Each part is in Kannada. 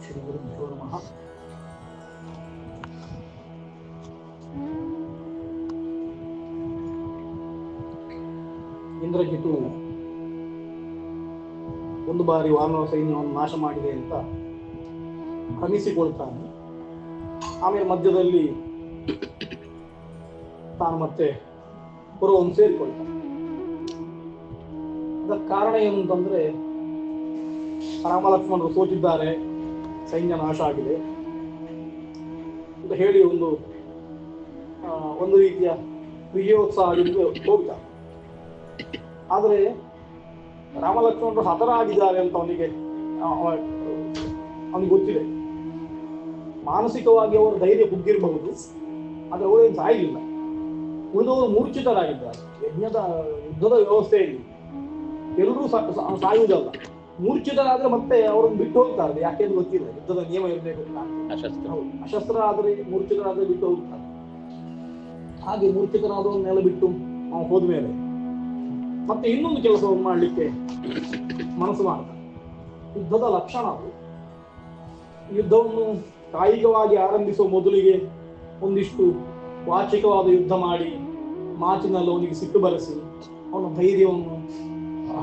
ಶ್ರೀ ಗುರುಭ್ಯೋ ನಮಃ. ಇಂದ್ರಜಿತು ಒಂದು ಬಾರಿ ವಾನರ ಸೈನ್ಯವನ್ನು ನಾಶ ಮಾಡಿದೆ ಅಂತ ಭ್ರಮಿಸಿಕೊಳ್ತಾನೆ. ಆಮೇಲೆ ಮಧ್ಯದಲ್ಲಿ ತಾನು ಮತ್ತೆ ಪುರವನ್ನು ಸೇರಿಕೊಳ್ತಾನೆ. ಅದಕ್ಕೆ ಕಾರಣ ಏನು ಅಂತಂದ್ರೆ, ರಾಮ ಲಕ್ಷ್ಮಣರು ಸೋತಿದ್ದಾರೆ, ಸೈನ್ಯ ನಾಶ ಆಗಿದೆ ಅಂತ ಹೇಳಿ ಒಂದು ರೀತಿಯ ವಿಜಯೋತ್ಸಾಹದಿಂದ ಹೋಗ್ತಾನೆ. ಆದರೆ ರಾಮ ಲಕ್ಷ್ಮಣರು ಹತರಾಗಿದ್ದಾರೆ ಅಂತ ಅವನಿಗೆ ಗೊತ್ತಿದೆ. ಮಾನಸಿಕವಾಗಿ ಅವರ ಧೈರ್ಯ ಕುಗ್ಗಿರಬಹುದು, ಆದರೆ ಅವರೇನು ಸಾಯಲಿಲ್ಲ. ಉಳಿದವರು ಮೂರ್ಛಿತರಾಗಿದ್ದಾರೆ. ಯುದ್ಧದ ವ್ಯವಸ್ಥೆಯಲ್ಲಿ ಎಲ್ಲರೂ ಸಾಯುವುದಲ್ಲ, ಮೂರ್ಛಿತರಾದ್ರೆ ಮತ್ತೆ ಅವರನ್ನು ಬಿಟ್ಟು ಹೋಗ್ತಾರೆ. ಯಾಕೆಂದು ಗೊತ್ತಿಲ್ಲ, ಯುದ್ಧದ ನಿಯಮ ಇರಬೇಕು. ಅಶಸ್ತ್ರ ಆದರೆ ಮೂರ್ಛಿತರಾದ್ರೆ ಬಿಟ್ಟು ಹೋಗ್ತಾರೆ. ಹಾಗೆ ಮೂರ್ಛಿತರಾದವನ್ನೆಲ್ಲ ಬಿಟ್ಟು ಅವನು ಹೋದ್ಮೇಲೆ ಮತ್ತೆ ಇನ್ನೊಂದು ಕೆಲಸವನ್ನು ಮಾಡಲಿಕ್ಕೆ ಮನಸ್ಸು ಮಾಡ್ತಾನೆ. ಯುದ್ಧದ ಲಕ್ಷಣ ಅದು. ಯುದ್ಧವನ್ನು ಕಾಯಿಕವಾಗಿ ಆರಂಭಿಸುವ ಮೊದಲಿಗೆ ಒಂದಿಷ್ಟು ವಾಚಿಕವಾದ ಯುದ್ಧ ಮಾಡಿ ಮಾತಿನಲ್ಲಿ ಅವನಿಗೆ ಸಿಟ್ಟು ಬರೆಸಿ ಅವನ ಧೈರ್ಯವನ್ನು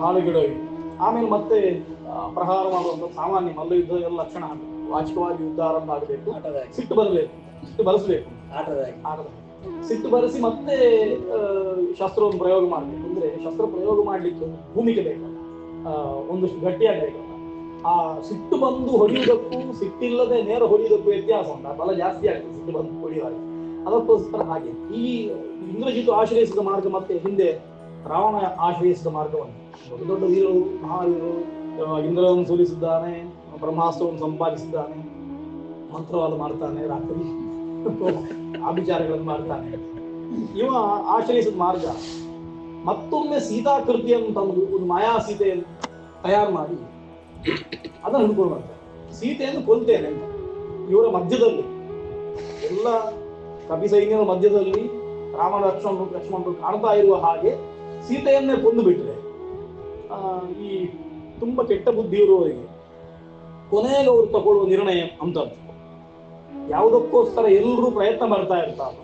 ಹಾಳುಗೆಡೋಗಿ ಆಮೇಲೆ ಮತ್ತೆ ಪ್ರಹಾರ ಮಾಡುವಂತ ಸಾಮಾನ್ಯ ಮಲ್ಲ ಯುದ್ಧದ ಲಕ್ಷಣ. ವಾಚಿಕವಾಗಿ ಯುದ್ಧ ಆರಂಭ ಆಗಬೇಕು, ಸಿಟ್ಟು ಬರಬೇಕು, ಸಿಟ್ಟು ಬರೆಸಬೇಕು, ಸಿಟ್ಟು ಬರೆಸಿ ಮತ್ತೆ ಶಸ್ತ್ರವನ್ನು ಪ್ರಯೋಗ ಮಾಡಬೇಕು. ಅಂದ್ರೆ ಶಸ್ತ್ರ ಪ್ರಯೋಗ ಮಾಡ್ಲಿಕ್ಕೆ ಭೂಮಿಕೆ ಬೇಕಲ್ಲ, ಒಂದಷ್ಟು ಗಟ್ಟಿಯಾಗಬೇಕಲ್ಲ. ಆ ಸಿಟ್ಟು ಬಂದು ಹೊಡೆಯುವುದಕ್ಕೂ ಸಿಟ್ಟಿಲ್ಲದೆ ನೇರ ಹೊಡೆಯುವುದಕ್ಕೂ ವ್ಯತ್ಯಾಸ ಉಂಟು. ಆ ಬಲ ಜಾಸ್ತಿ ಆಗ್ತದೆ ಸಿಟ್ಟು ಬಂದು ಹೊಡೆಯುವಾಗ. ಅದಕ್ಕೋಸ್ಕರ ಹಾಗೆ ಈ ಇಂದ್ರಜಿತು ಆಶ್ರಯಿಸಿದ ಮಾರ್ಗ ಮತ್ತೆ ಹಿಂದೆ ರಾವಣ ಆಶ್ರಯಿಸಿದ ಮಾರ್ಗವನ್ನು ದೊಡ್ಡ ದೊಡ್ಡ ವೀರರು, ಮಹಾವೀರರು ಇಂದ್ರವನ್ನು ಸೋಲಿಸಿದ್ದಾನೆ, ಬ್ರಹ್ಮಾಸ್ತ್ರವನ್ನು ಸಂಪಾದಿಸಿದ್ದಾನೆ, ಮಂತ್ರವಾದ ಮಾಡ್ತಾನೆ, ರಾತ್ರಿ ಆಭಿಚಾರಗಳನ್ನು ಮಾಡ್ತಾನೆ. ಇವ ಆಶ್ರಯಿಸಿದ ಮಾರ್ಗ ಮತ್ತೊಮ್ಮೆ ಸೀತಾಕೃತಿಯನ್ನು ತಂದು ಒಂದು ಮಾಯಾ ಸೀತೆಯನ್ನು ತಯಾರು ಮಾಡಿ ಅದನ್ನು ಹಿಡ್ಕೊಂಡು ಬರ್ತಾರೆ. ಸೀತೆಯನ್ನು ಕೊಲ್ತೇನೆ ಅಂತ ಇವರ ಮಧ್ಯದಲ್ಲಿ, ಎಲ್ಲ ಕಪಿ ಸೈನ್ಯದ ಮಧ್ಯದಲ್ಲಿ ರಾಮ ಲಕ್ಷ್ಮಣರು ಕಾಣ್ತಾ ಇರುವ ಹಾಗೆ ಸೀತೆಯನ್ನೇ ಕೊಂದು ಬಿಟ್ರೆ ಈ ತುಂಬಾ ಕೆಟ್ಟ ಬುದ್ಧಿ ಇರುವವರಿಗೆ ಕೊನೆಗೆ ಅವರು ತಗೊಳ್ಳುವ ನಿರ್ಣಯ ಅಂತದ್ದು. ಯಾವುದಕ್ಕೋಸ್ಕರ ಎಲ್ಲರೂ ಪ್ರಯತ್ನ ಮಾಡ್ತಾ ಇರ್ತಾರೆ,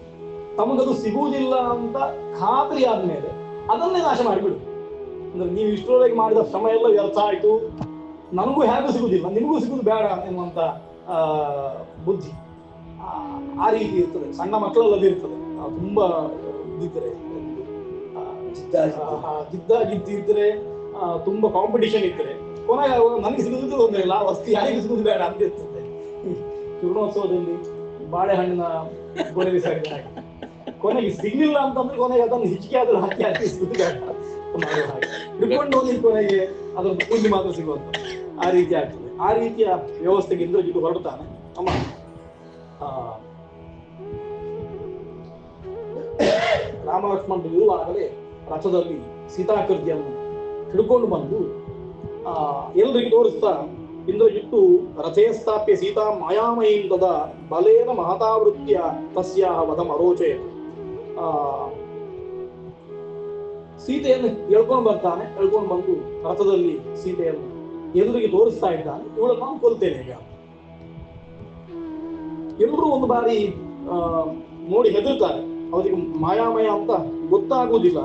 ತಮಗದು ಸಿಗುವುದಿಲ್ಲ ಅಂತ ಖಾತ್ರಿ ಆದ್ಮೇಲೆ ಅದನ್ನೇ ನಾಶ ಮಾಡಿಬಿಡು. ಅಂದ್ರೆ ನೀವು ಇಷ್ಟರವರೆಗೆ ಮಾಡಿದ ಶ್ರಮ ಎಲ್ಲ ವ್ಯರ್ಥ ಆಯ್ತು, ನನಗೂ ಹೇಗೂ ಸಿಗುದಿಲ್ಲ, ನಿಮಗೂ ಸಿಗುದು ಬೇಡ ಎನ್ನುವಂತ ಬುದ್ಧಿ ಆ ರೀತಿ ಇರ್ತದೆ. ಸಣ್ಣ ಮಕ್ಕಳಲ್ಲಿ ಇರ್ತದೆ. ತುಂಬಾ ಇದ್ದಿದ್ರೆ ಜಿದ್ದಿದ್ರೆ, ತುಂಬಾ ಕಾಂಪಿಟಿಷನ್ ಇದ್ರೆ ಕೊನೆಗೆ ನನಗೆ ಸಿಗುದು ಒಂದಿಲ್ಲ, ವಸ್ತು ಯಾರಿಗೂ ಸಿಗುದು ಬೇಡ ಅಂತ ಇರ್ತದೆ. ಕಿರಣೋತ್ಸವದಲ್ಲಿ ಬಾಳೆಹಣ್ಣಿನ ಕೊನೆ ಬಿಸಾಡಿದ ಹಾಗೆ ಕೊನೆಗೆ ಸಿಗ್ಲಿಲ್ಲ ಅಂತಂದ್ರೆ ಕೊನೆಗೆ ಅದನ್ನು ಹಿಚಿಕೆ ಆದ್ರೂ ಹಾಕಿ ಸಿಗುದು ಬೇಡ ಮಾಡುವ ಹಾಗೆ ಹಿಡ್ಕೊಂಡು ಹೋಗಿ ಕೊನೆಗೆ ಅದರ ಪುಂಡಿ ಮಾತ್ರ ಸಿಗುವಂತ ಆ ರೀತಿ ಆಗ್ತದೆ. ಆ ರೀತಿಯ ವ್ಯವಸ್ಥೆಗೆ ಇಂದ್ರಜಿತು ಹೊರಡ್ತಾನೆ. ಅಮ್ಮ ರಾಮ ಲಕ್ಷ್ಮಣರು ಇರುವಾಗಲೇ ರಥದಲ್ಲಿ ಸೀತಾಕೃತಿಯನ್ನು ಹಿಡ್ಕೊಂಡು ಬಂದು ಎಲ್ರಿಗೂ ತೋರಿಸ್ತಾ ಇಂದ್ರಜಿತ್ತು ರಥೇ ಸ್ಥಾಪ್ಯ ಸೀತಾ ಮಾಯಾಮಯೀಂ ತದಾ ಬಲೇನ ಮಹತಾವೃತ್ಯ ತಸ್ಯಾಹ ವಧಂ ಅರೋಚಯತ್. ಸೀತೆಯನ್ನು ಎಳ್ಕೊಂಡು ಬರ್ತಾನೆ. ಎಳ್ಕೊಂಡು ಬಂದು ರಥದಲ್ಲಿ ಸೀತೆಯನ್ನು ಎಲ್ರಿಗೆ ತೋರಿಸ್ತಾ ಇದ್ದಾನೆ. ಇವಳನ್ನು ನಾನು ಕೊಲ್ತೇನೆ ಈಗ. ಎಲ್ಲರೂ ಒಂದು ಬಾರಿ ನೋಡಿ ಹೆದರ್ತಾರೆ. ಅವರಿಗೆ ಮಾಯಾಮಯ ಅಂತ ಗೊತ್ತಾಗುವುದಿಲ್ಲ.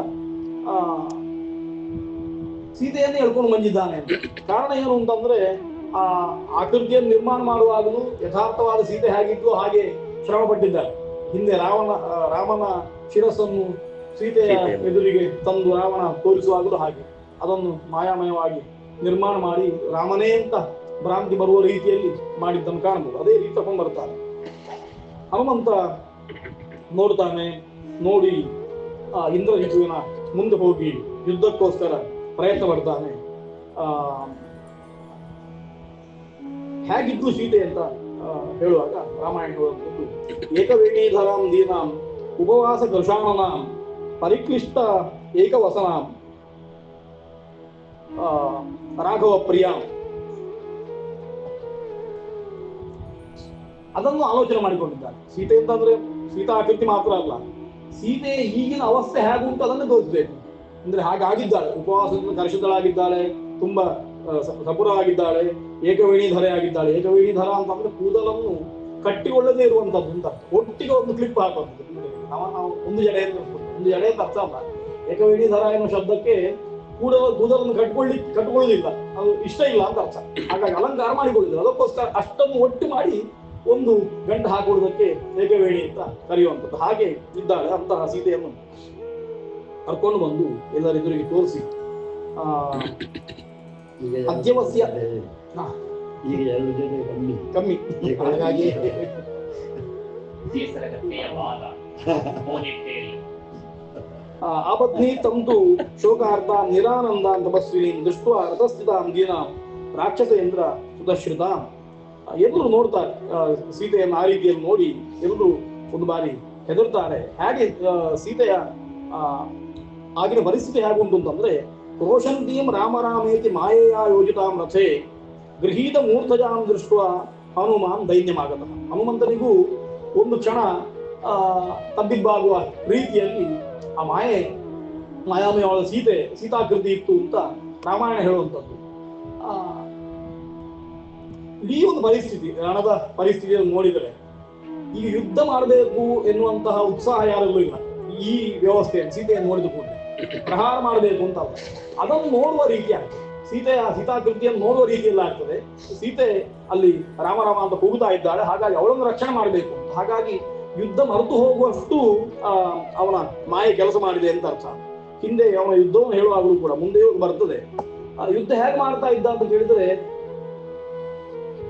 ಸೀತೆಯನ್ನೇ ಎಳ್ಕೊಂಡು ಬಂದಿದ್ದಾನೆ ಅಂತ. ಕಾರಣ ಏನು ಅಂತಂದ್ರೆ, ಆ ಆಕೃತಿಯನ್ನು ನಿರ್ಮಾಣ ಮಾಡುವಾಗಲೂ ಯಥಾರ್ಥವಾದ ಸೀತೆ ಹೇಗಿದ್ದು ಹಾಗೆ ಶ್ರಮ ಪಟ್ಟಿದ್ದಾರೆ. ಹಿಂದೆ ರಾಮನ ಶಿರಸ್ಸನ್ನು ಸೀತೆಯ ಎದುರಿಗೆ ತಂದು ರಾವಣ ತೋರಿಸುವಾಗಲೂ ಹಾಗೆ ಅದನ್ನು ಮಾಯಾಮಯವಾಗಿ ನಿರ್ಮಾಣ ಮಾಡಿ ರಾಮನೇ ಅಂತ ಭ್ರಾಂತಿ ಬರುವ ರೀತಿಯಲ್ಲಿ ಮಾಡಿದ್ದನ್ನು ಕಾಣಬಹುದು. ಅದೇ ರೀತಿ ತಗೊಂಡು ಬರ್ತಾನೆ. ಹನುಮಂತ ನೋಡ್ತಾನೆ. ನೋಡಿ ಇಂದ್ರಜಿತುವಿನ ಮುಂದೆ ಹೋಗಿ ಯುದ್ಧಕ್ಕೋಸ್ಕರ ಪ್ರಯತ್ನ ಪಡ್ತಾನೆ. ಹೇಗಿದ್ದು ಸೀತೆ ಅಂತ ಹೇಳುವಾಗ ರಾಮಾಯಣ ಏಕವೇಣೀಧರಾಂ ದೀನಾಂ ಉಪವಾಸ ಕೃಷಾಣನಾಂ ಪರಿಕ್ಲಿಷ್ಟ ಏಕವಸನಾಂ ರಾಘವ ಪ್ರಿಯಾಂ. ಅದನ್ನು ಆಲೋಚನೆ ಮಾಡಿಕೊಂಡಿದ್ದಾರೆ. ಸೀತೆ ಅಂತಂದ್ರೆ ಸೀತಾ ಆಕೃತಿ ಮಾತ್ರ ಅಲ್ಲ, ಸೀತೆ ಈಗಿನ ಅವಸ್ಥೆ ಹೇಗುಂಟು ಅದನ್ನು ತೋರಿಸ್ಬೇಕು. ಅಂದ್ರೆ ಹಾಗಾಗಿದ್ದಾಳೆ, ಉಪವಾಸದಿಂದ ಕಲುಷಿತಳಾಗಿದ್ದಾಳೆ, ತುಂಬಾ ಸಪುರ ಆಗಿದ್ದಾಳೆ, ಏಕವೇಣಿಧರೆ ಆಗಿದ್ದಾಳೆ. ಏಕವೇಣಿಧರ ಅಂತಂದ್ರೆ ಕೂದಲನ್ನು ಕಟ್ಟಿಕೊಳ್ಳದೇ ಇರುವಂತದ್ದು ಅಂತ, ಒಟ್ಟಿಗೆ ಒಂದು ಕ್ಲಿಪ್ ಹಾಕುವಂಥದ್ದು. ನಾವು ಒಂದು ಜಡೆ ಅಂತ ಅರ್ಥ ಅಲ್ಲ. ಏಕವೇಣಿಧರ ಎನ್ನುವ ಶಬ್ದಕ್ಕೆ ಕೂದಲನ್ನು ಕಟ್ಕೊಳ್ಳುವುದಿಲ್ಲ, ಅದು ಇಷ್ಟ ಇಲ್ಲ ಅಂತ ಅರ್ಥ. ಹಾಗಾಗಿ ಅಲಂಕಾರ ಮಾಡಿಕೊಳ್ಳುದಿಲ್ಲ, ಅದಕ್ಕೋಸ್ಕರ ಅಷ್ಟನ್ನು ಒಟ್ಟು ಮಾಡಿ ಒಂದು ಗಂಟು ಹಾಕೊಳ್ಳುವುದಕ್ಕೆ ಏಕವೇಣಿ ಅಂತ ಕರೆಯುವಂಥದ್ದು. ಹಾಗೆ ಇದ್ದಾಳೆ. ಅಂತಹ ಸೀತೆಯನ್ನು ಕರ್ಕೊಂಡು ಬಂದು ಎಲ್ಲರೆದುರಿಗೆ ತೋರಿಸಿ ಅದ್ಯವಸ್ಯ ಈಗ 2 ಜನ ಕಮ್ಮಿ ಹಾಗಾಗಿ ಆಪತ್ನಿ ತಂತು ಶೋಕಾರ್ಥ ನಿರಾನಂದ ತಪಸ್ವಿನಿ ದೃಷ್ಟ ರಥಸ್ಥಿತಾಂ ದೀನಾಂ ರಾಕ್ಷಸೇಂದ್ರ ಸುಧಶ್ರಿತ. ಎಲ್ಲರೂ ನೋಡ್ತಾರೆ ಸೀತೆಯನ್ನು, ಆ ರೀತಿಯಲ್ಲಿ ನೋಡಿ ಎಲ್ಲರೂ ಒಂದು ಬಾರಿ ಹೆದರ್ತಾರೆ. ಹೇಗೆ ಸೀತೆಯ ಆಗಿನ ಪರಿಸ್ಥಿತಿ ಹೇಗುಂಟು ಅಂತಂದ್ರೆ, ಕ್ರೋಶಂತೀಂ ರಾಮರಾಮೇತಿ ಮಾಯೆಯ ಯೋಜಿತಾಂ ರಥೆ ಗೃಹೀತ ಮೂರ್ತಜಾಂ ದೃಷ್ಟ ಹನುಮಾನ್ ದೈನ್ಯಮಾಗತ. ಹನುಮಂತನಿಗೂ ಒಂದು ಕ್ಷಣ ತಬ್ಬಿಬ್ಬಾಗುವ ರೀತಿಯಲ್ಲಿ ಆ ಮಾಯಾಮಯವಾದ ಸೀತಾಕೃತಿ ಇತ್ತು ಅಂತ ರಾಮಾಯಣ ಹೇಳುವಂಥದ್ದು. ಈ ಒಂದು ಪರಿಸ್ಥಿತಿ, ರಣದ ಪರಿಸ್ಥಿತಿಯನ್ನು ನೋಡಿದರೆ ಈಗ ಯುದ್ಧ ಮಾಡಬೇಕು ಎನ್ನುವಂತಹ ಉತ್ಸಾಹ ಯಾರಿಗೂ ಇಲ್ಲ. ಈ ವ್ಯವಸ್ಥೆಯನ್ನು ಸೀತೆಯನ್ನು ನೋಡಿದ ಕೂಡಲೇ ಪ್ರಹಾರ ಮಾಡಬೇಕು ಅಂತ ಅಲ್ಲ, ಅದನ್ನು ನೋಡುವ ರೀತಿ ಆಗ್ತದೆ. ಸೀತಾಕೃತಿಯನ್ನು ನೋಡುವ ರೀತಿಯಲ್ಲಿ ಆಗ್ತದೆ. ಸೀತೆ ಅಲ್ಲಿ ರಾಮರಾಮ ಅಂತ ಕೂಗುತ್ತಾ ಇದ್ದಾಳೆ, ಹಾಗಾಗಿ ಅವಳನ್ನು ರಕ್ಷಣೆ ಮಾಡಬೇಕು ಅಂತ. ಹಾಗಾಗಿ ಯುದ್ಧ ಮರೆತು ಹೋಗುವಷ್ಟು ಅವನ ಮಾಯೆ ಕೆಲಸ ಮಾಡಿದೆ ಅಂತ ಅರ್ಥ. ಹಿಂದೆ ಅವನ ಯುದ್ಧವನ್ನು ಹೇಳುವಾಗಲೂ ಕೂಡ ಮುಂದೆಯೂ ಬರ್ತದೆ. ಯುದ್ಧ ಹೇಗೆ ಮಾಡ್ತಾ ಇದ್ದ ಅಂತ ಕೇಳಿದ್ರೆ,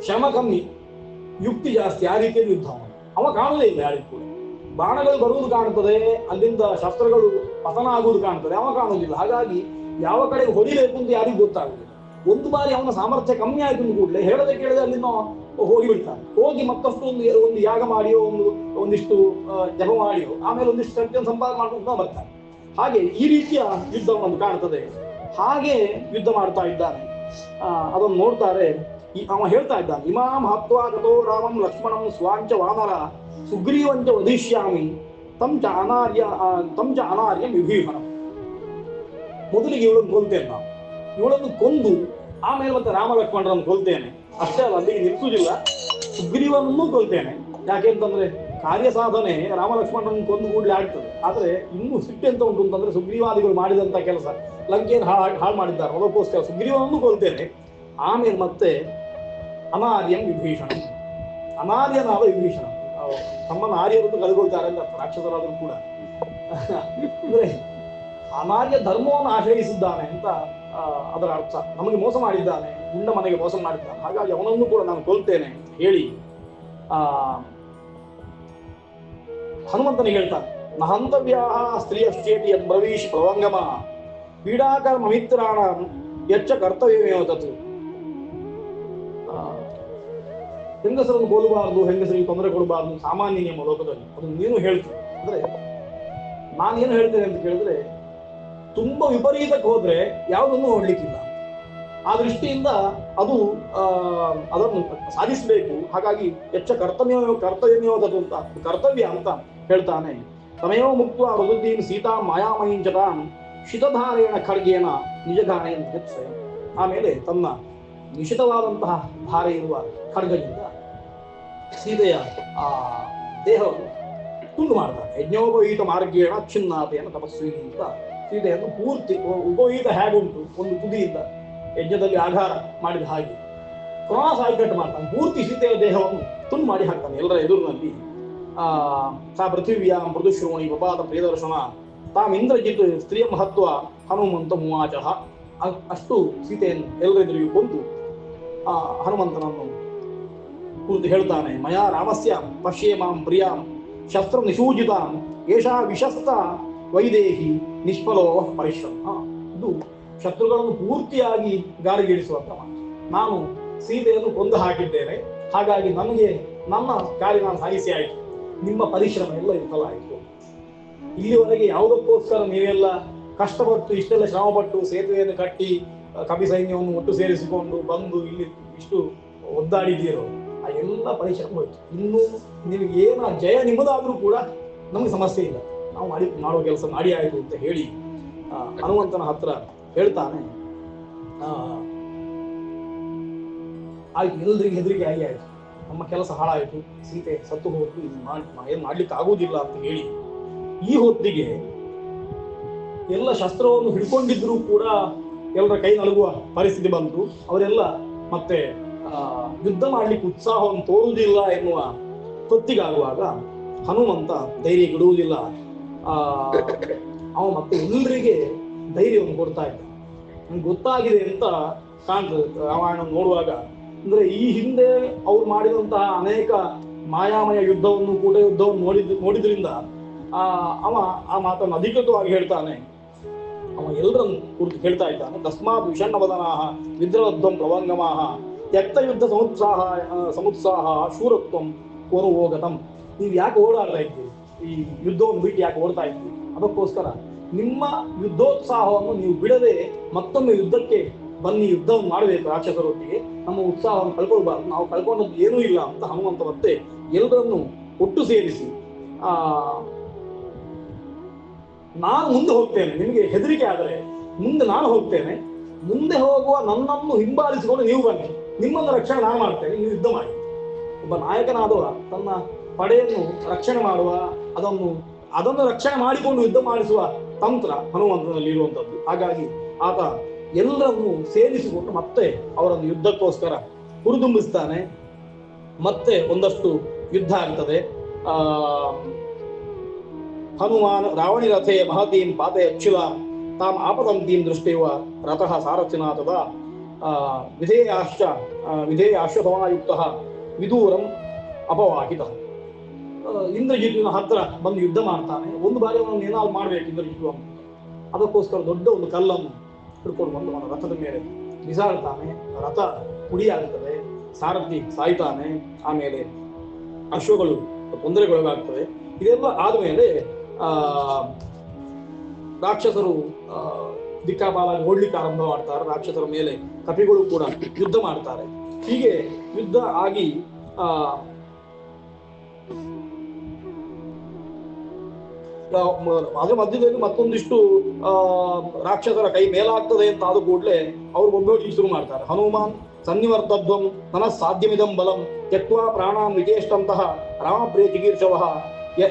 ಶ್ರಮ ಕಮ್ಮಿ, ಯುಕ್ತಿ ಜಾಸ್ತಿ. ಆ ರೀತಿಯಲ್ಲಿ ಯುದ್ಧ ಅವ ಕಾಣಲೇ ಇಲ್ಲ ಯಾರಿಗೂ ಕೂಡ. ಬಾಣಗಳು ಬರುವುದು ಕಾಣುತ್ತದೆ, ಅಲ್ಲಿಂದ ಶಸ್ತ್ರಗಳು ಪತನ ಆಗುವುದು ಕಾಣುತ್ತದೆ, ಅವ ಕಾಣುವುದಿಲ್ಲ. ಹಾಗಾಗಿ ಯಾವ ಕಡೆಗೆ ಹೊಡಿಬೇಕು ಅಂತ ಯಾರಿಗೂ ಗೊತ್ತಾಗುದಿಲ್ಲ. ಒಂದು ಬಾರಿ ಅವನ ಸಾಮರ್ಥ್ಯ ಕಮ್ಮಿ ಆಯ್ತು ಕೂಡಲೇ ಹೇಳದೆ ಕೇಳದೆ ಅಲ್ಲಿಂದ ಹೋಗಿ ಬಿಡ್ತಾನೆ. ಹೋಗಿ ಮತ್ತಷ್ಟು ಒಂದು ಯಾಗ ಮಾಡಿಯೋ ಒಂದಿಷ್ಟು ಜಪ ಮಾಡಿಯೋ ಆಮೇಲೆ ಒಂದಿಷ್ಟು ಶಕ್ತಿಯನ್ನು ಸಂಪಾದನೆ ಮಾಡ್ಕೊಂಡು ಬರ್ತಾನೆ. ಹಾಗೆ ಈ ರೀತಿಯ ಯುದ್ಧವನ್ನು ಕಾಣ್ತದೆ. ಹಾಗೆ ಯುದ್ಧ ಮಾಡ್ತಾ ಇದ್ದಾನೆ. ಅದನ್ನು ನೋಡ್ತಾರೆ. ಅವ ಹೇಳ್ತಾ ಇದ್ದಾನೆ, ಇಮಾಂ ಹತ್ವಾ ಗತೋ ರಾಮಂ ಲಕ್ಷ್ಮಣಂ ಸ್ವಾಂಚ ವಾನರ ಸುಗ್ರೀವಂಚ ವಧಿಷ್ಯಾಮಿ ತಂಚ ಅನಾರ್ಯಂ ವಿಭೀಷಣಂ. ಮೊದಲಿಗೆ ಇವಳನ್ನು ಕೊಲ್ತೇನೆ ನಾನು, ಇವಳನ್ನು ಕೊಂದು ಆಮೇಲೆ ಮತ್ತೆ ರಾಮ ಲಕ್ಷ್ಮಣರನ್ನು ಕೊಲ್ತೇನೆ. ಅಷ್ಟೇ ಅಲ್ಲ, ಅಲ್ಲಿಗೆ ನಿಲ್ಲಿಸುವುದಿಲ್ಲ, ಸುಗ್ರೀವನನ್ನೂ ಕೊಲ್ತೇನೆ. ಯಾಕೆ ಅಂತಂದ್ರೆ ಕಾರ್ಯ ಸಾಧನೆ ರಾಮ ಲಕ್ಷ್ಮಣರನ್ನು ಕೊಂದು ಕೂಡಲೇ ಆಗ್ತದೆ. ಆದ್ರೆ ಇನ್ನೂ ಸಿಟ್ಟು ಎಂತ ಉಂಟು ಅಂತಂದ್ರೆ, ಸುಗ್ರೀವಾದಿಗಳು ಮಾಡಿದಂತ ಕೆಲಸ ಲಂಕೆಯನ್ನು ಹಾಳು ಮಾಡಿದ್ದಾರೆ, ಅದಕ್ಕೋಸ್ಕರ ಸುಗ್ರೀವನನ್ನು ಕೊಲ್ತೇನೆ. ಆಮೇಲೆ ಮತ್ತೆ ಅನಾರ್ಯಂ ವಿಭೀಷಣ, ಅನಾರ್ಯನಾದ ವಿಭೀಷಣ, ತಮ್ಮನ್ನು ಆರ್ಯರನ್ನು ಕಳೆದುಕೊಳ್ತಾರೆ ಅಂತ ರಾಕ್ಷಸರಾದರೂ ಕೂಡ. ಅಂದ್ರೆ ಅನಾರ್ಯ ಧರ್ಮವನ್ನು ಆಶ್ರಯಿಸಿದ್ದಾನೆ ಅಂತ ಅದರ ಅರ್ಥ. ನಮಗೆ ಮೋಸ ಮಾಡಿದ್ದಾನೆ, ಗುಂಡ ಮನೆಗೆ ಮೋಸ ಮಾಡಿದ್ದಾನೆ, ಹಾಗಾಗಿ ಅವನನ್ನು ಕೂಡ ನಾನು ಕೊಲ್ತೇನೆ ಅಂತ ಹೇಳಿ ಹನುಮಂತನಿಗೆ ಹೇಳ್ತಾನೆ, ನಹಂತವ್ಯಾ ಸ್ತ್ರೀಯಶ್ಚೇಟಿ ಯದ್ಬ್ರವೀಷ್ ಪ್ಲವಂಗಮ ಪೀಡಾಕರ್ಮ ಮಿತ್ರಾಣ ಯಚ್ಚ ಕರ್ತವ್ಯಮೇವ ತತ್. ಹೆಂಗಸರನ್ನು ಕೊಲ್ಲಬಾರದು, ಹೆಂಗಸರಿಗೆ ತೊಂದರೆ ಕೊಡಬಾರದು, ಸಾಮಾನ್ಯ ನಿಯಮ ಲೋಕದಲ್ಲಿ. ಅದನ್ನು ನೀನು ಹೇಳ್ತೀನಿ ಅಂದ್ರೆ ನಾನೇನು ಹೇಳ್ತೇನೆ ಅಂತ ಕೇಳಿದ್ರೆ, ತುಂಬಾ ವಿಪರೀತಕ್ಕೆ ಹೋದ್ರೆ ಯಾವುದನ್ನು ನೋಡ್ಲಿಕ್ಕಿಲ್ಲ. ಆ ದೃಷ್ಟಿಯಿಂದ ಅದು ಅದನ್ನು ಸಾಧಿಸಬೇಕು. ಹಾಗಾಗಿ ಹೆಚ್ಚ ಕರ್ತವ್ಯಮೇವದದು ಅಂತ ಕರ್ತವ್ಯ ಅಂತ ಹೇಳ್ತಾನೆ. ತಮೇವ ಮುಕ್ತ ವೃದ್ಧೀನ್ ಸೀತಾ ಮಾಯಾಮಯಿಂಚತಾಂ ಶಿತಧಾರೇಣ ಖಡ್ಗೇನ ನಿಜಗಾನೇನ ಸ್ವಯ. ಆಮೇಲೆ ತನ್ನ ನಿಶಿತವಾದಂತಹ ಧಾರೆ ಇರುವ ಖಡ್ಗದಿಂದ ಸೀತೆಯ ಆ ದೇಹವನ್ನು ತುಂಡು ಮಾಡ್ತಾನೆ. ಯಜ್ಞೋಪವೀತ ಮಾರ್ಗೇಣ ಛಿನ್ನಾತೆಯನ್ನು ತಪಸ್ವಿನಿ ಅಂತ ಸೀತೆಯನ್ನು ಪೂರ್ತಿ ಉಪವೀತ ಹೇಗುಂಟು ಒಂದು ತುದಿಯಿಂದ ಯಜ್ಞದಲ್ಲಿ ಆಧಾರ ಮಾಡಿದ ಹಾಗೆ ಕ್ರಾಸ್ ಕಟ್ ಮಾಡ್ತಾನೆ. ಪೂರ್ತಿ ಸೀತೆಯ ದೇಹವನ್ನು ತುಂಡು ಮಾಡಿ ಹಾಕ್ತಾನೆ ಎಲ್ಲರ ಎದುರಿನಲ್ಲಿ. ಸಾ ಪೃಥಿವ್ಯಾ ಮೃದುಶ್ರೋಣಿ ಪಪಾತ ಪ್ರಿಯದರ್ಶನ ತಾಮ್ ಇಂದ್ರಜಿತ್ ಸ್ತ್ರೀಯ ಮಹತ್ವ ಹನುಮಂತ ಮುವಾಚ. ಅಷ್ಟು ಸೀತೆಯನ್ನು ಎಲ್ಲರೆದುರಿಗೂ ಕೊಂದು ಹನುಮಂತನನ್ನು ಕುರಿತು ಹೇಳ್ತಾನೆ, ಮಯಾ ರಾಮಸ್ಯ ಪಶ್ಯೇ ಮಾಂ ಪ್ರಿಯಾಂ ಶಸ್ತ್ರ ನಿಷೂಜಿತಾಂ ಏಷಾ ವಿಶಸ್ತ ವೈದೇಹಿ ನಿಷ್ಫಲೋ ಪರಿಶ್ರಮ. ಇದು ಶತ್ರುಗಳನ್ನು ಪೂರ್ತಿಯಾಗಿ ಗಾಳಿಗೇರಿಸುವಂತ. ನಾನು ಸೀತೆಯನ್ನು ಕೊಂದು ಹಾಕಿದ್ದೇನೆ, ಹಾಗಾಗಿ ನನಗೆ ನನ್ನ ಕಾರ್ಯ ನಾನು ಸಾಧಿಸಿ ಆಯಿತು, ನಿಮ್ಮ ಪರಿಶ್ರಮ ಎಲ್ಲ ವಿಫಲ ಆಯಿತು. ಇಲ್ಲಿವರೆಗೆ ಯಾವುದಕ್ಕೋಸ್ಕರ ನೀವೆಲ್ಲ ಕಷ್ಟಪಟ್ಟು ಇಷ್ಟೆಲ್ಲ ಶ್ರಮಪಟ್ಟು ಸೇತುವೆಯನ್ನು ಕಟ್ಟಿ ಕಪಿ ಸೈನ್ಯವನ್ನು ಒಟ್ಟು ಸೇರಿಸಿಕೊಂಡು ಬಂದು ಇಲ್ಲಿ ಇಷ್ಟು ಒದ್ದಾಡಿದ್ದೀರೋ ಆ ಎಲ್ಲ ಪರಿಶ್ರಮ ಹೋಯ್ತು. ಇನ್ನು ನಿಮಗೆ ಏನ ಜಯ ನಿಮ್ಮದಾದ್ರೂ ಕೂಡ ನಮಗೆ ಸಮಸ್ಯೆ ಇಲ್ಲ, ನಾವು ಮಾಡುವ ಕೆಲಸ ಮಾಡಿ ಆಯಿತು ಅಂತ ಹೇಳಿ ಹನುಮಂತನ ಹತ್ರ ಹೇಳ್ತಾನೆ. ಆಯ್ತು, ಎಲ್ರಿಗೆ ಹೆದರಿಕೆ ಆಗಿ ಆಯ್ತು, ನಮ್ಮ ಕೆಲಸ ಹಾಳಾಯಿತು, ಸೀತೆ ಸತ್ತು ಹೋಗ್ತು, ಏನು ಮಾಡ್ಲಿಕ್ಕೆ ಆಗುವುದಿಲ್ಲ ಅಂತ ಹೇಳಿ ಈ ಹೊತ್ತಿಗೆ ಎಲ್ಲ ಶಸ್ತ್ರವನ್ನು ಹಿಡ್ಕೊಂಡಿದ್ರು ಕೂಡ ಎಲ್ಲರ ಕೈ ನಲಗುವ ಪರಿಸ್ಥಿತಿ ಬಂತು. ಅವರೆಲ್ಲ ಮತ್ತೆ ಯುದ್ಧ ಮಾಡ್ಲಿಕ್ಕೆ ಉತ್ಸಾಹವನ್ನು ತೋರುವುದಿಲ್ಲ ಎನ್ನುವ ಹೊತ್ತಿಗಾಗುವಾಗ ಹನುಮಂತ ಧೈರ್ಯ ಬಿಡುವುದಿಲ್ಲ. ಅವ ಮತ್ತೆ ಎಲ್ಲರಿಗೆ ಧೈರ್ಯವನ್ನು ಕೊಡ್ತಾ ಇದ್ದ. ನಂಗೆ ಗೊತ್ತಾಗಿದೆ ಅಂತ ಕಾಣ್ತದೆ ರಾಮಾಯಣ ನೋಡುವಾಗ. ಅಂದ್ರೆ ಈ ಹಿಂದೆ ಅವ್ರು ಮಾಡಿದಂತಹ ಅನೇಕ ಮಾಯಾಮಯ ಯುದ್ಧವನ್ನು ನೋಡಿದ್ರಿಂದ ಅವ ಆ ಮಾತನ್ನು ಅಧಿಕೃತವಾಗಿ ಹೇಳ್ತಾನೆ. ಅವ ಎಲ್ಲರನ್ನು ಕುರಿತು ಹೇಳ್ತಾ ಇದ್ದಾನೆ. ತಸ್ಮಾತ್ ವಿಷಣ್ಣವದನಾಹ ವಿದ್ರವಧ್ವಂ ಪ್ಲವಂಗಮಾಹ ತ್ಯಕ್ತ ಯುದ್ಧ ಸಮುತ್ಸಾಹ ಶೂರತ್ವಂ ಕೋನುವೋಗತಂ. ನೀವು ಯಾಕೆ ಓಡಾಡ್ತಾ ಇದ್ದೀರಿ? ಈ ಯುದ್ಧವನ್ನು ಬಿಟ್ಟು ಯಾಕೆ ಓಡ್ತಾ ಇದ್ದೀರಿ? ಅದಕ್ಕೋಸ್ಕರ ನಿಮ್ಮ ಯುದ್ಧೋತ್ಸಾಹವನ್ನು ನೀವು ಬಿಡದೆ ಮತ್ತೊಮ್ಮೆ ಯುದ್ಧಕ್ಕೆ ಬನ್ನಿ, ಯುದ್ಧವನ್ನು ಮಾಡಬೇಕು ರಾಕ್ಷಸರೊಟ್ಟಿಗೆ. ನಮ್ಮ ಉತ್ಸಾಹವನ್ನು ಕಳ್ಕೊಳ್ಬಾರ್ದು, ನಾವು ಕಳ್ಕೊಂಡದ್ದು ಏನೂ ಇಲ್ಲ ಅಂತ ಹನುಮಂತ ಮತ್ತೆ ಎಲ್ಲರನ್ನು ಒಟ್ಟು ಸೇರಿಸಿ ನಾನು ಮುಂದೆ ಹೋಗ್ತೇನೆ, ನಿಮಗೆ ಹೆದರಿಕೆ ಆದರೆ ಮುಂದೆ ನಾನು ಹೋಗ್ತೇನೆ, ಮುಂದೆ ಹೋಗುವ ನನ್ನನ್ನು ಹಿಂಬಾಲಿಸಿಕೊಂಡು ನೀವು ಬನ್ನಿ, ನಿಮ್ಮನ್ನು ರಕ್ಷಣೆ ನಾನು ಮಾಡ್ತೇನೆ, ನೀವು ಯುದ್ಧ ಮಾಡಿ. ಒಬ್ಬ ನಾಯಕನಾದವ ತನ್ನ ಪಡೆಯನ್ನು ರಕ್ಷಣೆ ಮಾಡುವ, ಅದನ್ನು ರಕ್ಷಣೆ ಮಾಡಿಕೊಂಡು ಯುದ್ಧ ಮಾಡಿಸುವ ತಂತ್ರ ಹನುಮಂತನಲ್ಲಿ ಇರುವಂಥದ್ದು. ಹಾಗಾಗಿ ಆತ ಎಲ್ಲರನ್ನು ಸೇರಿಸಿಕೊಂಡು ಮತ್ತೆ ಅವರನ್ನು ಯುದ್ಧಕ್ಕೋಸ್ಕರ ಹುರಿದುಂಬಿಸ್ತಾನೆ. ಮತ್ತೆ ಒಂದಷ್ಟು ಯುದ್ಧ ಆಗ್ತದೆ. ಹನುಮಾನ್ ರಾವಣಿ ರಥೆ ಮಹತೀಂ ಪಾತೆ ಅಚ್ಯುಲ ತಾಮ್ ಆಪದಂತೀಂ ದೃಷ್ಟಿವ ರಥಃ ಸಾರಥಿನಾಥದ ವಿಧೇಯಾಶ್ವಸಮಾಯುಕ್ತ ವಿದೂರಂ ಅಪವಾಹಿತ. ಇಂದ್ರಜಿತ್ನ ಹತ್ರ ಬಂದು ಯುದ್ಧ ಮಾಡ್ತಾನೆ. ಒಂದು ಬಾರಿ ಅವನನ್ನು ಏನಾದ್ರು ಮಾಡ್ಬೇಕು ಇಂದ್ರಜಿತ್ತು ಅಂತ. ಅದಕ್ಕೋಸ್ಕರ ದೊಡ್ಡ ಒಂದು ಕಲ್ಲನ್ನು ಹಿಡ್ಕೊಂಡು ಬಂದು ಅವನ ರಥದ ಮೇಲೆ ಬಿಸಾಡ್ತಾನೆ. ರಥ ಪುಡಿಯಾಗುತ್ತದೆ, ಸಾರಥಿ ಸಾಯ್ತಾನೆ, ಆಮೇಲೆ ಅಶ್ವಗಳು ತೊಂದರೆಗೊಳಗಾಗ್ತವೆ. ಇದೆಲ್ಲ ಆದ್ಮೇಲೆ ರಾಕ್ಷಸರು ದಿಕ್ಕಾಪಾಲಾಗಿ ಓಡ್ಲಿಕ್ಕೆ ಆರಂಭ ಮಾಡ್ತಾರೆ. ರಾಕ್ಷಸರ ಮೇಲೆ ಕಪಿಗಳು ಕೂಡ ಯುದ್ಧ ಮಾಡ್ತಾರೆ. ಹೀಗೆ ಯುದ್ಧ ಆಗಿ ಅದ್ರ ಮಧ್ಯದಲ್ಲಿ ಮತ್ತೊಂದಿಷ್ಟು ರಾಕ್ಷಸರ ಕೈ ಮೇಲಾಗ್ತದೆ ಅಂತ ಆದ ಕೂಡಲೇ ಅವರು ಒಬ್ಬೊಟ್ಟಿಗೆ ಶುರು ಮಾಡ್ತಾರೆ. ಹನುಮಾನ್ ಸನ್ನಿವರ್ತಧ್ವಂ ನನಃ ಸಾಧ್ಯಮಿದಂ ಬಲಂ ತ್ಯಕ್ವಾ ಪ್ರಾಣಾಂ ವಿಜೇಷ್ಟಂತಹ ರಾಮಪ್ರಿಯ ಚಿಕೀರ್ಷವಃ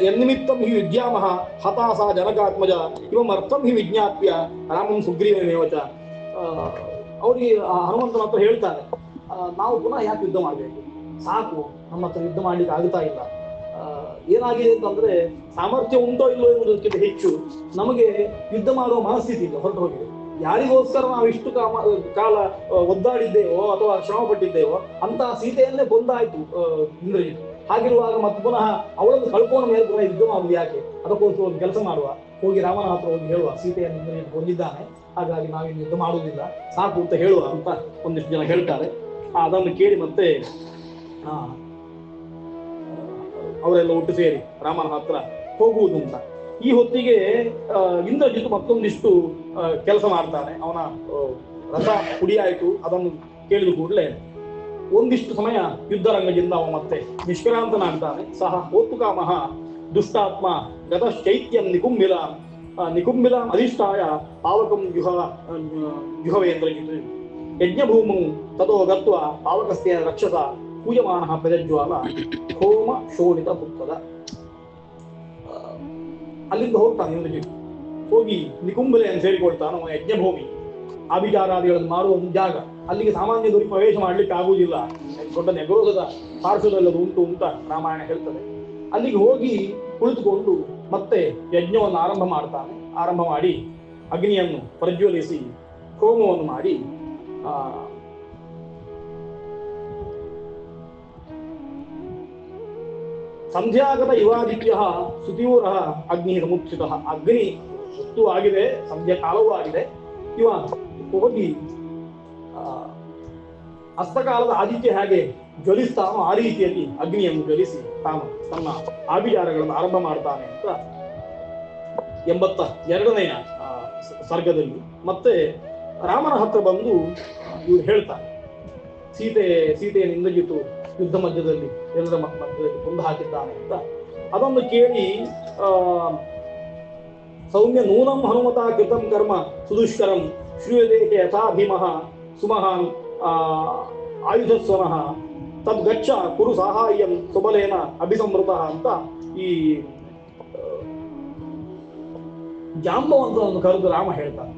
ಯನ್ನಿಮಿತ್ತಂ ಹಿ ವಿದ್ಯಾಮಹ ಹತಾಸ ಜನಕಾತ್ಮಜ ಇವಮರ್ಥಂ ಹಿ ವಿಜ್ಞಾಪ್ಯ ರಾಮಂ ಸುಗ್ರೀವಮೇವಚ. ಅವ್ರಿಗೆ ಹನುಮಂತನ ಹತ್ರ ಹೇಳ್ತಾರೆ, ನಾವು ಪುನಃ ಯಾಕೆ ಯುದ್ಧ ಮಾಡಬೇಕು? ಸಾಕು, ನಮ್ಮ ಹತ್ರ ಯುದ್ಧ ಮಾಡ್ಲಿಕ್ಕೆ ಆಗ್ತಾ ಇಲ್ಲ. ಏನಾಗಿದೆ ಅಂತಂದ್ರೆ ಸಾಮರ್ಥ್ಯ ಉಂಟೋ ಇಲ್ಲೋ ಎನ್ನುವುದಕ್ಕಿಂತ ಹೆಚ್ಚು ನಮಗೆ ಯುದ್ಧ ಮಾಡುವ ಮನಸ್ಥಿತಿ ಇಲ್ಲ, ಹೊರಟು ಹೋಗಿದೆ. ಯಾರಿಗೋಸ್ಕರ ನಾವು ಇಷ್ಟು ಕಾಲ ಒದ್ದಾಡಿದ್ದೇವೋ ಅಥವಾ ಶ್ರಮ ಪಟ್ಟಿದ್ದೇವೋ ಅಂತ ಸೀತೆಯನ್ನೇ ಕೊಂದಾಯ್ತು ಇಂದ್ರಜಿತ್. ಹಾಗಿರುವಾಗ ಮತ್ತೆ ಪುನಃ ಅವಳನ್ನು ಕಳ್ಕೊಂಡು ಮೇಲೆ ಪುನಃ ಯುದ್ಧ ಮಾಡುವುದು ಯಾಕೆ? ಅದಕ್ಕೋಸ್ಕರ ಒಂದು ಕೆಲಸ ಮಾಡುವ, ಹೋಗಿ ರಾಮನ ಹತ್ರ ಹೋಗಿ ಹೇಳುವ, ಸೀತೆಯನ್ನು ಇಂದ್ರಜಿತ್ ಕೊಂದಿದ್ದಾನೆ, ಹಾಗಾಗಿ ನಾವಿನ್ನು ಯುದ್ಧ ಮಾಡುವುದಿಲ್ಲ, ಸಾಕು ಅಂತ ಹೇಳುವ ಅಂತ ಒಂದಿಷ್ಟು ಜನ ಹೇಳ್ತಾರೆ. ಅದನ್ನು ಕೇಳಿ ಮತ್ತೆ ಅವರೆಲ್ಲ ಒಟ್ಟು ಸೇರಿ ರಾಮನ ಹತ್ರ ಹೋಗುವುದು ಅಂತ. ಈ ಹೊತ್ತಿಗೆ ಇಂದ್ರಜಿತ್ ಮತ್ತೊಂದಿಷ್ಟು ಕೆಲಸ ಮಾಡ್ತಾನೆ. ಅವನ ರಥ ಪುಡಿ ಆಯಿತು. ಅದನ್ನು ಕೇಳಿದ ಕೂಡಲೇ ಒಂದಿಷ್ಟು ಸಮಯ ಯುದ್ಧರಂಗದಿಂದ ಅವ ಮತ್ತೆ ನಿಷ್ಕ್ರಾಂತನಾಗ್ತಾನೆ. ಸಹ ಹೋತುಕಾಮಹ ದುಷ್ಟಾತ್ಮ ಗತಶ್ಚೈತ್ಯಂ ನಿಕುಂಬಿಲಾಂ ಅಧಿಷ್ಠಾಯ ಪಾವಕಂ ಜುಹವೇಂದ್ರಜಿತ್ ಯಜ್ಞಭೂಮೌ ತಥೋ ಗತ್ವ ಪಾವಕಸ್ಯ ರಕ್ಷಸ ಪೂಜಮಾನಃ ಪ್ರಜ್ವಾಲ ಹೋಮ ಶೋಣಿತ ಪುತ್ತದ. ಅಲ್ಲಿಂದ ಹೋಗ್ತಾನೆ ಇಂದ್ರಜಿತ್. ಹೋಗಿ ನಿಕುಂಬಲೆಯನ್ನು ಸೇರಿಕೊಳ್ತಾನೆ. ಅವನ ಯಜ್ಞಭೂಮಿ ಆಭಿಚಾರಾದಿಗಳನ್ನು ಮಾಡುವ ಒಂದು ಜಾಗ. ಅಲ್ಲಿಗೆ ಸಾಮಾನ್ಯದವರಿಗೆ ಪ್ರವೇಶ ಮಾಡ್ಲಿಕ್ಕೆ ಆಗುವುದಿಲ್ಲ, ದೊಡ್ಡ ನೆಗರೋಧದ ಪಾರ್ಶ್ವದಲ್ಲದು ಉಂಟು ಅಂತ ರಾಮಾಯಣ ಹೇಳ್ತದೆ. ಅಲ್ಲಿಗೆ ಹೋಗಿ ಕುಳಿತುಕೊಂಡು ಮತ್ತೆ ಯಜ್ಞವನ್ನು ಆರಂಭ ಮಾಡಿ ಅಗ್ನಿಯನ್ನು ಪ್ರಜ್ವಲಿಸಿ ಹೋಮವನ್ನು ಮಾಡಿ ಸಂಧ್ಯಾಗತ ಇವಾದಿತ್ಯ ಸುತೀವ್ರ ಅಗ್ನಿ ಸಮುಚ್ಚಿತ. ಅಗ್ನಿ ಹೊತ್ತು ಆಗಿದೆ, ಸಂಧ್ಯಾ ಕಾಲವೂ ಆಗಿದೆ. ಇವ ಹೋಗಿ ಹಸ್ತಕಾಲದ ಆದಿತ್ಯ ಹೇಗೆ ಜ್ವಲಿಸ್ತಾನೋ ಆ ರೀತಿಯಲ್ಲಿ ಅಗ್ನಿಯನ್ನು ಜ್ವಲಿಸಿ ತಾನು ತನ್ನ ಆಭಿಚಾರಗಳನ್ನು ಆರಂಭ ಮಾಡ್ತಾನೆ ಅಂತ 82ನೆಯ ಸರ್ಗದಲ್ಲಿ. ಮತ್ತೆ ರಾಮನ ಹತ್ರ ಬಂದು ಇವ್ರು ಹೇಳ್ತಾರೆ, ಸೀತೆಯನ್ನು ಇಂದ್ರಜಿತ್ತು ಯುದ್ಧ ಮಧ್ಯದಲ್ಲಿ ಎಲ್ಲರ ಮಧ್ಯದಲ್ಲಿ ಕೊಂದು ಹಾಕಿದ್ದಾನೆ ಅಂತ. ಅದನ್ನು ಕೇಳಿ ಸೌಮ್ಯ ನೂನಂ ಹನುಮತ ಕೃತಂ ಕರ್ಮ ಸುದುಷ್ಕರಂ ಶ್ರೂಯತೆ ಯಥಾ ಭೀಮಃ ಸುಮಹಾನ್ ಆಯುಧಸ್ವನಃ ತದ್ಗಚ್ಚ ಕುರು ಸಾಹಾಯ್ಯಂ ಸುಬಲೇನ ಅಭಿಸಂವೃತ ಅಂತ ಈ ಜಾಂಬವಂತನನ್ನು ಕರೆದು ರಾಮ ಹೇಳ್ತಾನೆ.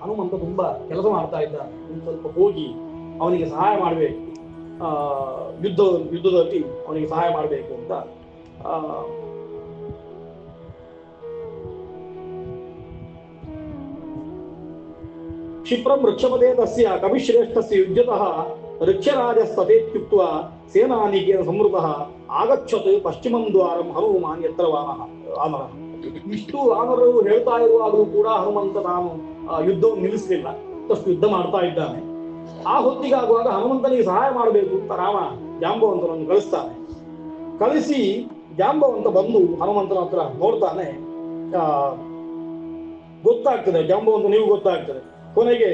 ಹನುಮಂತ ತುಂಬಾ ಕೆಲಸ ಮಾಡ್ತಾ ಇದ್ದಾನೆ, ಸ್ವಲ್ಪ ಹೋಗಿ ಅವನಿಗೆ ಸಹಾಯ ಮಾಡಬೇಕು, ಯುದ್ಧದಲ್ಲಿ ಅವನಿಗೆ ಸಹಾಯ ಮಾಡಬೇಕು ಅಂತ ಕ್ಷಿಪ್ರಂ ವೃಕ್ಷಪದೇ ತಸ್ಯ ಕವಿಶ್ರೇಷ್ಠಸ್ಯ ಯುಜ್ಯತಃ ಋಕ್ಷರಾಜಸ್ತಥೇತ್ಯುಕ್ತ್ವಾ ಸೇನಾನಿಕೇನ ಸಂವೃತಃ ಆಗಚ್ಚತ್ ಪಶ್ಚಿಮಂ ದ್ವಾರಂ ಹನುಮಾನ್ ಯತ್ರ ವಾನರಃ. ಇಷ್ಟು ವಾನರರು ಹೇಳ್ತಾ ಇರುವಾಗಲೂ ಕೂಡ ಹನುಮಂತ ತಾನು ಯುದ್ಧವನ್ನು ನಿಲ್ಲಿಸಲಿಲ್ಲ, ಅಷ್ಟು ಯುದ್ಧ ಮಾಡ್ತಾ ಇದ್ದಾನೆ. ಆ ಹೊತ್ತಿಗಾಗುವಾಗ ಹನುಮಂತನಿಗೆ ಸಹಾಯ ಮಾಡಬೇಕು ಅಂತ ರಾಮ ಜಾಂಬವಂತನನ್ನು ಕಳಿಸ್ತಾನೆ. ಕಳಿಸಿ ಜಾಂಬವಂತ ಬಂದು ಹನುಮಂತನ ಹತ್ರ ನೋಡ್ತಾನೆ. ಗೊತ್ತಾಗ್ತದೆ ಜಾಂಬವಂತ, ನೀವು ಗೊತ್ತಾಗ್ತದೆ. ಕೊನೆಗೆ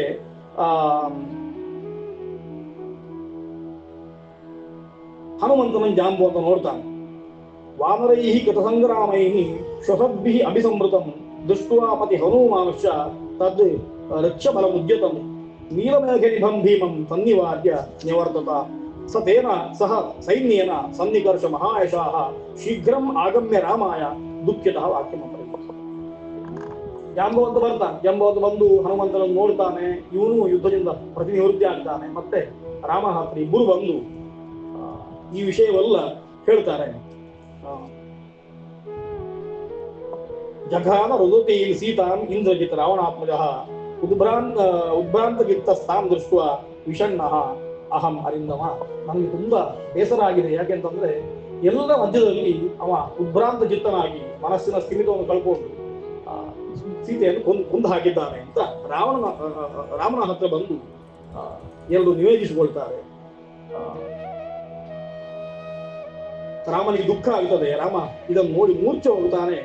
ಹನುಮಂತನ ಜಾಂಬವಂತ ನೋಡ್ತಾನೆ. ವಾನರೈಃ ಕೃತಸಂಗ್ರಾಮೈಃ ಶ್ವಸದ್ಭಿಃ ಅಭಿಸಂವೃತಂ ದೃಷ್ಟ್ವಾ ಪತಿ ಹನುಮಾನುಷ್ಯ ತದ್ ರಕ್ಷಬಲಮುದ್ಯತಂ ನೀಲಮೇಘನಿಭಂ ಭೀಮಂ ಸನ್ನಿವಾರ್ಯ ನಿವರ್ತತ ಸ ತೇನ ಸಹ ಸೈನ್ಯೇನ ಸನ್ನಿಕರ್ಷ ಮಹಾಯಶಃ ಶೀಘ್ರಂ ಆಗಮ್ಯ ರಾಮಾಯ ದುಃಖಿತಃ ವಾಕ್ಯಮಂತ್ರ. ಜಾಂಬವಂತ ಬರ್ತಾನೆ. ಜಾಂಬವಂತ ಬಂದು ಹನುಮಂತನನ್ನು ನೋಡ್ತಾನೆ. ಇವನು ಯುದ್ಧದಿಂದ ಪ್ರತಿನಿವೃತ್ತಿ ಆಗ್ತಾನೆ. ಮತ್ತೆ ರಾಮ ಹತ್ರ ಇಬ್ಬರು ಬಂದು ಈ ವಿಷಯವೆಲ್ಲ ಹೇಳ್ತಾರೆ. ಜಘಾನ ರುದುತೀಂ ಸೀತಾಂ ಇಂದ್ರಜಿತ್ ರಾವಣಾತ್ಮಜಃ ಉದ್ಭ್ರಾಂತಗಿತ್ತಸ್ತಾಂ ದೃಷ್ಟ್ವಾ ವಿಷಣ್ಣಃ ಅಹಂ ಅರಿಂದಮ. ನನಗೆ ತುಂಬಾ ಬೇಸರ ಆಗಿದೆ. ಯಾಕೆಂತಂದ್ರೆ ಎಲ್ಲರ ಮಧ್ಯದಲ್ಲಿ ಅವ ಉದ್ಭ್ರಾಂತ ಚಿತ್ತನಾಗಿ ಮನಸ್ಸಿನ ಸ್ಥಿಮಿತವನ್ನು ಕಳ್ಕೊಂಡು ಸೀತೆಯನ್ನು ಕೊಂದು ಹಾಕಿದ್ದಾನೆ ಅಂತ ರಾಮನ ಹತ್ರ ಬಂದು ಎರಡು ನಿವೇದಿಸಿಕೊಳ್ತಾರೆ. ರಾಮನಿಗೆ ದುಃಖ ಆಗ್ತದೆ. ರಾಮ ಇದನ್ನು ನೋಡಿ ಮೂರ್ಛೆ ಹೋಗುತ್ತಾನೆ.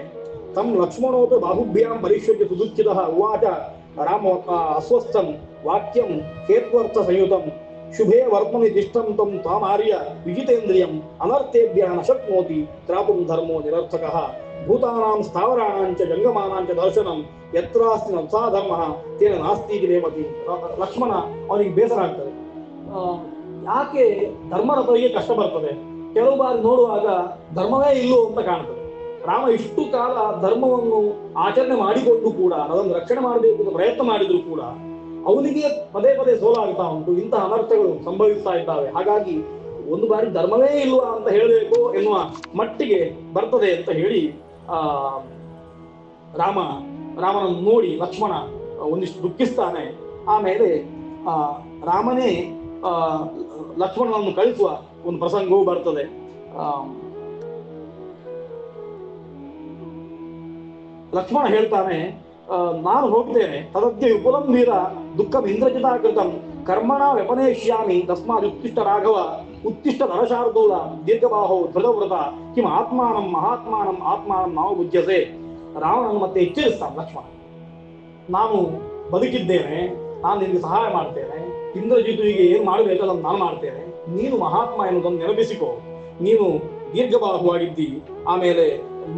ತಂ ಲಕ್ಷ್ಮಣೋಪಿ ಬಾಹುಭ್ಯಾಂ ಪರಿಷ್ಯಜ್ಯ ಸುದುಃಖಿತಃ ಉವಾಚ ರಾಮ ಅಸ್ವಸ್ಥಂ ವಾಕ್ಯಂ ಹೇತ್ವರ್ಥ ಸಂಯುತಂ ಶುಭೇ ವರ್ತಮನಿ ತಿಷ್ಠಂ ತಂ ತಾಮಾರ್ಯ ವಿಜಿತೇಂದ್ರಿಯಂ ಅನರ್ಥೇಭ್ಯಃ ನ ಶಕ್ನೋತಿ ತ್ರಾಪುಂ ಧರ್ಮೋ ನಿರರ್ಥಕಃ ಭೂತಾನಾಂ ಸ್ಥಾವರಾಣಾಂಚ ಜಂಗಮಾನಾಂಚ ದರ್ಶನಂ ಯತ್ರಾಸ್ತಿ ನತ್ಸಾ ಧರ್ಮಃ ತೇನ ನಾಸ್ತಿ ನೇಮತಿ. ಲಕ್ಷ್ಮಣ ಅವನಿಗೆ ಬೇಸರ ಆಗ್ತದೆ. ಯಾಕೆ ಧರ್ಮರಥರಿಗೆ ಕಷ್ಟ ಬರ್ತದೆ? ಕೆಲವು ಬಾರಿ ನೋಡುವಾಗ ಧರ್ಮವೇ ಇಲ್ಲೋ ಅಂತ ಕಾಣ್ತದೆ. ರಾಮ ಇಷ್ಟು ಕಾಲ ಧರ್ಮವನ್ನು ಆಚರಣೆ ಮಾಡಿಕೊಂಡು ಕೂಡ ಅದನ್ನು ರಕ್ಷಣೆ ಮಾಡಬೇಕು ಅಂತ ಪ್ರಯತ್ನ ಮಾಡಿದ್ರು ಕೂಡ ಅವನಿಗೆ ಪದೇ ಪದೇ ಸೋಲಾಗ್ತಾ ಉಂಟು. ಇಂತಹ ಅನರ್ಥಗಳು ಸಂಭವಿಸ್ತಾ ಇದ್ದಾವೆ. ಹಾಗಾಗಿ ಒಂದು ಬಾರಿ ಧರ್ಮವೇ ಇಲ್ವಾ ಅಂತ ಹೇಳಬೇಕು ಎನ್ನುವ ಮಟ್ಟಿಗೆ ಬರ್ತದೆ ಅಂತ ಹೇಳಿ ರಾಮನನ್ನು ನೋಡಿ ಲಕ್ಷ್ಮಣ ಒಂದಿಷ್ಟು ದುಃಖಿಸ್ತಾನೆ. ಆಮೇಲೆ ರಾಮನೇ ಲಕ್ಷ್ಮಣನನ್ನು ಕಳಿಸುವ ಒಂದು ಪ್ರಸಂಗವೂ ಬರ್ತದೆ. ಲಕ್ಷ್ಮಣ ಹೇಳ್ತಾನೆ, ನಾನು ಹೋಗ್ತೇನೆ. ತದದ್ಯ ವಿಪುಲಂ ವೀರ ದುಃಖಂ ಇಂದ್ರಜಿತಾಕೃತಂ ಕರ್ಮಣ ವ್ಯಪನೇಷ್ಯಾಮಿ ತಸ್ಮಾತ್ ಉತ್ತಿಷ್ಟ ರಾಘವ ಉತ್ತಿಷ್ಟ ನರಶಾರ್ದೂಲ ದೀರ್ಘಬಾಹೋ ಧೃತವ್ರತ ಕಿಂ ಆತ್ಮಾನಂ ಮಹಾತ್ಮಾನಂ ಆತ್ಮಾನಂ ನಾವು ಬುದ್ಧ್ಯಸೆ. ರಾವಣನ್ನು ಮತ್ತೆ ಎಚ್ಚರಿಸ್ತಾನೆ ಲಕ್ಷ್ಮಣ. ನಾನು ಬದುಕಿದ್ದೇನೆ, ನಾನು ನಿನಗೆ ಸಹಾಯ ಮಾಡ್ತೇನೆ. ಇಂದ್ರಜಿತುವಿಗೆ ಏನು ಮಾಡಬೇಕಲ್ಲ ನಾನು ಮಾಡ್ತೇನೆ. ನೀನು ಮಹಾತ್ಮ ಎನ್ನುವುದನ್ನು ನೆನಪಿಸಿಕೋ. ನೀನು ದೀರ್ಘಬಾಹುವಾಗಿದ್ದಿ. ಆಮೇಲೆ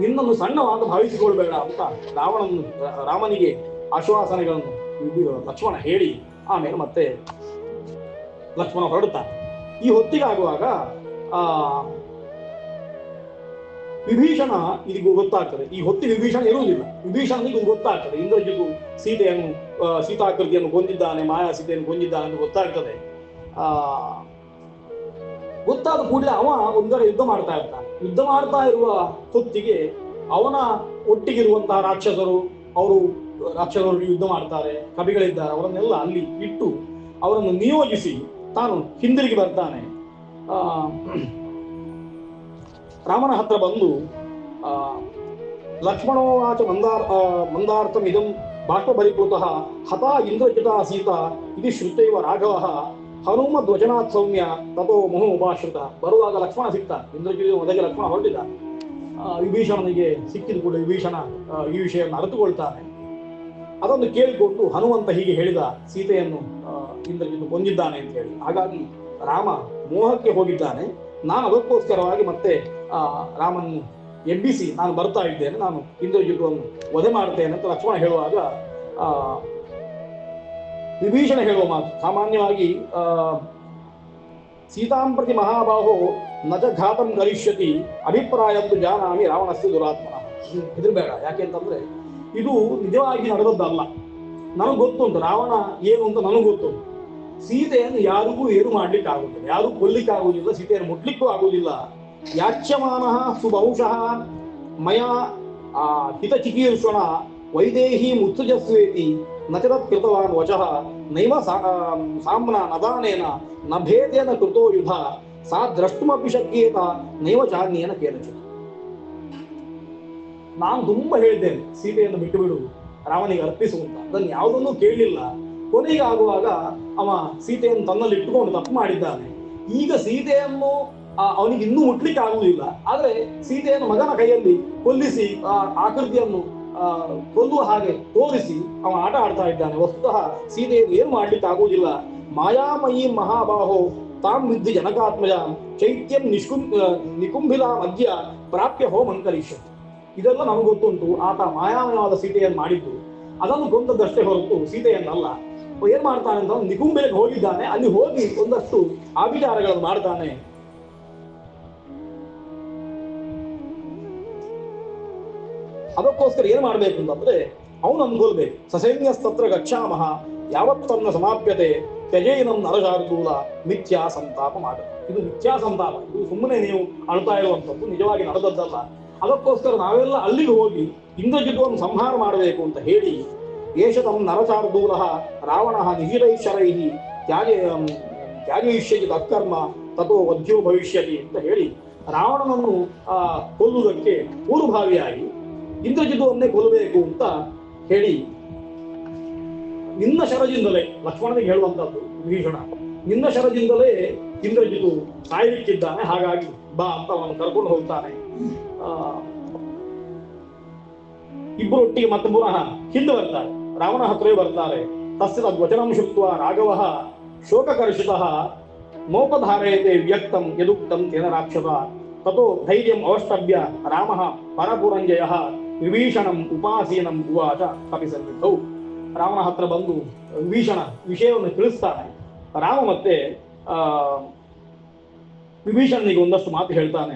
ನಿನ್ನನ್ನು ಸಣ್ಣವಾದ ಭಾವಿಸಿಕೊಳ್ಬೇಡ ಅಂತ ರಾಮನಿಗೆ ಆಶ್ವಾಸನೆಗಳನ್ನು ಲಕ್ಷ್ಮಣ ಹೇಳಿ ಆಮೇಲೆ ಮತ್ತೆ ಲಕ್ಷ್ಮಣ ಹೊರಡುತ್ತಾನೆ. ಈ ಹೊತ್ತಿಗಾಗುವಾಗ ವಿಭೀಷಣ ಇದಕ್ಕೆ ಗೊತ್ತಾಗ್ತದೆ. ಈ ಹೊತ್ತಿ ವಿಭೀಷಣ ಇರುವುದಿಲ್ಲ. ವಿಭೀಷಣನಿಗೆ ಗೊತ್ತಾಗ್ತದೆ ಇಂದ್ರಜಿತು ಸೀತಾಕೃತಿಯನ್ನು ಕೊಂದಿದ್ದಾನೆ, ಮಾಯಾ ಸೀತೆಯನ್ನು ಕೊಂದಿದ್ದಾನೆ ಅಂತ ಗೊತ್ತಾಗ್ತದೆ. ಗೊತ್ತಾದ ಕೂಡಲೇ ಅವ ಒಂದರ ಯುದ್ಧ ಮಾಡ್ತಾ ಇರ್ತಾನೆ. ಯುದ್ಧ ಮಾಡ್ತಾ ಇರುವ ಹೊತ್ತಿಗೆ ಅವನ ಒಟ್ಟಿಗಿರುವಂತಹ ರಾಕ್ಷಸರು ಯುದ್ಧ ಮಾಡ್ತಾರೆ. ಕವಿಗಳಿದ್ದಾರೆ, ಅವರನ್ನೆಲ್ಲ ಅಲ್ಲಿ ಇಟ್ಟು ಅವರನ್ನು ನಿಯೋಜಿಸಿ ತಾನು ಹಿಂದಿರುಗಿ ಬರ್ತಾನೆ. ರಾಮನ ಹತ್ರ ಬಂದು ಲಕ್ಷ್ಮಣೋವಾಚ ಮಂದಾರ್ಥಂ ಇದಂ ಬಾಷ್ಪರಿಕೃತಃ ಹತಾ ಇಂದ್ರಜಿತಾ ಸೀತಾ ಇದು ಶ್ರುತೈವ ರಾಘವಃ ಹನುಮದ್ ವಚನಾತ್ ಸೌಮ್ಯ ತಥೋ ಮುಹು ಉಪಾಶ್ರಿತ. ಬರುವಾಗ ಲಕ್ಷ್ಮಣ ಸಿಗ್ತಾನೆ. ಇಂದ್ರಜಿತ್ ಮೊದಲಿಗೆ ಲಕ್ಷ್ಮಣ ಹೊರಟಿದ್ದ. ವಿಭೀಷಣನಿಗೆ ಸಿಕ್ಕಿದ ಕೂಡ ವಿಭೀಷಣ ಈ ವಿಷಯವನ್ನು ಅರಿತುಕೊಳ್ತಾನೆ. ಅದನ್ನು ಕೇಳಿಕೊಂಡು ಹನುಮಂತ ಹೀಗೆ ಹೇಳಿದ, ಸೀತೆಯನ್ನು ಇಂದ್ರಜಿತ್ ಕೊಂದಿದ್ದಾನೆ ಅಂತ ಹೇಳಿ. ಹಾಗಾಗಿ ರಾಮ ಮೋಹಕ್ಕೆ ಹೋಗಿದ್ದಾನೆ. ನಾನು ಅದಕ್ಕೋಸ್ಕರವಾಗಿ ಮತ್ತೆ ರಾಮನನ್ನು ಎಬ್ಬಿಸಿ ನಾನು ಬರ್ತಾ ಇದ್ದೇನೆ, ನಾನು ಇಂದ್ರಜಿತುವನ್ನು ವಧೆ ಮಾಡ್ತೇನೆ ಅಂತ ಲಕ್ಷ್ಮಣ ಹೇಳುವಾಗ ವಿಭೀಷಣ ಹೇಳುವ ಮಾತು ಸಾಮಾನ್ಯವಾಗಿ ಸೀತಾಂ ಪ್ರತಿ ಮಹಾಬಾಹೋ ನ ಚ ಘಾತಂ ಕರಿಷ್ಯತಿ ಅಭಿಪ್ರಾಯಂತು ಜಾನಾಮಿ ರಾವಣಸ್ಯ ದುರಾತ್ಮನಃ. ಹೆದರಬೇಡ, ಯಾಕೆಂತಂದ್ರೆ ಇದು ನಿಜವಾಗಿ ನಡೆದದ್ದಲ್ಲ. ನನಗೆ ಗೊತ್ತುಂಟು ರಾವಣ ಏನು ಅಂತ ನನಗೆ ಗೊತ್ತುಂಟು. ಸೀತೆಯನ್ನು ಯಾರಿಗೂ ಏನು ಮಾಡ್ಲಿಕ್ಕೆ ಆಗುದಿಲ್ಲ, ಯಾರು ಕೊಲ್ಲಿಕ್ಕೆ ಆಗುವುದಿಲ್ಲ, ಸೀತೆಯನ್ನು ಮುಟ್ಲಿಕ್ಕೂ ಆಗುವುದಿಲ್ಲ. ಯಾಚ್ಯಮಾನ ಸುಬಹುಶಃ ಮಯ ಹಿತಚಿಕೀರ್ಷಣ ವೈದೇಹಿ ಮುತ್ಸಜಸ್ವೇತಿ ನಚರತ್ ಕೃತವಾನ್ ವಚಃ ನೈವ ಸಾಮ್ನ ನದಾನೇನ ನ ಭೇದೇನ ಕೃತೋ ಯುಧ ಸಾ ದ್ರಷ್ಟುಮಪಿ ಶಕ್ಯೇತ ನೈವ ಚಾನ್ಯೇನ ಕೇನಚಿತ್. ನಾನು ತುಂಬಾ ಹೇಳಿದ್ದೇನೆ ಸೀತೆಯನ್ನು ಬಿಟ್ಟು ಬಿಡು, ರಾವನಿಗೆ ಅರ್ಪಿಸುವಂತ. ಅದನ್ನು ಯಾವುದನ್ನೂ ಕೇಳಲಿಲ್ಲ. ಕೊನೆಗೆ ಆಗುವಾಗ ಅವ ಸೀತೆಯನ್ನು ತನ್ನಲ್ಲಿ ಇಟ್ಟುಕೊಂಡು ತಪ್ಪು ಮಾಡಿದ್ದಾನೆ. ಈಗ ಸೀತೆಯನ್ನು ಅವನಿಗೆ ಇನ್ನೂ ಮುಟ್ಲಿಕ್ಕೆ ಆಗುವುದಿಲ್ಲ. ಆದ್ರೆ ಸೀತೆಯನ್ನು ಮಗನ ಕೈಯಲ್ಲಿ ಕೊಲ್ಲಿಸಿ ಆಕೃತಿಯನ್ನು ಕೊಲ್ಲುವ ಹಾಗೆ ತೋರಿಸಿ ಅವ ಆಟ ಆಡ್ತಾ ಇದ್ದಾನೆ. ವಸ್ತುತಃ ಸೀತೆಯನ್ನು ಏನು ಮಾಡ್ಲಿಕ್ಕೆ ಆಗುವುದಿಲ್ಲ. ಮಾಯಾಮಯಿ ಮಹಾಬಾಹೋ ತಾಂ ವಿದ್ಧಿ ಜನಕಾತ್ಮಜ ಚೈತ್ಯಂ ನಿಕುಂಭಿಲಾ ಮಧ್ಯ ಪ್ರಾಪ್ಯ ಹೋಮಂ ಕರಿಷ್ಯತಿ. ಇದೆಲ್ಲ ನಮಗೆ ಗೊತ್ತುಂಟು. ಆತ ಮಾಯಾಮಯವಾದ ಸೀತೆಯನ್ನು ಮಾಡಿದ್ದು, ಅದನ್ನು ಕೊಂದದ್ದಷ್ಟೇ ಹೊರತು ಸೀತೆಯನ್ನಲ್ಲ. ಏನ್ ಮಾಡ್ತಾನೆ ಅಂತ ನಿಕುಂಭಿಲಿಗೆ ಹೋಗಿದ್ದಾನೆ. ಅಲ್ಲಿ ಹೋಗಿ ಒಂದಷ್ಟು ಆಭಿಚಾರಗಳನ್ನು ಮಾಡ್ತಾನೆ. ಅದಕ್ಕೋಸ್ಕರ ಏನ್ ಮಾಡ್ಬೇಕು ಅಂತಂದ್ರೆ ಅವನು ಅನ್ಕೊಳ್ಬೇಕು. ಸಸೈನ್ಯಸ್ತತ್ರ ಗಚ್ಚಾಮಹ ಯಾವತ್ತನ್ನ ಸಮಾಪ್ಯತೆ ತ್ಯಜೇನಂ ನರಶಾರ್ದೂಲ ಮಿಥ್ಯಾ ಸಂತಾಪ ಮಾಡ. ಇದು ಮಿಥ್ಯಾ ಸಂತಾಪ, ಇದು ಸುಮ್ಮನೆ ನೀವು ಅಳ್ತಾ ಇರುವಂಥದ್ದು, ನಿಜವಾಗಿ ನಡೆದದ್ದಲ್ಲ. ಅದಕ್ಕೋಸ್ಕರ ನಾವೆಲ್ಲ ಅಲ್ಲಿಗೆ ಹೋಗಿ ಇಂದ್ರಜಿತುವನ್ನು ಸಂಹಾರ ಮಾಡಬೇಕು ಅಂತ ಹೇಳಿ ಏಷತಂ ನರಶಾರ್ದೂಲ ರಾವಣ ನಿಹಿತೈಶ್ವರೈ ತ್ಯಾಗಯಿಷ್ಯತಿ ತತ್ಕರ್ಮ ತಥೋ ವಧ್ಯ ಭವಿಷ್ಯತಿ ಅಂತ ಹೇಳಿ ರಾವಣನನ್ನು ಕೊಲ್ಲುವುದಕ್ಕೆ ಪೂರ್ವಭಾವಿಯಾಗಿ ಇಂದ್ರಜಿತುವನ್ನೇ ಕೊಲ್ಲಬೇಕು ಅಂತ ಹೇಳಿ ನಿನ್ನ ಶರದಿಂದಲೇ ಲಕ್ಷ್ಮಣನಿಗೆ ಹೇಳುವಂತದ್ದು ವಿಭೀಷಣ, ನಿನ್ನ ಶರದಿಂದಲೇ ಇಂದ್ರಜಿತು ಸಾಯಲಿಕ್ಕಿದ್ದಾನೆ, ಹಾಗಾಗಿ ಬಾ ಅಂತ ಅವನು ಕರ್ಕೊಂಡು ಹೋಗ್ತಾನೆ. ಇಬ್ಬರು ಒಟ್ಟಿಗೆ ಮತ್ತೆ ಪುನಃ ಹಿಂದೆ ಬರ್ತಾರೆ, ರಾವಣ ಹತ್ರವೇ ಬರ್ತಾರೆ. ತಸ್ಯ ತದ್ವಚನಂ ಶುಕ್ತ್ವಾ ರಾಘವಃ ಶೋಕಕರ್ಷಿತಃ ಮೋಪಧಾರಯತೆ ವ್ಯಕ್ತಂ ಯದುಕ್ತಂ ತೇನ ರಾಕ್ಷಸ ತಥೋ ಧೈರ್ಯಂ ಅವಷ್ಟಭ್ಯ ರಾಮಃ ಪರಪುರಂಜಯಃ ವಿಭೀಷಣಂ ಉಪಾಸೀನಂ ಉವಾಚ ಕಪಿಸನ್ನಿಧೌ. ರಾಮನ ಹತ್ರ ಬಂದು ವಿಭೀಷಣ ವಿಷಯವನ್ನು ತಿಳಿಸ್ತಾನೆ. ರಾಮ ಮತ್ತೆ ವಿಭೀಷಣನಿಗೆ ಒಂದಷ್ಟು ಮಾತು ಹೇಳ್ತಾನೆ.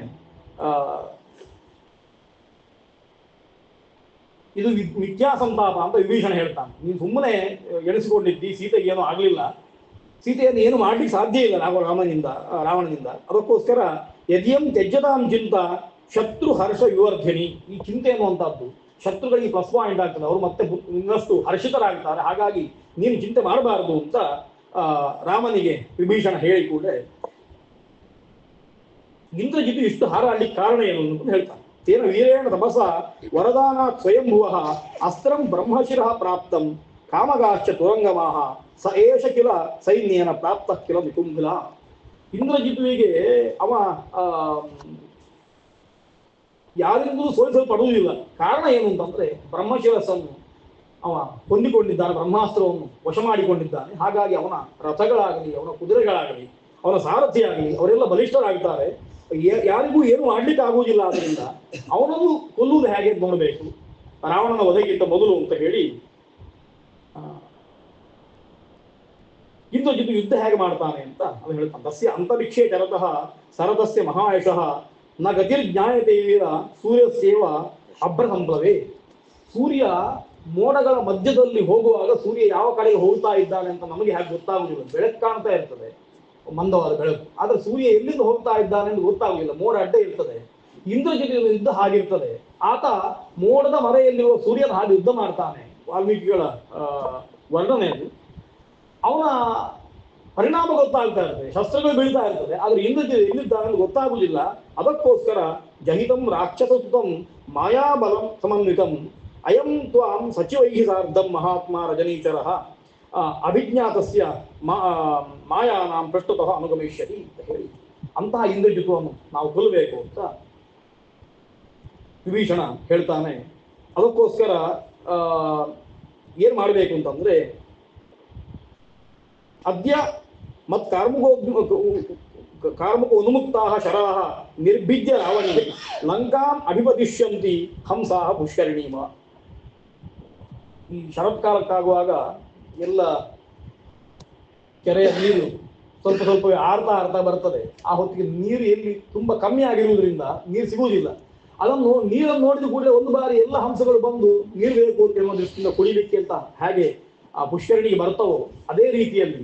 ಇದು ಮಿಥ್ಯಾ ಸಂತಾಪ ಅಂತ ವಿಭೀಷಣ ಹೇಳ್ತಾನೆ. ನೀನು ಸುಮ್ಮನೆ ಎಣಿಸಿಕೊಂಡಿದ್ದಿ, ಸೀತೆಗೆ ಏನೂ ಆಗ್ಲಿಲ್ಲ, ಸೀತೆಯನ್ನು ಏನು ಮಾಡ್ಲಿಕ್ಕೆ ಸಾಧ್ಯ ಇಲ್ಲ ರಾವಣನಿಂದ. ಅದಕ್ಕೋಸ್ಕರ ಯದಿಯಂ ತ್ಯಜ್ಯತಾಂ ಚಿಂತ ಶತ್ರು ಹರ್ಷ ವಿವರ್ಧಿನಿ. ಈ ಚಿಂತೆ ಅನ್ನುವಂಥದ್ದು ಶತ್ರುಗಳಿಗೆ ಪ್ಲಸ್ ಪಾಯಿಂಟ್ ಆಗ್ತದೆ, ಅವರು ಮತ್ತೆ ಇನ್ನಷ್ಟು ಹರ್ಷಿತರಾಗ್ತಾರೆ. ಹಾಗಾಗಿ ನೀನು ಚಿಂತೆ ಮಾಡಬಾರದು ಅಂತ ರಾಮನಿಗೆ ವಿಭೀಷಣ ಹೇಳಿ ಕೂಡ ಇಂದ್ರಜಿತು ಇಷ್ಟು ಹಾರಾಡ್ಲಿಕ್ಕೆ ಕಾರಣ ಏನು ಅಂತ ಹೇಳ್ತಾನೆ. ತೇನ ವೀರೇಣ ತಪಸ ವರದಾನಾತ್ ಸ್ವಯಂಭುವ ಅಸ್ತ್ರಂ ಬ್ರಹ್ಮಶಿರಃ ಪ್ರಾಪ್ತಂ ಕಾಮಗಾಶ್ಚ ತುರಂಗಮಾಹ ಸ ಏಷ ಕಿಲ ಸೈನ್ಯೇನ ಪ್ರಾಪ್ತ ಕಿಲ ನಿಕುಂಭಿಲ. ಇಂದ್ರಜಿತುವಿಗೆ ಅವ ಯಾರಿಂದಲೂ ಸೋಲಿಸಲ್ಪಡುವುದಿಲ್ಲ. ಕಾರಣ ಏನು ಅಂತಂದ್ರೆ ಬ್ರಹ್ಮಶಿರಸ್ಸನ್ನು ಅವ ಹೊಂದಿಕೊಂಡಿದ್ದಾನೆ, ಬ್ರಹ್ಮಾಸ್ತ್ರವನ್ನು ವಶ ಮಾಡಿಕೊಂಡಿದ್ದಾನೆ. ಹಾಗಾಗಿ ಅವನ ರಥಗಳಾಗಲಿ, ಅವನ ಕುದುರೆಗಳಾಗಲಿ, ಅವನ ಸಾರಥಿಯಾಗಲಿ ಅವರೆಲ್ಲ ಬಲಿಷ್ಠರಾಗ್ತಾರೆ. ಯಾರಿಗೂ ಏನು ಮಾಡ್ಲಿಕ್ಕೆ ಆಗುವುದಿಲ್ಲ. ಆದ್ದರಿಂದ ಅವನನ್ನು ಕೊಲ್ಲುವುದು ಹೇಗೆ ನೋಡಬೇಕು, ರಾವಣನ ವಧೆಗಿಂತ ಮೊದಲು ಅಂತ ಹೇಳಿ ಇಂದ್ರಜಿತು ಯುದ್ಧ ಹೇಗೆ ಮಾಡ್ತಾನೆ ಅಂತ ಅದು ಹೇಳ್ತಾನೆ. ತಸ್ಯ ಅಂತರಿಕ್ಷೇ ಚರತಃ ಸರದಸ್ಯ ಮಹಾಯಶಃ ನ ಗತಿರ್ಜ್ಞಾಯತೆ ವೀರ ಸೂರ್ಯಸ್ಯೇವ ಅಭ್ರಸಂಪ್ಲವೇ. ಸೂರ್ಯ ಮೋಡಗಳ ಮಧ್ಯದಲ್ಲಿ ಹೋಗುವಾಗ ಸೂರ್ಯ ಯಾವ ಕಡೆಗೆ ಹೋಗ್ತಾ ಇದ್ದಾನೆ ಅಂತ ನಮಗೆ ಹಾಗೆ ಗೊತ್ತಾಗುವುದಿಲ್ಲ. ಬೆಳಕು ಕಾಣ್ತಾ ಇರ್ತದೆ, ಮಂದವಾದ ಬೆಳಕು, ಆದ್ರೆ ಸೂರ್ಯ ಎಲ್ಲಿಂದ ಹೋಗ್ತಾ ಇದ್ದಾನೆ ಎಂದು ಗೊತ್ತಾಗುವುದಿಲ್ಲ, ಮೋಡ ಅಡ್ಡ ಇರ್ತದೆ. ಇಂದ್ರಜಿತಿನ ಯುದ್ಧ ಹಾಗಿರ್ತದೆ. ಆತ ಮೋಡದ ಮರೆಯಲ್ಲಿರುವ ಸೂರ್ಯನ ಹಾಗೆ ಯುದ್ಧ ಮಾಡ್ತಾನೆ. ವಾಲ್ಮೀಕಿಗಳ ವರ್ಣನೆ ಅದು. ಅವನ ಪರಿಣಾಮ ಗೊತ್ತಾಗ್ತಾ ಇರ್ತದೆ, ಶಸ್ತ್ರಗಳು ಬೀಳ್ತಾ ಇರ್ತದೆ, ಆದ್ರೆ ಇಂದ್ರಜಿತ್ ಎಲ್ಲಿದ್ದಾನೆ ಗೊತ್ತಾಗುವುದಿಲ್ಲ. ಅದಕ್ಕೋಸ್ಕರ ಜಹಿತಂ ರಾಕ್ಷಸಸುತಂ ಮಾಯಾಬಲಂ ಸಮನ್ವಿತಂ ಅಯಂ ತ್ವಾಂ ಸಚಿವೈಃ ಸಾರ್ಧಂ ಮಹಾತ್ಮ ರಜನೀಚರಃ ಅಭಿಜ್ಞಾತಸ್ಯ ಮಾಯಾನಾಂ ಪೃಷ್ಠತಃ ಅನುಗಮಿಷ್ಯತಿ ಅಂತ ಹೇಳಿ ಅಂತಹ ಇಂದ್ರಜಿತುವನ್ನು ನಾವು ಕೊಲ್ಲಬೇಕು ಅಂತ ವಿಭೀಷಣ ಹೇಳ್ತಾನೆ. ಅದಕ್ಕೋಸ್ಕರ ಏನ್ ಮಾಡಬೇಕು ಅಂತಂದ್ರೆ ಅದ್ಯ ಮತ್ ಕಾರ್ಮುಕ ಉನ್ಮುಕ್ತಾಃ ಶರಾಃ ನಿರ್ಭಿಜ್ಯ ರಾವಣಿ ಲಂಕಾಂ ಅಭಿಪತಿಷ್ಯಂತಿ ಹಂಸಾಃ ಪುಷ್ಕರಿಣೀಮ. ಈ ಶರತ್ಕಾಲಕ್ಕಾಗುವಾಗ ಎಲ್ಲ ಕೆರೆಯ ನೀರು ಸ್ವಲ್ಪ ಸ್ವಲ್ಪ ಆರ್ತಾ ಆರ್ತಾ ಬರ್ತದೆ. ಆ ಹೊತ್ತಿಗೆ ನೀರು ಎಲ್ಲಿ ತುಂಬಾ ಕಮ್ಮಿ ಆಗಿರುವುದರಿಂದ ನೀರು ಸಿಗುವುದಿಲ್ಲ. ನೀರನ್ನು ನೋಡಿದ ಕೂಡಲೇ ಒಂದು ಬಾರಿ ಎಲ್ಲ ಹಂಸಗಳು ಬಂದು ನೀರು ಬೇಕು ಅಂತ ಹೇಳುವ ದೃಷ್ಟಿಯಿಂದ ಕುಡಿಲಿಕ್ಕೆ ಅಂತ ಹಾಗೆ ಆ ಪುಷ್ಕರಣಿಗೆ ಬರ್ತವೋ ಅದೇ ರೀತಿಯಲ್ಲಿ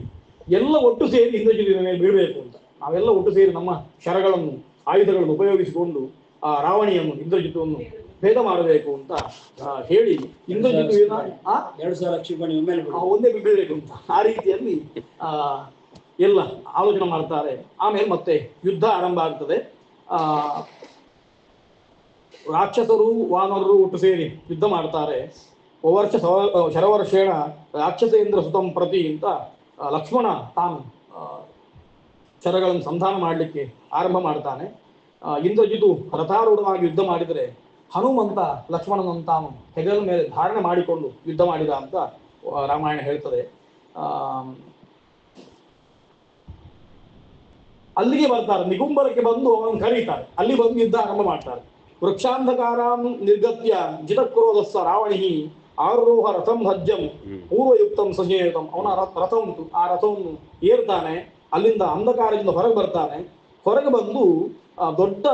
ಎಲ್ಲ ಒಟ್ಟು ಸೇರಿ ಇಂದ್ರಜಿತ್ತಿನ ಮೇಲೆ ಬೀಳಬೇಕು ಅಂತ ನಾವೆಲ್ಲ ಒಟ್ಟು ಸೇರಿ ನಮ್ಮ ಶರಗಳನ್ನು ಆಯುಧಗಳನ್ನು ಉಪಯೋಗಿಸಿಕೊಂಡು ಆ ರಾವಣಿಯನ್ನು ಇಂದ್ರಜಿತವನ್ನು ಭೇದ ಮಾಡಬೇಕು ಅಂತ ಹೇಳಿ ಇಂದ್ರಜಿತುವಿನ 2,000 ಕ್ಷಿಪಣಿ ಒಂದೇ ಬೀಳಬೇಕು ಅಂತ ಆ ರೀತಿಯಲ್ಲಿ ಎಲ್ಲ ಆಲೋಚನೆ ಮಾಡ್ತಾರೆ. ಆಮೇಲೆ ಮತ್ತೆ ಯುದ್ಧ ಆರಂಭ ಆಗ್ತದೆ. ರಾಕ್ಷಸರು ವಾನರರು ಒಟ್ಟು ಸೇರಿ ಯುದ್ಧ ಮಾಡ್ತಾರೆ. ವರ್ಷ ಶರವರ್ಷೇಣ ರಾಕ್ಷಸೇಂದ್ರ ಸುತಂ ಪ್ರತಿ ಅಂತ ಲಕ್ಷ್ಮಣ ತಾನು ಶರಗಳನ್ನು ಸಂಧಾನ ಮಾಡಲಿಕ್ಕೆ ಆರಂಭ ಮಾಡ್ತಾನೆ. ಇಂದ್ರಜಿತು ರಥಾರೂಢವಾಗಿ ಯುದ್ಧ ಮಾಡಿದರೆ ಹನುಮಂತ ಲಕ್ಷ್ಮಣನನ್ನು ತಾನು ಹೆಗಲ ಮೇಲೆ ಧಾರಣೆ ಮಾಡಿಕೊಂಡು ಯುದ್ಧ ಮಾಡಿದ ಅಂತ ರಾಮಾಯಣ ಹೇಳ್ತದೆ. ಅಲ್ಲಿಗೆ ಬರ್ತಾರೆ, ನಿಗುಂಬರಕ್ಕೆ ಬಂದು ಅವನನ್ನು ಕರೀತಾರೆ. ಅಲ್ಲಿ ಬಂದು ಯುದ್ಧ ಆರಂಭ ಮಾಡ್ತಾರೆ. ವೃಕ್ಷಾಂಧಕಾರಾಂ ನಿರ್ಗತ್ಯ ಜಿತಕ್ರೋಧಸ್ಸ ರಾವಣಿ ಆರೋಹ ರಥಂ ಹಜ್ಜಂ ಪೂರ್ವಯುಕ್ತಂ ಸಜೇಯುತಂ. ಅವನ ರಥ ಉಂಟು, ಆ ರಥವನ್ನು ಏರ್ತಾನೆ. ಅಲ್ಲಿಂದ ಅಂಧಕಾರದಿಂದ ಹೊರಗೆ ಬರ್ತಾನೆ. ಹೊರಗೆ ಬಂದು ದೊಡ್ಡ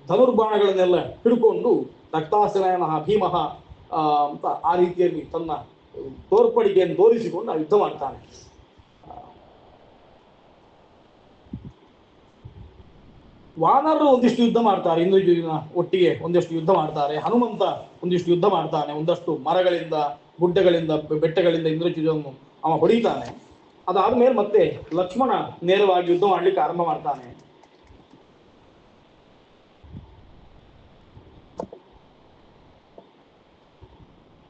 ಧನುರ್ಬಾಣಗಳನ್ನೆಲ್ಲ ಹಿಡ್ಕೊಂಡು ರಕ್ತಾಸನಯನ ಭೀಮಃ ಅಂತ ಆ ರೀತಿಯಲ್ಲಿ ತನ್ನ ತೋರ್ಪಡಿಕೆಯನ್ನು ತೋರಿಸಿಕೊಂಡು ಯುದ್ಧ ಮಾಡ್ತಾನೆ. ವಾನರರು ಒಂದಿಷ್ಟು ಯುದ್ಧ ಮಾಡ್ತಾರೆ, ಇಂದ್ರಜಿತಿನ ಒಟ್ಟಿಗೆ ಒಂದಿಷ್ಟು ಯುದ್ಧ ಮಾಡ್ತಾರೆ. ಹನುಮಂತ ಒಂದಿಷ್ಟು ಯುದ್ಧ ಮಾಡ್ತಾನೆ. ಒಂದಷ್ಟು ಮರಗಳಿಂದ, ಗುಡ್ಡಗಳಿಂದ, ಬೆಟ್ಟಗಳಿಂದ ಇಂದ್ರಜಿತವನ್ನು ಅವ ಹೊಡಿತಾನೆ. ಅದಾದ್ಮೇಲೆ ಮತ್ತೆ ಲಕ್ಷ್ಮಣ ನೇರವಾಗಿ ಯುದ್ಧ ಮಾಡ್ಲಿಕ್ಕೆ ಆರಂಭ ಮಾಡ್ತಾನೆ.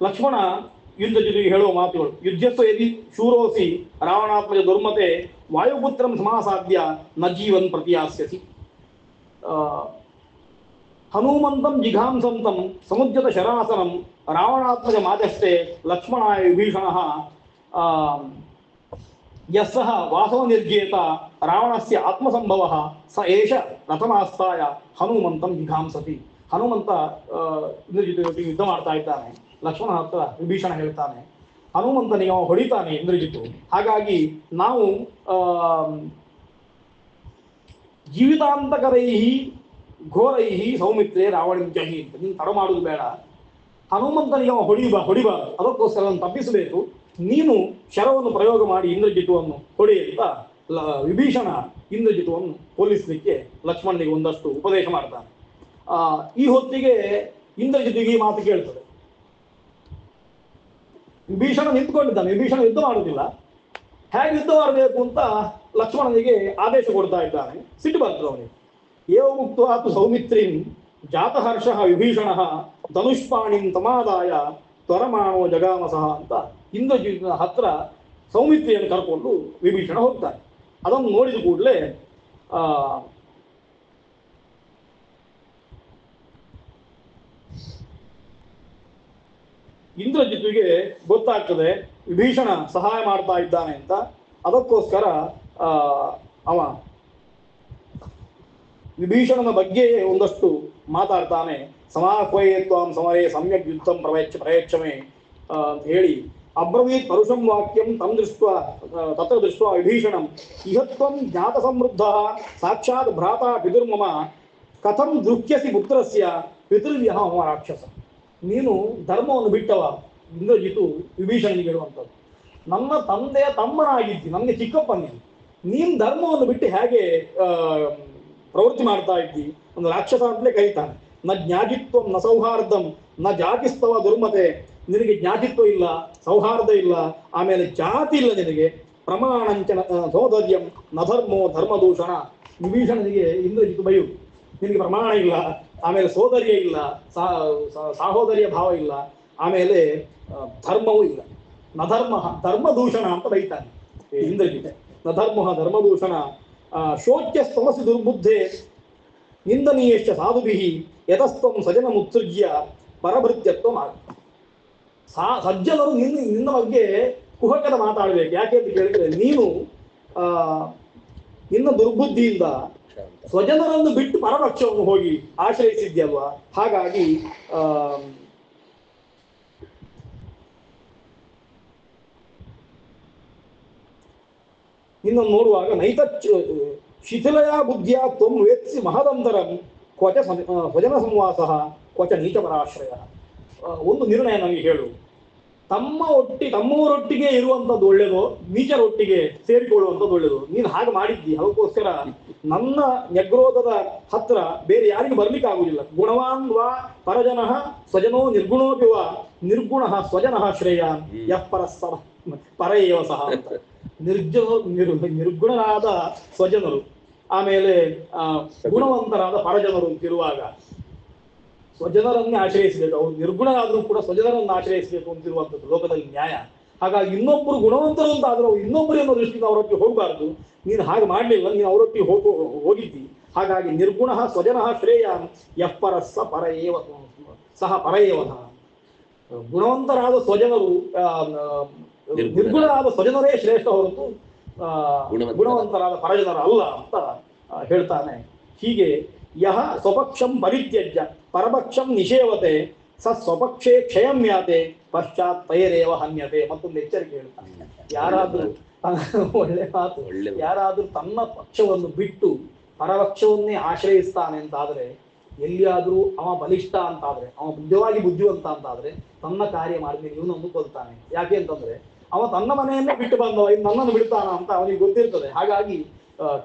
ಲಕ್ಷ್ಮಣ ಇಂದ್ರಜಿತಿಗೆ ಹೇಳುವ ಮಾತುಗಳು: ಯುದ್ಧಸ್ವ ಯದಿ ಶೂರೋಸಿ ರಾವಣಾತ್ಮಜ ದುರ್ಮತೆ ವಾಯುಪುತ್ರಂ ಸಮಾಸಾಧ್ಯ ನ ಜೀವನ್ ಪ್ರತಿಯಾಸ್ಯಸಿ. ಹನುಮಂತಂ ಜಿಘಾಂಸಂತಂ ಸಮುದ್ಯತ ಶರಾಸನಂ ರಾವಣಾತ್ಮಜ ಮಾಜಷ್ಟೇ ಲಕ್ಷ್ಮಣಾಯ ವಿಭೀಷಣಃ ಯಸ್ಸಹ ವಾಸವ ನಿರ್ಜೇತ ರಾವಣಸ್ಯ ಆತ್ಮಸಂಭವಃ ಸ ಏಷ ರಥಮಾಸ್ಥಾಯ ಹನುಮಂತಂ ಜಿಘಾಂಸತಿ. ಹನುಮಂತ ಇಂದ್ರಜಿತುವಿಗೆ ಯುದ್ಧ ಮಾಡ್ತಾ ಇದ್ದಾನೆ. ಲಕ್ಷ್ಮಣ ಹತ್ರ ವಿಭೀಷಣ ಹೇಳ್ತಾನೆ, ಹನುಮಂತನಿಗೆ ಅವ ಹೊಡಿತಾನೆ ಇಂದ್ರಜಿತು. ಹಾಗಾಗಿ ನಾವು ಜೀವಿತಾಂತಕರೈಹಿ ಘೋರೈಹಿ ಸೌಮಿತ್ರೇ ರಾವಣಿಂಚಹಿ ಅಂತ ನೀನು ತಡ ಮಾಡುದು ಬೇಡ. ಹನುಮಂತನಿಗೆ ಅವ ಹೊಡಿಬಾರದು, ಅದಕ್ಕೋಸ್ಕರ ಅವನು ತಪ್ಪಿಸಬೇಕು. ನೀನು ಶರವನ್ನು ಪ್ರಯೋಗ ಮಾಡಿ ಇಂದ್ರಜಿತುವನ್ನು ಹೊಡಿ ಅಂತ ವಿಭೀಷಣ ಇಂದ್ರಜಿತುವನ್ನು ಹೋಲಿಸಲಿಕ್ಕೆ ಲಕ್ಷ್ಮಣನಿಗೆ ಒಂದಷ್ಟು ಉಪದೇಶ ಮಾಡ್ತಾನೆ. ಈ ಹೊತ್ತಿಗೆ ಇಂದ್ರಜಿತಿಗೆ ಈ ಮಾತು ಕೇಳ್ತದೆ. ವಿಭೀಷಣ ನಿಂತ್ಕೊಂಡಿದ್ದಾನೆ, ವಿಭೀಷಣ ಯುದ್ಧ ಮಾಡುವುದಿಲ್ಲ. ಹೇಗೆ ಯುದ್ಧ ಮಾಡಬೇಕು ಅಂತ ಲಕ್ಷ್ಮಣನಿಗೆ ಆದೇಶ ಕೊಡ್ತಾ ಇದ್ದಾನೆ. ಸಿಟ್ಟು ಬರ್ತದೆ ಅವನಿಗೆ. ಏವ ಮುಕ್ತಾತು ಸೌಮಿತ್ರಿಂ ಜಾತಹರ್ಷ ವಿಭೀಷಣ ಧನುಷ್ಪಾಣಿಂ ತಮಾದಾಯ ತ್ವರಮಾಣೋ ಜಗಾಮಸಃ ಅಂತ ಇಂದ್ರಜಿತಿನ ಹತ್ರ ಸೌಮಿತ್ರಿಯನ್ನು ಕರ್ಕೊಂಡು ವಿಭೀಷಣ ಹೋಗ್ತಾನೆ. ಅದನ್ನು ನೋಡಿದ ಕೂಡಲೇ ಇಂದ್ರಜಿತಿಗೆ ಗೊತ್ತಾಗ್ತದೆ ವಿಭೀಷಣ ಸಹಾಯ ಮಾಡ್ತಾ ಇದ್ದಾನೆ ಅಂತ. ಅದಕ್ಕೋಸ್ಕರ ಅವ ವಿಭೀಷಣನ ಬಗ್ಗೆ ಒಂದಷ್ಟು ಮಾತಾಡ್ತಾನೆ. ಸಮಾಹ್ವಯೇತ್ವಾಂ ಸಮರೇ ಸಮ್ಯಕ್ ಯುದ್ಧಂ ಪ್ರಯಚ್ಛಮೆ ಅಂತ ಹೇಳಿ ಅಬ್ರವೀತ್ ಪರುಷಂ ವಾಕ್ಯಂ ತಂ ತತ್ರ ದೃಷ್ಟ ವಿಭೀಷಣಂ ಇಹತ್ವಂ ಜ್ಞಾತ ಸಮೃದ್ಧ ಸಾಕ್ಷಾತ್ ಭ್ರಾತಾ ಪಿತುರ್ಮಮ ಕಥಂ ದೃಕ್ಯಸಿ ಪುತ್ರಸ್ಯ ಪಿತೃವ್ಯಹ ಮಮ ರಾಕ್ಷಸ. ನೀನು ಧರ್ಮವನ್ನು ಬಿಟ್ಟವ. ಇಂದ್ರಜಿತು ವಿಭೀಷಣನಿಗೆ ಹೇಳುವಂಥದ್ದು, ನನ್ನ ತಂದೆಯ ತಮ್ಮನಾಗಿದ್ದಿ, ನನಗೆ ಚಿಕ್ಕಪ್ಪನಿದ್ದಿ, ನೀನು ಧರ್ಮವನ್ನು ಬಿಟ್ಟು ಹೇಗೆ ಪ್ರವೃತ್ತಿ ಮಾಡ್ತಾ ಇದ್ದಿ, ಒಂದು ರಾಕ್ಷಸ ಅಂತಲೇ ಕರೀತಾನೆ. ನ ಜ್ಞಾತಿತ್ವಂ ನ ಸೌಹಾರ್ದಂ ನ ಜಾತಿಸ್ತವ ದುರ್ಮತೆ. ನಿನಗೆ ಜ್ಞಾತಿತ್ವ ಇಲ್ಲ, ಸೌಹಾರ್ದ ಇಲ್ಲ, ಆಮೇಲೆ ಜಾತಿ ಇಲ್ಲ ನಿನಗೆ. ಪ್ರಮಾಣಂಚನ ಸೌಧರ್ಯಂ ನ ಧರ್ಮೋ ಧರ್ಮದೂಷಣ. ವಿಭೀಷಣನಿಗೆ ಇಂದ್ರಜಿತು ಬೈಯು, ನಿನಗೆ ಪ್ರಮಾಣ ಇಲ್ಲ, ಆಮೇಲೆ ಸೋದರ್ಯ ಇಲ್ಲ, ಸಾಹೋದರ್ಯ ಭಾವ ಇಲ್ಲ, ಆಮೇಲೆ ಧರ್ಮವೂ ಇಲ್ಲ. ನ ಧರ್ಮ ಧರ್ಮದೂಷಣ ಅಂತ ಬೈತಾನೆ ಇಂದ್ರಜಿತ್. ನ ಧರ್ಮ ಧರ್ಮದೂಷಣ. ಶೋಚ್ಯಸ್ತಮಸಿ ದುರ್ಬುದ್ಧೆ ನಿಂದನೀಯಶ್ಚ ಸಾಧುಭಿಃ ಯತಸ್ತ್ವಂ ಸಜನ ಮುತ್ಸೃಜ್ಯ ಪರಭೃತ್ಯತ್ವ ಮಾಡ. ಸಜ್ಜನರು ನಿನ್ನ ಬಗ್ಗೆ ಕುಹಕದ ಮಾತಾಡಬೇಕು. ಯಾಕೆ ಅಂತ ಕೇಳಿದ್ರೆ, ನೀನು ನಿನ್ನ ದುರ್ಬುದ್ಧಿಯಿಂದ ಸ್ವಜನರನ್ನು ಬಿಟ್ಟು ಪರಪಕ್ಷವನ್ನು ಹೋಗಿ ಆಶ್ರಯಿಸಿದ್ಯಲ್ವಾ. ಹಾಗಾಗಿ ನಿನ್ನನ್ನು ನೋಡುವಾಗ ನೈತಚ್ ಶಿಥಿಲಯ ಬುದ್ಧಿಯ ತ್ವಂ ವೇತ್ಸಿ ಮಹದಂತರಂ ಕ್ವಚ ಸ್ವಜನ ಸಂವಾಸ ಕ್ವಚ ನೀಚಪರಾಶ್ರಯ. ಒಂದು ನಿರ್ಣಯ ನನಗೆ ಹೇಳು, ತಮ್ಮವರೊಟ್ಟಿಗೆ ಇರುವಂಥದ್ದು ಒಳ್ಳೆಯದು, ನೀಚರೊಟ್ಟಿಗೆ ಸೇರಿಕೊಳ್ಳುವಂಥದ್ದು ಒಳ್ಳೆಯದು. ನೀನು ಹಾಗೆ ಮಾಡಿದ್ದಿ, ಅದಕ್ಕೋಸ್ಕರ ನನ್ನ ನೆಗ್ರೋಧದ ಹತ್ರ ಬೇರೆ ಯಾರಿಗೂ ಬರ್ಲಿಕ್ಕೆ ಆಗುದಿಲ್ಲ. ಗುಣವಾನ್ ವಾ ಪರಜನ ಸ್ವಜನೋ ನಿರ್ಗುಣೋಪಿ ವಾ ನಿರ್ಗುಣ ಸ್ವಜನ ಶ್ರೇಯ ಯಃ ಪರಸ್ಪರ ಪರಯೇವ ಸಹ ಅಂತ. ನಿರ್ಗುಣರಾದ ಸ್ವಜನರು, ಆಮೇಲೆ ಗುಣವಂತರಾದ ಪರಜನರು ಅಂತಿರುವಾಗ ಸ್ವಜನರನ್ನೇ ಆಶ್ರಯಿಸಬೇಕು. ಅವರು ನಿರ್ಗುಣರಾದರೂ ಕೂಡ ಸ್ವಜನರನ್ನು ಆಶ್ರಯಿಸಬೇಕು ಅಂತಿರುವಂಥದ್ದು ಲೋಕದಲ್ಲಿ ನ್ಯಾಯ. ಹಾಗಾಗಿ ಇನ್ನೊಬ್ಬರು ಗುಣವಂತರು ಅಂತ ಆದರೂ ಇನ್ನೊಬ್ಬರು ಅನ್ನೋ ದೃಷ್ಟಿಯಿಂದ ಅವರೊಟ್ಟಿಗೆ ಹೋಗಬಾರ್ದು. ನೀನು ಹಾಗೆ ಮಾಡಲಿಲ್ಲ, ನೀನು ಅವರೊಟ್ಟಿಗೆ ಹೋಗಿದ್ದಿ. ಹಾಗಾಗಿ ನಿರ್ಗುಣ ಸ್ವಜನ ಶ್ರೇಯ ಯಃ ಪರಸ್ಸ ಪರಯೇವ ಸಹ ಪರಯೇವನ. ಗುಣವಂತರಾದ ಸ್ವಜನರು ನಿರ್ಗುಣರಾದ ಸ್ವಜನರೇ ಶ್ರೇಷ್ಠ ಹೊರತು ಗುಣವಂತರಾದ ಪರಜನರು ಅಲ್ಲ ಅಂತ ಹೇಳ್ತಾನೆ. ಹೀಗೆ ಯಹ ಸ್ವಪಕ್ಷಂ ಪರಿತ್ಯಜ್ಯ ಪರಪಕ್ಷಂ ನಿಷೇವತೆ ಸ ಸ್ವಪಕ್ಷೇ ಕ್ಷಯಂ ಯಾತೆ ಪಶ್ಚಾತ್ ತೈರೇವ ಹನ್ಯತೆ. ಮತ್ತೊಂದು ಎಚ್ಚರಿಕೆ ಹೇಳ್ತಾನೆ, ಯಾರಾದ್ರೂ ಒಳ್ಳೆ ಮಾತು, ಯಾರಾದ್ರೂ ತನ್ನ ಪಕ್ಷವನ್ನು ಬಿಟ್ಟು ಪರಪಕ್ಷವನ್ನೇ ಆಶ್ರಯಿಸ್ತಾನೆ ಅಂತಾದ್ರೆ, ಎಲ್ಲಿಯಾದ್ರೂ ಅವ ಬಲಿಷ್ಠ ಅಂತಾದ್ರೆ, ಅವ ನಿಜವಾಗಿ ಬುದ್ಧಿವಂತ ಅಂತಾದ್ರೆ ತನ್ನ ಕಾರ್ಯ ಮಾಡಿದ್ರೆ ಇವನನ್ನು ಕೊಲ್ತಾನೆ. ಯಾಕೆ ಅಂತಂದ್ರೆ ಅವ ತನ್ನ ಮನೆಯನ್ನೇ ಬಿಟ್ಟು ಬಂದವ, ಇನ್ನು ನನ್ನನ್ನು ಬಿಡ್ತಾನ ಅಂತ ಅವನಿಗೆ ಗೊತ್ತಿರ್ತದೆ. ಹಾಗಾಗಿ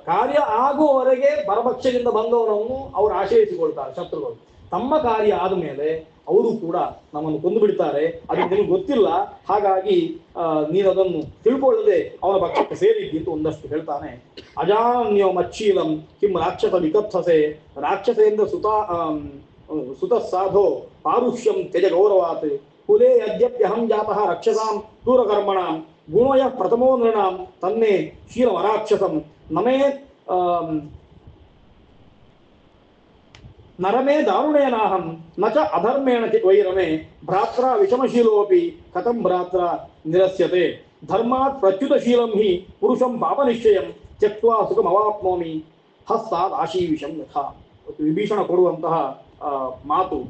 ಕಾರ್ಯ ಆಗುವವರೆಗೆ ಪರಪಕ್ಷದಿಂದ ಬಂದವರನ್ನು ಅವರು ಆಶ್ರಯಿಸಿಕೊಳ್ತಾರೆ ಶತ್ರುಗಳು. ತಮ್ಮ ಕಾರ್ಯ ಆದ ಮೇಲೆ ಅವರು ಕೂಡ ನಮ್ಮನ್ನು ಕೊಂದು ಬಿಡ್ತಾರೆ. ಅದು ನಿನಗೆ ಗೊತ್ತಿಲ್ಲ, ಹಾಗಾಗಿ ನೀನು ಅದನ್ನು ತಿಳ್ಕೊಳ್ಳದೆ ಅವನ ಪಕ್ಷಕ್ಕೆ ಸೇರಿದ್ದಿ ಅಂತ ಒಂದಷ್ಟು ಹೇಳ್ತಾನೆ. ಅಜಾನ್ಯೋ ಮಚ್ಚೀಲಂ ಕಿಂ ರಾಕ್ಷಸ ವಿಕಥಸೆ ರಾಕ್ಷಸೇಂದ್ರ ಸುತ ಸಾಧೋ ಪಾರುಷ್ಯಂ ತ್ಯಜ ಗೌರವಾತ್ ಕುಲೇ ಯದ್ಯಪ್ಯಹಂ ಜಾತಃ ರಕ್ಷಸಾಂ ಕ್ರೂರಕರ್ಮಣಾಂ ಗುಣೋಯ ಪ್ರಥಮೋ ನೃಣಾಂ ತನ್ನೇ ಶೀಲಮರಾಕ್ಷಸಂ ನರಮೇ ದಾರುಣೇನಾಹಂ ನ ಚ ಅಧರ್ಮೇಣ ವೈರಮೇ ಭ್ರಾತ್ರ ವಿಷಮಶೀಲೋಪಿ ಕಥಂ ಭ್ರಾತ್ರ ನಿರಸ್ಯತೆ ಧರ್ಮಾತ್ ಪ್ರಚ್ಯುತಶೀಲಂ ಹಿ ಪುರುಷಂ ಪಾಪನಿಶ್ಚಯಂ ತ್ಯಕ್ತ್ವಾ ಸುಖಮವಾಪ್ನೋಮಿ ಹಸ್ತಾದ್ ಆಶೀವಿಷಂ ಯಥಾ. ವಿಭೀಷಣ ಕೊಡುವಂತಹ ಮಾತು.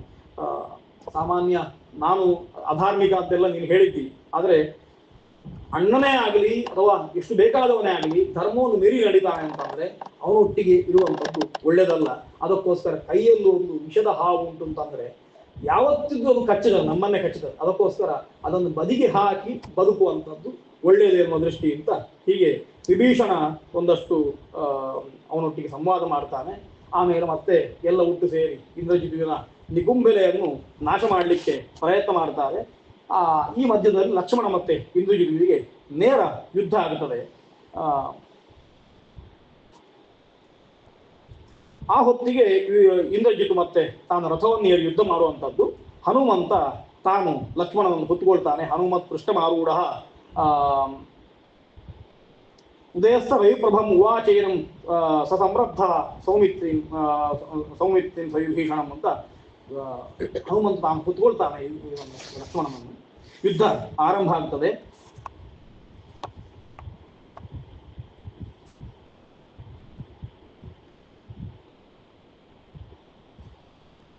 ಸಾಮಾನ್ಯ ನಾನು ಅಧಾರ್ಮಿಕ ಅಂತೆಲ್ಲ ನೀನು ಹೇಳಿದ್ದಿ, ಆದರೆ ಅಣ್ಣನೇ ಆಗಲಿ ಅಥವಾ ಎಷ್ಟು ಬೇಕಾದವನೇ ಆಗಲಿ ಧರ್ಮವನ್ನು ಮೀರಿ ನಡೀತಾನೆ ಅಂತಂದ್ರೆ ಅವನೊಟ್ಟಿಗೆ ಇರುವಂಥದ್ದು ಒಳ್ಳೇದಲ್ಲ. ಅದಕ್ಕೋಸ್ಕರ ಕೈಯಲ್ಲಿ ಒಂದು ವಿಷದ ಹಾವು ಉಂಟು ಅಂತಂದ್ರೆ ಯಾವತ್ತಿಗೂ ಅದು ಕಚ್ಚದ, ನಮ್ಮನ್ನೇ ಕಚ್ಚದ. ಅದಕ್ಕೋಸ್ಕರ ಅದನ್ನು ಬದಿಗೆ ಹಾಕಿ ಬದುಕುವಂಥದ್ದು ಒಳ್ಳೆಯದು ಎನ್ನುವ ದೃಷ್ಟಿಯಿಂದ ಹೀಗೆ ವಿಭೀಷಣ ಒಂದಷ್ಟು ಅವನೊಟ್ಟಿಗೆ ಸಂವಾದ ಮಾಡ್ತಾನೆ. ಆಮೇಲೆ ಮತ್ತೆ ಎಲ್ಲ ಒಟ್ಟು ಸೇರಿ ಇಂದ್ರಜಿತುವಿನ ನಿಕುಂಬೆಲೆಯನ್ನು ನಾಶ ಮಾಡಲಿಕ್ಕೆ ಪ್ರಯತ್ನ ಮಾಡ್ತಾರೆ. ಈ ಮಧ್ಯದಲ್ಲಿ ಲಕ್ಷ್ಮಣ ಮತ್ತೆ ಇಂದ್ರಜಿತುವಿಗೆ ನೇರ ಯುದ್ಧ ಆಗುತ್ತದೆ. ಆ ಹೊತ್ತಿಗೆ ಇಂದ್ರಜಿತು ಮತ್ತೆ ತಾನು ರಥವನ್ನು ಏರಿ ಯುದ್ಧ ಮಾಡುವಂಥದ್ದು. ಹನುಮಂತ ತಾನು ಲಕ್ಷ್ಮಣನನ್ನು ಹೊತ್ತುಕೊಳ್ತಾನೆ. ಹನುಮತ್ ಪೃಷ್ಠಮಾರೂಢ ಉದಯಸ್ಥ ರವಿಪ್ರಭಂ ಉವಾಚೇನಂ ಸಸಂರಬ್ಧ ಸೌಮಿತ್ರಿಂ ಸವಿಭೀಷಣಂ ಅಂತ ಹನುಮಂತ ತಾನು ಹೊತ್ತುಕೊಳ್ತಾನೆ ಲಕ್ಷ್ಮಣನನ್ನು. ಯುದ್ಧ ಆರಂಭ ಆಗ್ತದೆ.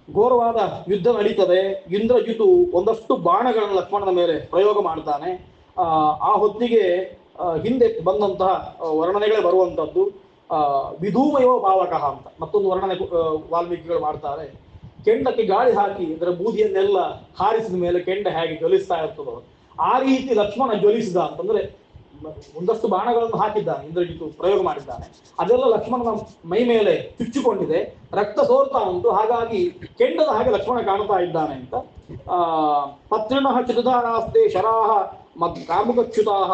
ಘೋರವಾದ ಯುದ್ಧ ನಡೀತದೆ. ಇಂದ್ರಜಿತು ಒಂದಷ್ಟು ಬಾಣಗಳನ್ನು ಲಕ್ಷ್ಮಣನ ಮೇಲೆ ಪ್ರಯೋಗ ಮಾಡ್ತಾನೆ. ಆ ಹೊತ್ತಿಗೆ ಹಿಂದೆ ಬಂದಂತಹ ವರ್ಣನೆಗಳೇ ಬರುವಂಥದ್ದು. ವಿಧೂಮಯೋ ಪಾವಕಃ ಅಂತ ಮತ್ತೊಂದು ವರ್ಣನೆ ವಾಲ್ಮೀಕಿಗಳು ಮಾಡ್ತಾರೆ. ಕೆಂಡಕ್ಕೆ ಗಾಳಿ ಹಾಕಿ ಅದರ ಬೂದಿಯನ್ನೆಲ್ಲ ಹಾರಿಸಿದ ಮೇಲೆ ಕೆಂಡ ಹೇಗೆ ಜ್ವಲಿಸ್ತಾ ಇರ್ತದೋ ಆ ರೀತಿ ಲಕ್ಷ್ಮಣ ಜ್ವಲಿಸಿದ ಅಂತಂದ್ರೆ ಒಂದಷ್ಟು ಬಾಣಗಳನ್ನು ಹಾಕಿದ್ದಾನೆ, ಇಂದ್ರಜಿತು ಪ್ರಯೋಗ ಮಾಡಿದ್ದಾನೆ. ಅದೆಲ್ಲ ಲಕ್ಷ್ಮಣನ ಮೈ ಮೇಲೆ ಚುಚ್ಚಿಕೊಂಡಿದೆ, ರಕ್ತ ಸೋರ್ತಾ ಉಂಟು. ಹಾಗಾಗಿ ಕೆಂಡದ ಹಾಗೆ ಲಕ್ಷ್ಮಣ ಕಾಣ್ತಾ ಇದ್ದಾನೆ ಅಂತ. ಪತ್ರಿಣಃ ಚತುಧಾರಾಸ್ತೆ ಶರಾಹ ಕಾಮುಕಚ್ಯುತಾಹ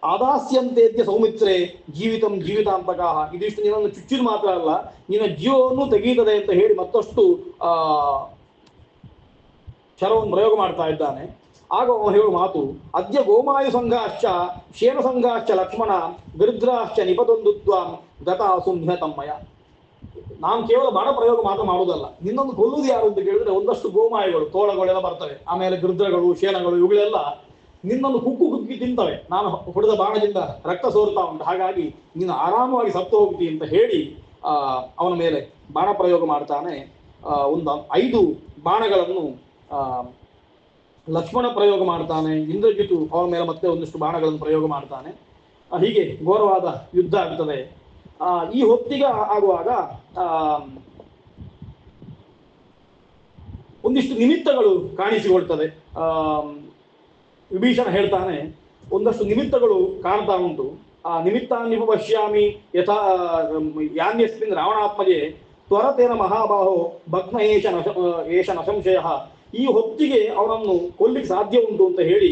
ಆದಾಸ್ಯಂತೇದ್ಯ ಸೌಮಿತ್ರೇ ಜೀವಿತಂ ಜೀವಿತಾಂತಕಾಹ. ಇದಿಷ್ಟು ನಿನ್ನನ್ನು ಚುಚ್ಚಿದ ಮಾತ್ರ ಅಲ್ಲ, ನಿನ್ನ ಜೀವವನ್ನು ತೆಗೀತದೆ ಅಂತ ಹೇಳಿ ಮತ್ತಷ್ಟು ಶರವನ್ನು ಪ್ರಯೋಗ ಮಾಡ್ತಾ ಇದ್ದಾನೆ. ಆಗ ಅವನು ಹೇಳುವ ಮಾತು, ಅದ್ಯ ಗೋಮಾಯು ಸಂಘಾಶ್ಚ ಶೇನ ಸಂಘಾಶ್ಚ ಲಕ್ಷ್ಮಣ ಗೃಧ್ರಾಶ್ಚ ನಿಪದೊಂದುತ್ವಾಂ ಗತಾಸು ನಿಹತಮ್ಮಯ. ನಾನು ಕೇವಲ ಬಾಣ ಪ್ರಯೋಗ ಮಾತ್ರ ಮಾಡುವುದಲ್ಲ, ನಿನ್ನೊಂದು ಕೊಲ್ಲುವುದು ಯಾರು ಅಂತ ಕೇಳಿದ್ರೆ ಒಂದಷ್ಟು ಗೋಮಾಯುಗಳು, ತೋಳಗಳೆಲ್ಲ ಬರ್ತವೆ, ಆಮೇಲೆ ಗೃಧ್ರಗಳು, ಶೇನಗಳು, ಇವುಗಳೆಲ್ಲ ನಿನ್ನನ್ನು ಕುಕ್ಕಿ ತಿಂತವೆ. ನಾನು ಹೊಡೆದ ಬಾಣದಿಂದ ರಕ್ತ ಸೋರ್ತಾ ಉಂಟು, ಹಾಗಾಗಿ ನೀನು ಆರಾಮವಾಗಿ ಸತ್ತು ಹೋಗ್ತಿ ಅಂತ ಹೇಳಿ ಅವನ ಮೇಲೆ ಬಾಣ ಪ್ರಯೋಗ ಮಾಡ್ತಾನೆ. ಒಂದು 5 ಬಾಣಗಳನ್ನು ಲಕ್ಷ್ಮಣ ಪ್ರಯೋಗ ಮಾಡ್ತಾನೆ, ಇಂದ್ರಜಿತು ಅವರ ಮೇಲೆ ಮತ್ತೆ ಒಂದಿಷ್ಟು ಬಾಣಗಳನ್ನು ಪ್ರಯೋಗ ಮಾಡ್ತಾನೆ. ಹೀಗೆ ಘೋರವಾದ ಯುದ್ಧ ಆಗ್ತದೆ. ಈ ಹೊತ್ತಿಗೆ ಆಗುವಾಗ ಒಂದಿಷ್ಟು ನಿಮಿತ್ತಗಳು ಕಾಣಿಸಿಕೊಳ್ತದೆ. ವಿಭೀಷಣ ಹೇಳ್ತಾನೆ, ಒಂದಷ್ಟು ನಿಮಿತ್ತಗಳು ಕಾಣ್ತಾ ಉಂಟು. ಆ ನಿಮಿತ್ತಾನ್ನಿ ಪಶ್ಯಾಮಿ ಯಥಾ ಯಾನ್ಯಸ್ಮಿನ್ ರಾವಣಾತ್ಮಜೆ ತ್ವರತೇನ ಮಹಾಬಾಹೋ ಭಗ್ನ ಏಷ ನಸಂಶಯ. ಈ ಹೊತ್ತಿಗೆ ಅವನನ್ನು ಕೊಲ್ಲಿಕ್ಕೆ ಸಾಧ್ಯ ಉಂಟು ಅಂತ ಹೇಳಿ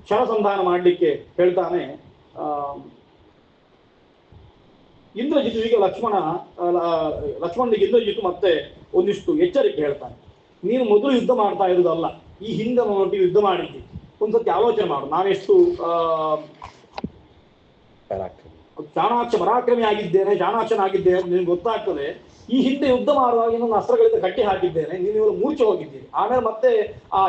ಶರಸಂಧಾನ ಮಾಡಲಿಕ್ಕೆ ಹೇಳ್ತಾನೆ. ಇಂದ್ರಜಿತುವಿಗೆ ಲಕ್ಷ್ಮಣನಿಗೆ ಇಂದ್ರಜಿತು ಮತ್ತೆ ಒಂದಿಷ್ಟು ಎಚ್ಚರಿಕೆ ಹೇಳ್ತಾನೆ. ನೀನು ಮೊದಲು ಯುದ್ಧ ಮಾಡ್ತಾ ಇರುವುದಲ್ಲ, ಈ ಹಿಂದೆ ನನ್ನೊಟ್ಟಿಗೆ ಯುದ್ಧ ಮಾಡಿದ್ದಿ, ಒಂದ್ಸತಿ ಆಲೋಚನೆ ಮಾಡು. ನಾನೆಷ್ಟು ಪರಾಕ್ರಮಿ ಆಗಿದ್ದೇನೆ, ಚಾಣಾಕ್ಷನಾಗಿದ್ದೇನೆ ನಿನಗೆ ಗೊತ್ತಾಗ್ತದೆ. ಈ ಹಿಂದೆ ಯುದ್ಧ ಮಾಡುವಾಗ ನನ್ನ ಅಸ್ತ್ರಗಳಿಂದ ಕಟ್ಟಿ ಹಾಕಿದ್ದೇನೆ, ನೀನು ಇವರು ಮೂರ್ಛೆ ಹೋಗಿದ್ದೀರಿ. ಆಮೇಲೆ ಮತ್ತೆ ಆ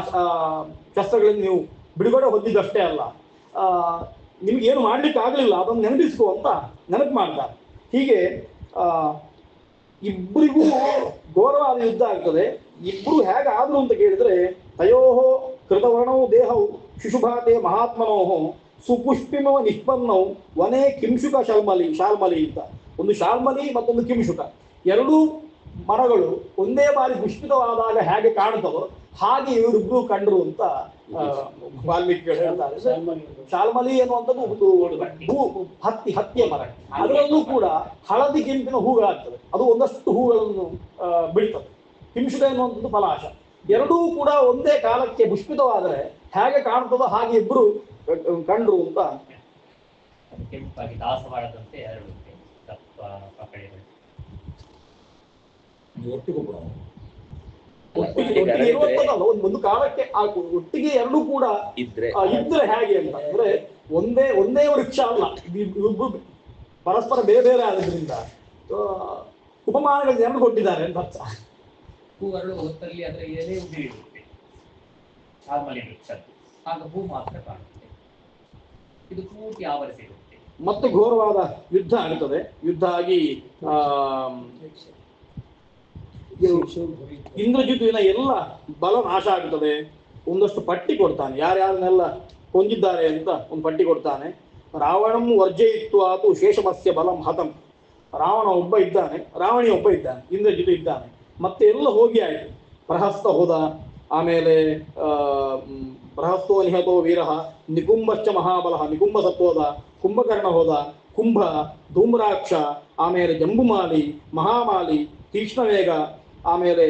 ಶಸ್ತ್ರಗಳಿಂದ ನೀವು ಬಿಡುಗಡೆ ಹೊಂದಿದ್ದಷ್ಟೇ ಅಲ್ಲ, ನಿಮ್ಗೆ ಏನು ಮಾಡ್ಲಿಕ್ಕೆ ಆಗಲಿಲ್ಲ, ಅದನ್ನು ನೆನಪಿಸ್ಕೋ ಅಂತ ನೆನಪು ಮಾಡ್ತಾರೆ. ಹೀಗೆ ಇಬ್ಬರಿಗೂ ಘೋರವಾದ ಯುದ್ಧ ಆಗ್ತದೆ. ಇಬ್ರು ಹೇಗಾದ್ರು ಅಂತ ಕೇಳಿದ್ರೆ, ತಯೋಹೋ ಕೃತವರ್ಣವು ದೇಹವು ಶಿಶುಭಾತೆ ಮಹಾತ್ಮನೋಹೋ ಸುಪುಷ್ಪಿಮವ ನಿಷ್ಪನ್ನವು ವನೇ ಕಿಂಶುಕ ಶಾಲ್ಮಲಿ ಅಂತ. ಒಂದು ಶಾಲ್ಮಲಿ ಮತ್ತೊಂದು ಕಿಂಶುಕ, ಎರಡೂ ಮರಗಳು ಒಂದೇ ಬಾರಿ ಪುಷ್ಪಿತವಾದಾಗ ಹೇಗೆ ಕಾಣುತ್ತವೋ ಹಾಗೆ ಇವರಿಬ್ರು ಕಂಡ್ರು ಅಂತ ವಾಲ್ಮೀಕಿಗಳು ಹೇಳ್ತಾರೆ. ಶಾಲ್ಮಲಿ ಎನ್ನುವಂಥದ್ದು ಒಂದು ಹತ್ತಿಯ ಮರ, ಅದರಲ್ಲೂ ಕೂಡ ಹಳದಿ ಕೆಂಪಿನ ಹೂಗಳಾಗ್ತದೆ, ಅದು ಒಂದಷ್ಟು ಹೂಗಳನ್ನು ಬಿಡ್ತದೆ. ಕಿಂಶುಕ ಎನ್ನುವಂಥದ್ದು ಪಲಾಶ. ಎರಡೂ ಕೂಡ ಒಂದೇ ಕಾಲಕ್ಕೆ ಪುಷ್ಪಿತವಾದರೆ ಹೇಗೆ ಕಾಣ್ತದೋ ಹಾಗೆ ಇಬ್ರು ಕಂಡ್ರು ಅಂತ. ಕೆಂಪಾಗಿ ದಾಸವಾಳದಂತೆ ಎರಡು ದಪ್ಪ ಪಕಡೆಗಳು ಒಟ್ಟಿಗೆ ಇರುವಂತದಲ್ಲ, ಒಂದು ಕಾಲಕ್ಕೆ ಒಟ್ಟಿಗೆ ಎರಡೂ ಕೂಡ ಇದ್ರೆ ಹೇಗೆ ಅಂತ ಅಂದ್ರೆ ಒಂದೇ ವೃಕ್ಷ ಅಲ್ಲ, ಇಬ್ಬರು ಪರಸ್ಪರ ಬೇರೆ ಬೇರೆ ಆದ್ರಿಂದ ಉಪಮಾನಗಳು ಎರಡು ಕೊಟ್ಟಿದ್ದಾರೆ ಅಂತ ಅರ್ಥ. ಹೂ ಅರಳುವ ಹೊತ್ತಲ್ಲಿ ಅದರ ಎಲೆ ಉದುರಿರುತ್ತೆ, ಶಾಲ್ಮಲಿ ವೃಕ್ಷದ್ದು, ಆಗ ಹೂ ಮಾತ್ರ ಕಾಣುತ್ತೆ, ಇದು ಪೂರ್ತಿ ಆವರಿಸಿರುತ್ತೆ. ಮತ್ತು ಘೋರವಾದ ಯುದ್ಧ ಆಗ್ತದೆ. ಯುದ್ಧ ಆಗಿ ಇಂದ್ರಜಿತುವಿನ ಎಲ್ಲ ಬಲ ನಾಶ ಆಗ್ತದೆ. ಒಂದಷ್ಟು ಪಟ್ಟಿ ಕೊಡ್ತಾನೆ, ಯಾರ್ಯಾರನ್ನೆಲ್ಲ ಕೊಂದಿದ್ದಾರೆ ಅಂತ ಒಂದು ಪಟ್ಟಿ ಕೊಡ್ತಾನೆ. ರಾವಣಂ ವರ್ಜಯಿತ್ವ ಆತು ಶೇಷಮಸ್ಯ ಬಲಂ ಹತಂ. ರಾವಣ ಒಬ್ಬ ಇದ್ದಾನೆ, ರಾವಣಿ ಒಬ್ಬ ಇದ್ದಾನೆ, ಇಂದ್ರಜಿತು ಇದ್ದಾನೆ, ಮತ್ತೆ ಎಲ್ಲ ಹೋಗಿ ಆಯ್ತು. ಪ್ರಹಸ್ತ ಹೋದ, ಆಮೇಲೆ ಪ್ರಹಸ್ತೋ ನಿಹತೋ ವೀರ, ನಿಕುಂಭಶ್ಚ ಮಹಾಬಲ, ನಿಕುಂಭ ಸತ್ವೋದ, ಕುಂಭಕರ್ಣ ಹೋದ, ಕುಂಭ, ಧೂಮ್ರಾಕ್ಷ, ಆಮೇಲೆ ಜಂಬುಮಾಲಿ, ಮಹಾಮಾಲಿ, ತೀಕ್ಷ್ಣವೇಗ, ಆಮೇಲೆ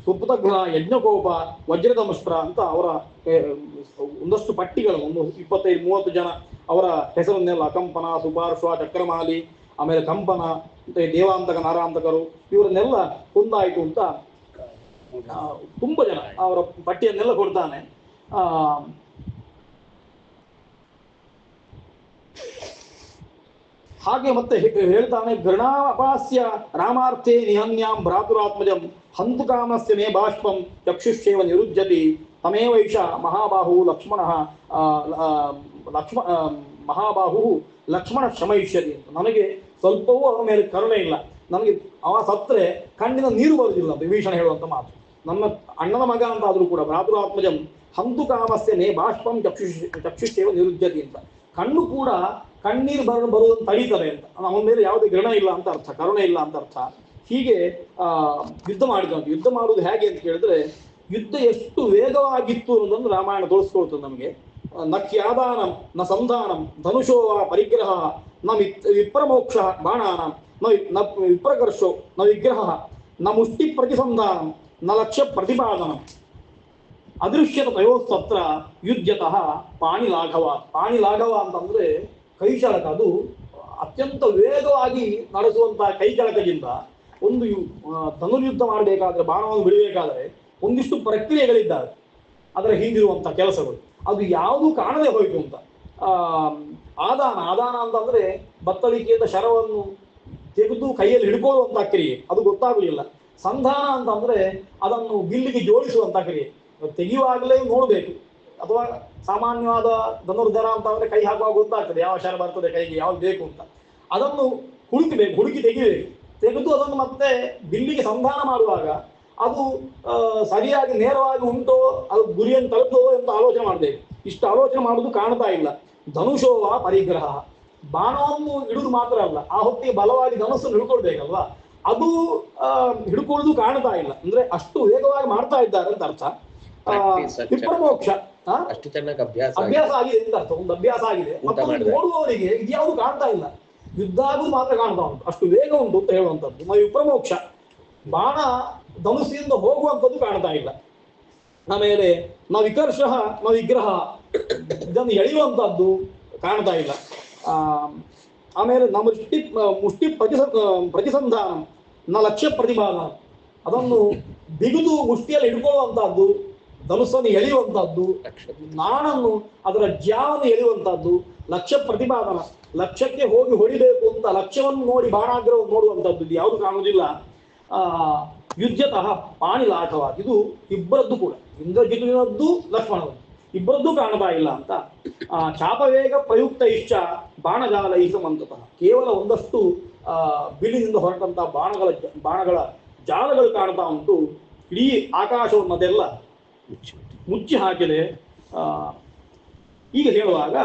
ಸುಪ್ತಘ್ನ, ಯಜ್ಞಕೋಪ, ವಜ್ರದಮಸ್ತ್ರ ಅಂತ ಅವರ ಒಂದಷ್ಟು ಪಟ್ಟಿಗಳು, ಒಂದು 25-30 ಜನ ಅವರ ಹೆಸರನ್ನೆಲ್ಲ, ಕಂಪನ, ಸುಪಾರ್ಶ್ವ, ಚಕ್ರಮಾಲಿ, ಆಮೇಲೆ ಕಂಪನ, ದೇವಾಂತಕ, ನಾರಾಂತಕರು, ಇವರನ್ನೆಲ್ಲ ಕೊಂದಾಯಿತು ಅಂತ ತುಂಬ ಜನ ಅವರ ಪಟ್ಟಿಯನ್ನೆಲ್ಲ ಕೊಡ್ತಾನೆ. ಹಾಗೆ ಮತ್ತೆ ಹೇಳ್ತಾನೆ, ಗೃಣಾಪಾಸ್ಯ ರಾಮಾರ್ಥೇ ನಿಹನ್ಯಾಂ ಭ್ರಾತುರಾತ್ಮಜಂ ಹಂತು ಕಾಮಸ್ಯ ಮೇ ಬಾಷ್ಪಂ ಚಕ್ಷುಷೇವ ನಿರುಜ್ಯತಿ ತಮೇವೈಷ ಮಹಾಬಾಹು ಮಹಾಬಾಹು ಲಕ್ಷ್ಮಣ ಶಮಯಿಷ್ಯತಿ ಅಂತ. ನನಗೆ ಸ್ವಲ್ಪವೂ ಅವನ ಮೇಲೆ ಕರುಣೆ ಇಲ್ಲ, ನನಗೆ ಅವ ಸತ್ರೆ ಕಣ್ಣಿನ ನೀರು ಬರುವುದಿಲ್ಲ ಅಂತ ವಿಭೀಷಣ ಹೇಳುವಂತ ಮಾತು. ನನ್ನ ಅಣ್ಣನ ಮಗ ಅಂತ ಆದ್ರೂ ಕೂಡ ಭ್ರಾತೃಾತ್ಮಜಂ ಹಂತು ಕಾಮಸ್ಯ ಮೇ ಬಾಷ್ಪಂ ಚಕ್ಷುಷೇವ ನಿರುಜ್ಯತಿ ಅಂತ. ಕಣ್ಣು ಕೂಡ ಕಣ್ಣೀರು ಬರುವುದನ್ನು ತಡೀತದೆ ಅಂತ. ಅವನ ಮೇಲೆ ಯಾವುದೇ ಗೃಣ ಇಲ್ಲ ಅಂತ ಅರ್ಥ, ಕರುಣೆ ಇಲ್ಲ ಅಂತ ಅರ್ಥ. ಹೀಗೆ ಯುದ್ಧ ಮಾಡಿದಂತೆ. ಯುದ್ಧ ಮಾಡುವುದು ಹೇಗೆ ಅಂತ ಕೇಳಿದ್ರೆ, ಯುದ್ಧ ಎಷ್ಟು ವೇಗವಾಗಿತ್ತು ಅನ್ನೋದನ್ನು ರಾಮಾಯಣ ತೋರಿಸ್ಕೊಳ್ತದೆ ನಮಗೆ. ನ ಕ್ಯಾದಾನಂ ನ ಸಂಧಾನಂ ಧನುಷೋ ಪರಿಗ್ರಹ ನ ವಿಪ್ರಮೋಕ್ಷ ಬಾಣಾನಂ ನ ವಿಪ್ರಕರ್ಷೋ ನ ವಿಗ್ರಹ ನ ಮುಷ್ಟಿ ಪ್ರತಿಸಂಧಾನಂ ನ ಲಕ್ಷ್ಯ ಪ್ರತಿಪಾದನಂ ಅದೃಶ್ಯದ ತಯೋಸ್ತತ್ರ ಯುದ್ಧತಃ ಪಾಣಿಲಾಘವ. ಪಾಣಿಲಾಘವ ಅಂತಂದ್ರೆ ಕೈಚಳಕ. ಅದು ಅತ್ಯಂತ ವೇಗವಾಗಿ ನಡೆಸುವಂತಹ ಕೈಚಳಕದಿಂದ ಒಂದು ಧನುರ್ಯುದ್ಧ ಮಾಡಬೇಕಾದ್ರೆ, ಬಾಣವನ್ನು ಬಿಡಬೇಕಾದ್ರೆ ಒಂದಿಷ್ಟು ಪ್ರಕ್ರಿಯೆಗಳಿದ್ದಾವೆ, ಅದರ ಹಿಂದಿರುವಂಥ ಕೆಲಸಗಳು. ಅದು ಯಾವುದು ಕಾಣದೆ ಹೋಯಿತು ಅಂತ. ಆದಾನ ಅಂತಂದ್ರೆ ಬತ್ತಳಿಕೆಯಿಂದ ಶರವನ್ನು ತೆಗೆದು ಕೈಯಲ್ಲಿ ಹಿಡ್ಕೊಳ್ಳುವಂಥ ಕ್ರಿಯೆ, ಅದು ಗೊತ್ತಾಗಲಿಲ್ಲ. ಸಂಧಾನ ಅಂತಂದ್ರೆ ಅದನ್ನು ಬಿಲ್ಲಿಗೆ ಜೋಡಿಸುವಂಥ ಕ್ರಿಯೆ, ತೆಗೆಯುವಾಗಲೇ ನೋಡಬೇಕು. ಅಥವಾ ಸಾಮಾನ್ಯವಾದ ಧನುರ್ಧರ ಅಂತಂದ್ರೆ ಕೈ ಹಾಕುವಾಗ ಗೊತ್ತಾಗ್ತದೆ ಯಾವ ಶರ ಬರ್ತದೆ ಕೈಗೆ, ಯಾವ್ದು ಬೇಕು ಅಂತ. ಅದನ್ನು ಹುಡುಕಿ ತೆಗಿಬೇಕು, ತೆಗೆದು ಅದನ್ನು ಮತ್ತೆ ಬಿಲ್ಲಿಗೆ ಸಂಧಾನ ಮಾಡುವಾಗ ಅದು ಸರಿಯಾಗಿ ನೇರವಾಗಿ ಉಂಟೋ ಅದು ಗುರಿಯನ್ನು ತಲುಪೋ ಅಂತ ಆಲೋಚನೆ ಮಾಡಬೇಕು. ಇಷ್ಟು ಆಲೋಚನೆ ಮಾಡುವುದು ಕಾಣ್ತಾ ಇಲ್ಲ. ಧನುಷೋವ ಪರಿಗ್ರಹ, ಬಾಣವನ್ನು ಹಿಡಿದು ಮಾತ್ರ ಅಲ್ಲ, ಆ ಹೊತ್ತಿಗೆ ಬಲವಾಗಿ ಧನುಸ್ಸನ್ನು ಹಿಡ್ಕೊಳ್ಬೇಕಲ್ವಾ, ಅದು ಹಿಡ್ಕೊಳ್ಳುದು ಕಾಣ್ತಾ ಇಲ್ಲ. ಅಂದ್ರೆ ಅಷ್ಟು ವೇಗವಾಗಿ ಮಾಡ್ತಾ ಇದ್ದಾರೆ ಅಂತ ಅರ್ಥ. ವಿಪ್ರಮೋಕ್ಷ ಅಷ್ಟು ಚೆನ್ನಾಗಿ ಅಭ್ಯಾಸ ಆಗಿದೆ ಅಂತ ಅರ್ಥ, ಒಂದು ಅಭ್ಯಾಸ ಆಗಿದೆ. ನೋಡುವವರಿಗೆ ಇದ್ಯಾವುದು ಕಾಣ್ತಾ ಇಲ್ಲ, ಯುದ್ಧ ಆಗುದು ಮಾತ್ರ ಕಾಣ್ತಾ ಉಂಟು, ಅಷ್ಟು ವೇಗ ಉಂಟು ಅಂತ ಹೇಳುವಂಥದ್ದು. ವಿಪ್ರಮೋಕ್ಷ, ಬಾಣ ಧನುಸ್ಸಿನಿಂದ ಹೋಗುವಂಥದ್ದು ಕಾಣ್ತಾ ಇಲ್ಲ. ಆಮೇಲೆ ನ ವಿಕರ್ಷ ನ ವಿಗ್ರಹ, ಇದನ್ನು ಎಳೆಯುವಂಥದ್ದು ಕಾಣ್ತಾ ಇಲ್ಲ. ಆಮೇಲೆ ನ ಮುಷ್ಟಿ ಪ್ರತಿಸಂಧಾನ ನ ಲಕ್ಷ್ಯ ಪ್ರತಿಪಾದನ, ಅದನ್ನು ಬಿಗಿದು ಮುಷ್ಟಿಯಲ್ಲಿ ಹಿಡ್ಕೊಳ್ಳುವಂತಹದ್ದು, ಧನುಸ್ಸನ್ನು ಎಳೆಯುವಂತಹದ್ದು, ನಾಣನ್ನು ಅದರ ಜ್ಯಾವನ್ನು ಎಳೆಯುವಂತಹದ್ದು, ಲಕ್ಷ್ಯ ಪ್ರತಿಪಾದನ, ಲಕ್ಷ್ಯಕ್ಕೆ ಹೋಗಿ ಹೊಡಿಬೇಕು ಅಂತ ಲಕ್ಷ್ಯವನ್ನು ನೋಡಿ ಬಾಣಾಗ್ರಹವನ್ನು ನೋಡುವಂಥದ್ದು, ಇದು ಯಾವುದು ಕಾಣುವುದಿಲ್ಲ. ಯುದ್ಧತಃ ಪಾಣಿಲಾಠವ, ಇದು ಇಬ್ಬರದ್ದು ಕೂಡ, ಇಂದ್ರಜಿತುವಿನದ್ದು ಲಕ್ಷ್ಮಣನದ್ದು ಇಬ್ಬರದ್ದು ಕಾಣ್ತಾ ಇಲ್ಲ ಅಂತ. ಚಾಪವೇಗ ಪ್ರಯುಕ್ತ ಇಷ್ಟ ಬಾಣಜಾಲ ಈಸಮಂತತಃ, ಕೇವಲ ಒಂದಷ್ಟು ಬಿಲ್ಲಿನಿಂದ ಹೊರಟಂತ ಬಾಣಗಳ ಜಾಲಗಳು ಕಾಣ್ತಾ ಉಂಟು. ಇಡೀ ಆಕಾಶವನ್ನದೆಲ್ಲ ಮುಚ್ಚಿ ಹಾಕಿದೆ. ಈಗ ಹೇಳುವಾಗ